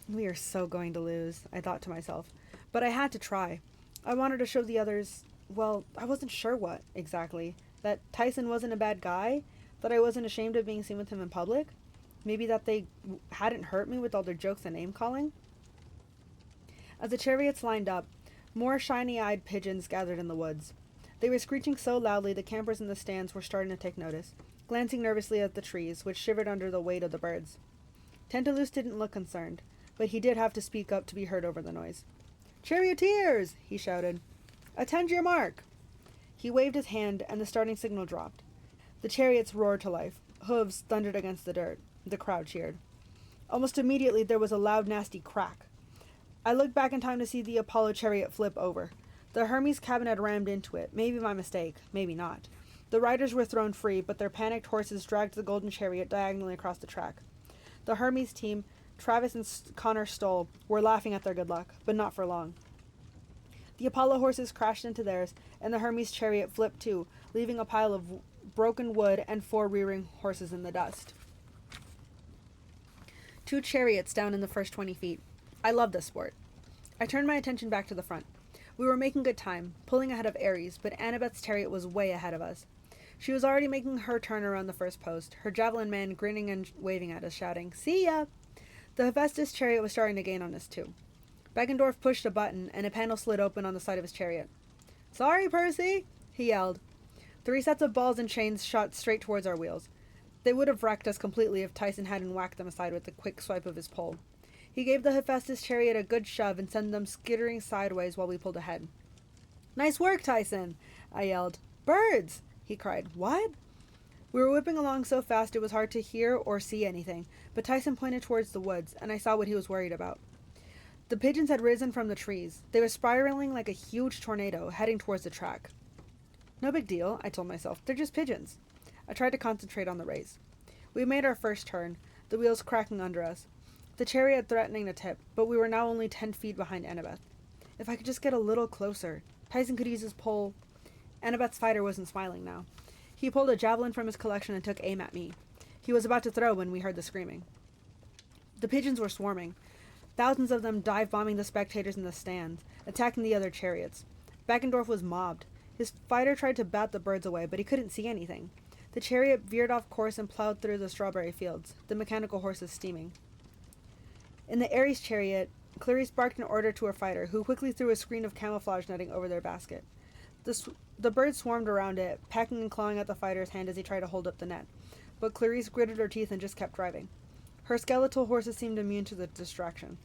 We are so going to lose, I thought to myself. But I had to try. I wanted to show the others, well, I wasn't sure what, exactly. That Tyson wasn't a bad guy? That I wasn't ashamed of being seen with him in public? Maybe that they hadn't hurt me with all their jokes and name-calling? As the chariots lined up, more shiny-eyed pigeons gathered in the woods. They were screeching so loudly the campers in the stands were starting to take notice, glancing nervously at the trees, which shivered under the weight of the birds. Tantalus didn't look concerned, but he did have to speak up to be heard over the noise. Charioteers! He shouted. Attend your mark! He waved his hand, and the starting signal dropped. The chariots roared to life. Hooves thundered against the dirt. The crowd cheered. Almost immediately there was a loud, nasty crack. I looked back in time to see the Apollo chariot flip over. The Hermes cabin had rammed into it. Maybe by mistake. Maybe not. The riders were thrown free, but their panicked horses dragged the golden chariot diagonally across the track. The Hermes team, Travis and Connor Stoll, were laughing at their good luck, but not for long. The Apollo horses crashed into theirs, and the Hermes chariot flipped too, leaving a pile of broken wood and 4 rearing horses in the dust. 2 chariots down in the first 20 feet. I love this sport. I turned my attention back to the front. We were making good time, pulling ahead of Ares, but Annabeth's chariot was way ahead of us. She was already making her turn around the first post, her javelin man grinning and waving at us, shouting, See ya! The Hephaestus chariot was starting to gain on us too. Beckendorf pushed a button, and a panel slid open on the side of his chariot. Sorry, Percy, he yelled. 3 sets of balls and chains shot straight towards our wheels. They would have wrecked us completely if Tyson hadn't whacked them aside with a quick swipe of his pole. He gave the Hephaestus chariot a good shove and sent them skittering sideways while we pulled ahead. Nice work, Tyson, I yelled. Birds, he cried. What? We were whipping along so fast it was hard to hear or see anything, but Tyson pointed towards the woods, and I saw what he was worried about. The pigeons had risen from the trees. They were spiraling like a huge tornado, heading towards the track. No big deal, I told myself. They're just pigeons. I tried to concentrate on the race. We made our first turn, the wheels cracking under us. The chariot threatening to tip, but we were now only 10 feet behind Annabeth. If I could just get a little closer. Tyson could use his pole. Annabeth's fighter wasn't smiling now. He pulled a javelin from his collection and took aim at me. He was about to throw when we heard the screaming. The pigeons were swarming. Thousands of them dive-bombing the spectators in the stands, attacking the other chariots. Beckendorf was mobbed. His fighter tried to bat the birds away, but he couldn't see anything. The chariot veered off course and plowed through the strawberry fields, the mechanical horses steaming. In the Ares chariot, Clarice barked an order to her fighter, who quickly threw a screen of camouflage netting over their basket. The birds swarmed around it, pecking and clawing at the fighter's hand as he tried to hold up the net, but Clarice gritted her teeth and just kept driving. Her skeletal horses seemed immune to the distraction.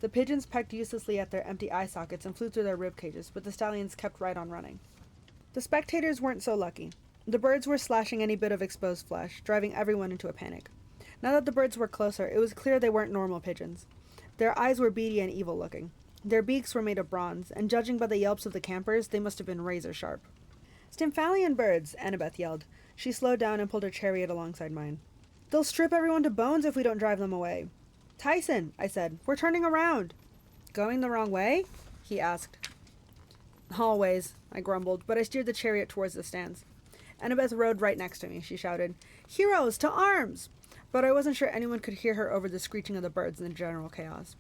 The pigeons pecked uselessly at their empty eye sockets and flew through their rib cages, but the stallions kept right on running. The spectators weren't so lucky. The birds were slashing any bit of exposed flesh, driving everyone into a panic. Now that the birds were closer, it was clear they weren't normal pigeons. Their eyes were beady and evil-looking. Their beaks were made of bronze, and judging by the yelps of the campers, they must have been razor-sharp. "Stymphalian birds!" Annabeth yelled. She slowed down and pulled her chariot alongside mine. "They'll strip everyone to bones if we don't drive them away." "Tyson," I said, "we're turning around." "Going the wrong way?" he asked. "Always," I grumbled, but I steered the chariot towards the stands. Annabeth rode right next to me. She shouted, "Heroes, to arms!" But I wasn't sure anyone could hear her over the screeching of the birds and the general chaos.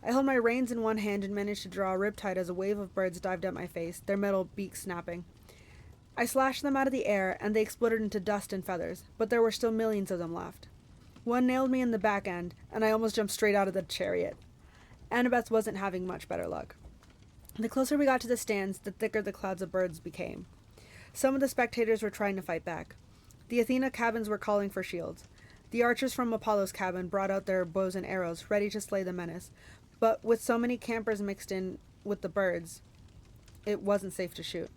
I held my reins in one hand and managed to draw a riptide as a wave of birds dived at my face, their metal beaks snapping. I slashed them out of the air, and they exploded into dust and feathers, but there were still millions of them left. One nailed me in the back end, and I almost jumped straight out of the chariot. Annabeth wasn't having much better luck. The closer we got to the stands, the thicker the clouds of birds became. Some of the spectators were trying to fight back. The Athena cabins were calling for shields. The archers from Apollo's cabin brought out their bows and arrows, ready to slay the menace, but with so many campers mixed in with the birds, it wasn't safe to shoot.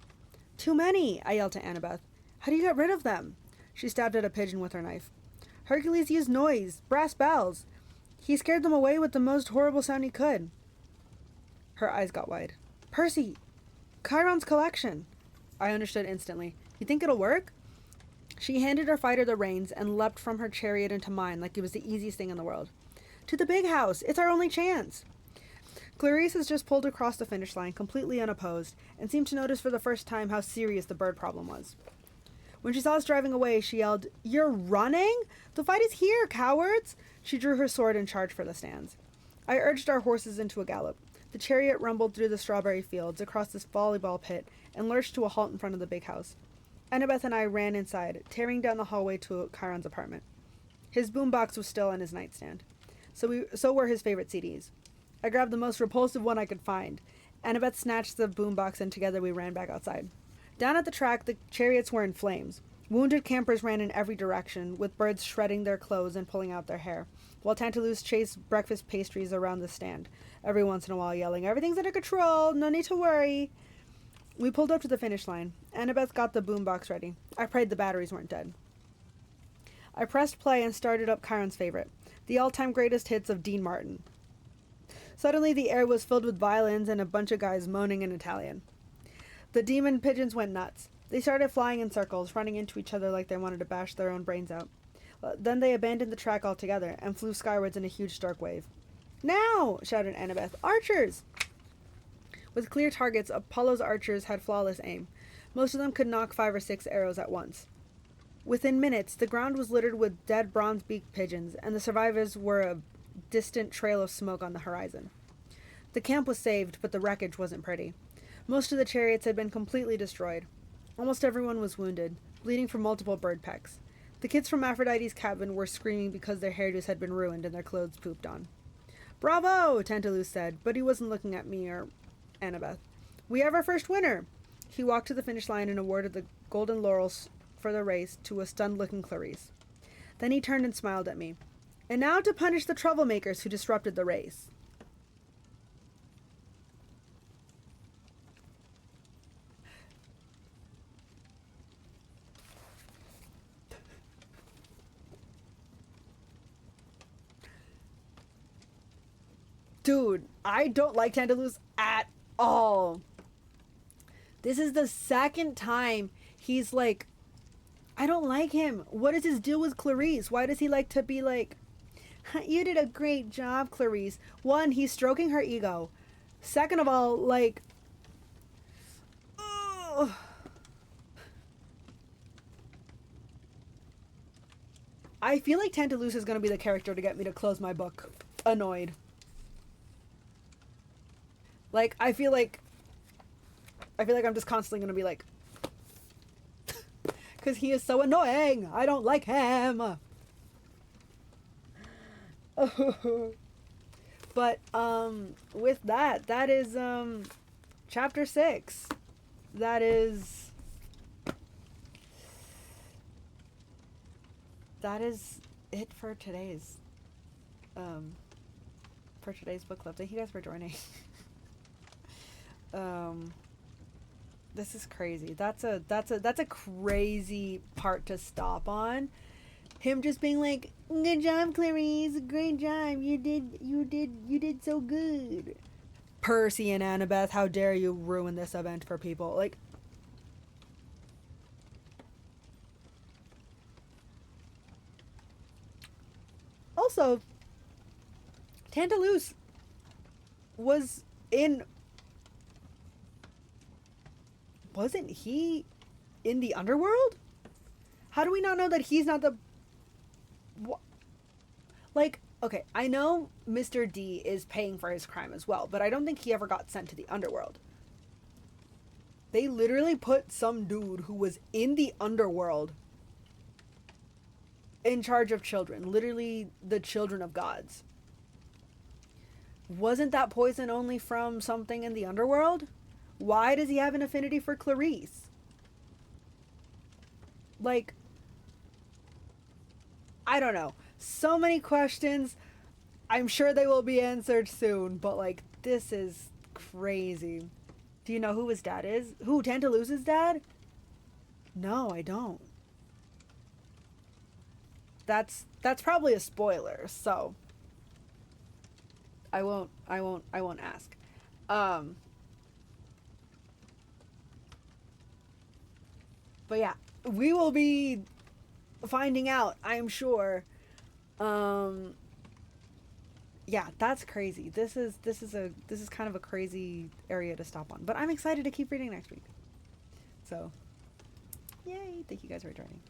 "Too many!" I yelled to Annabeth. "How do you get rid of them?" She stabbed at a pigeon with her knife. "Hercules used noise, brass bells. He scared them away with the most horrible sound he could." Her eyes got wide. "Percy! Chiron's collection!" I understood instantly. "You think it'll work?" She handed her fighter the reins and leapt from her chariot into mine like it was the easiest thing in the world. "To the big house! It's our only chance!" Clarice has just pulled across the finish line, completely unopposed, and seemed to notice for the first time how serious the bird problem was. When she saw us driving away, she yelled, "You're running? The fight is here, cowards!" She drew her sword and charged for the stands. I urged our horses into a gallop. The chariot rumbled through the strawberry fields, across this volleyball pit, and lurched to a halt in front of the big house. Annabeth and I ran inside, tearing down the hallway to Chiron's apartment. His boombox was still on his nightstand. So were his favorite CDs. I grabbed the most repulsive one I could find. Annabeth snatched the boombox, and together we ran back outside. Down at the track, the chariots were in flames. Wounded campers ran in every direction, with birds shredding their clothes and pulling out their hair, while Tantalus chased breakfast pastries around the stand, every once in a while yelling, "Everything's under control, no need to worry." We pulled up to the finish line. Annabeth got the boombox ready. I prayed the batteries weren't dead. I pressed play and started up Chiron's favorite, the all-time greatest hits of Dean Martin. Suddenly the air was filled with violins and a bunch of guys moaning in Italian. The demon pigeons went nuts. They started flying in circles, running into each other like they wanted to bash their own brains out. Then they abandoned the track altogether and flew skywards in a huge dark wave. "Now!" shouted Annabeth. "Archers!" With clear targets, Apollo's archers had flawless aim. Most of them could knock 5 or 6 arrows at once. Within minutes, the ground was littered with dead bronze-beaked pigeons, and the survivors were a distant trail of smoke on the horizon. The camp was saved, but the wreckage wasn't pretty. Most of the chariots had been completely destroyed. Almost everyone was wounded, bleeding from multiple bird pecks. The kids from Aphrodite's cabin were screaming because their hairdos had been ruined and their clothes pooped on. "Bravo!" Tantalus said, but he wasn't looking at me or Annabeth. "We have our first winner!" He walked to the finish line and awarded the golden laurels for the race to a stunned-looking Clarice. Then he turned and smiled at me. "And now to punish the troublemakers who disrupted the race." Dude, I don't like Tantalus at all. This is the second time he's like, I don't like him. What is his deal with Clarice? Why does he like to be like, "You did a great job, Clarice"? One, he's stroking her ego. Second of all, like, ugh. I feel like Tantalus is going to be the character to get me to close my book. Annoyed. Like, I feel like I'm just constantly going to be like, because he is so annoying. I don't like him. But with that, that is chapter 6. That is it for today's book club. Thank you guys for joining. This is crazy. That's a crazy part to stop on. Him just being like, "Good job, Clarice. Great job. You did so good." Percy and Annabeth, how dare you ruin this event for people? Like, also, Tantalus was in... Wasn't he in the underworld? How do we not know that he's not the... Like, okay, I know Mr. D is paying for his crime as well, but I don't think he ever got sent to the underworld. They literally put some dude who was in the underworld in charge of children. Literally the children of gods. Wasn't that poison only from something in the underworld? Why does he have an affinity for Clarice? Like, I don't know. So many questions. I'm sure they will be answered soon, but like, this is crazy. Do you know who his dad is? Who, Tantalus's dad? No, I don't. That's probably a spoiler, so I won't ask. But yeah, we will be finding out, I'm sure. Yeah, that's crazy. This is kind of a crazy area to stop on. But I'm excited to keep reading next week. So, yay! Thank you guys for joining.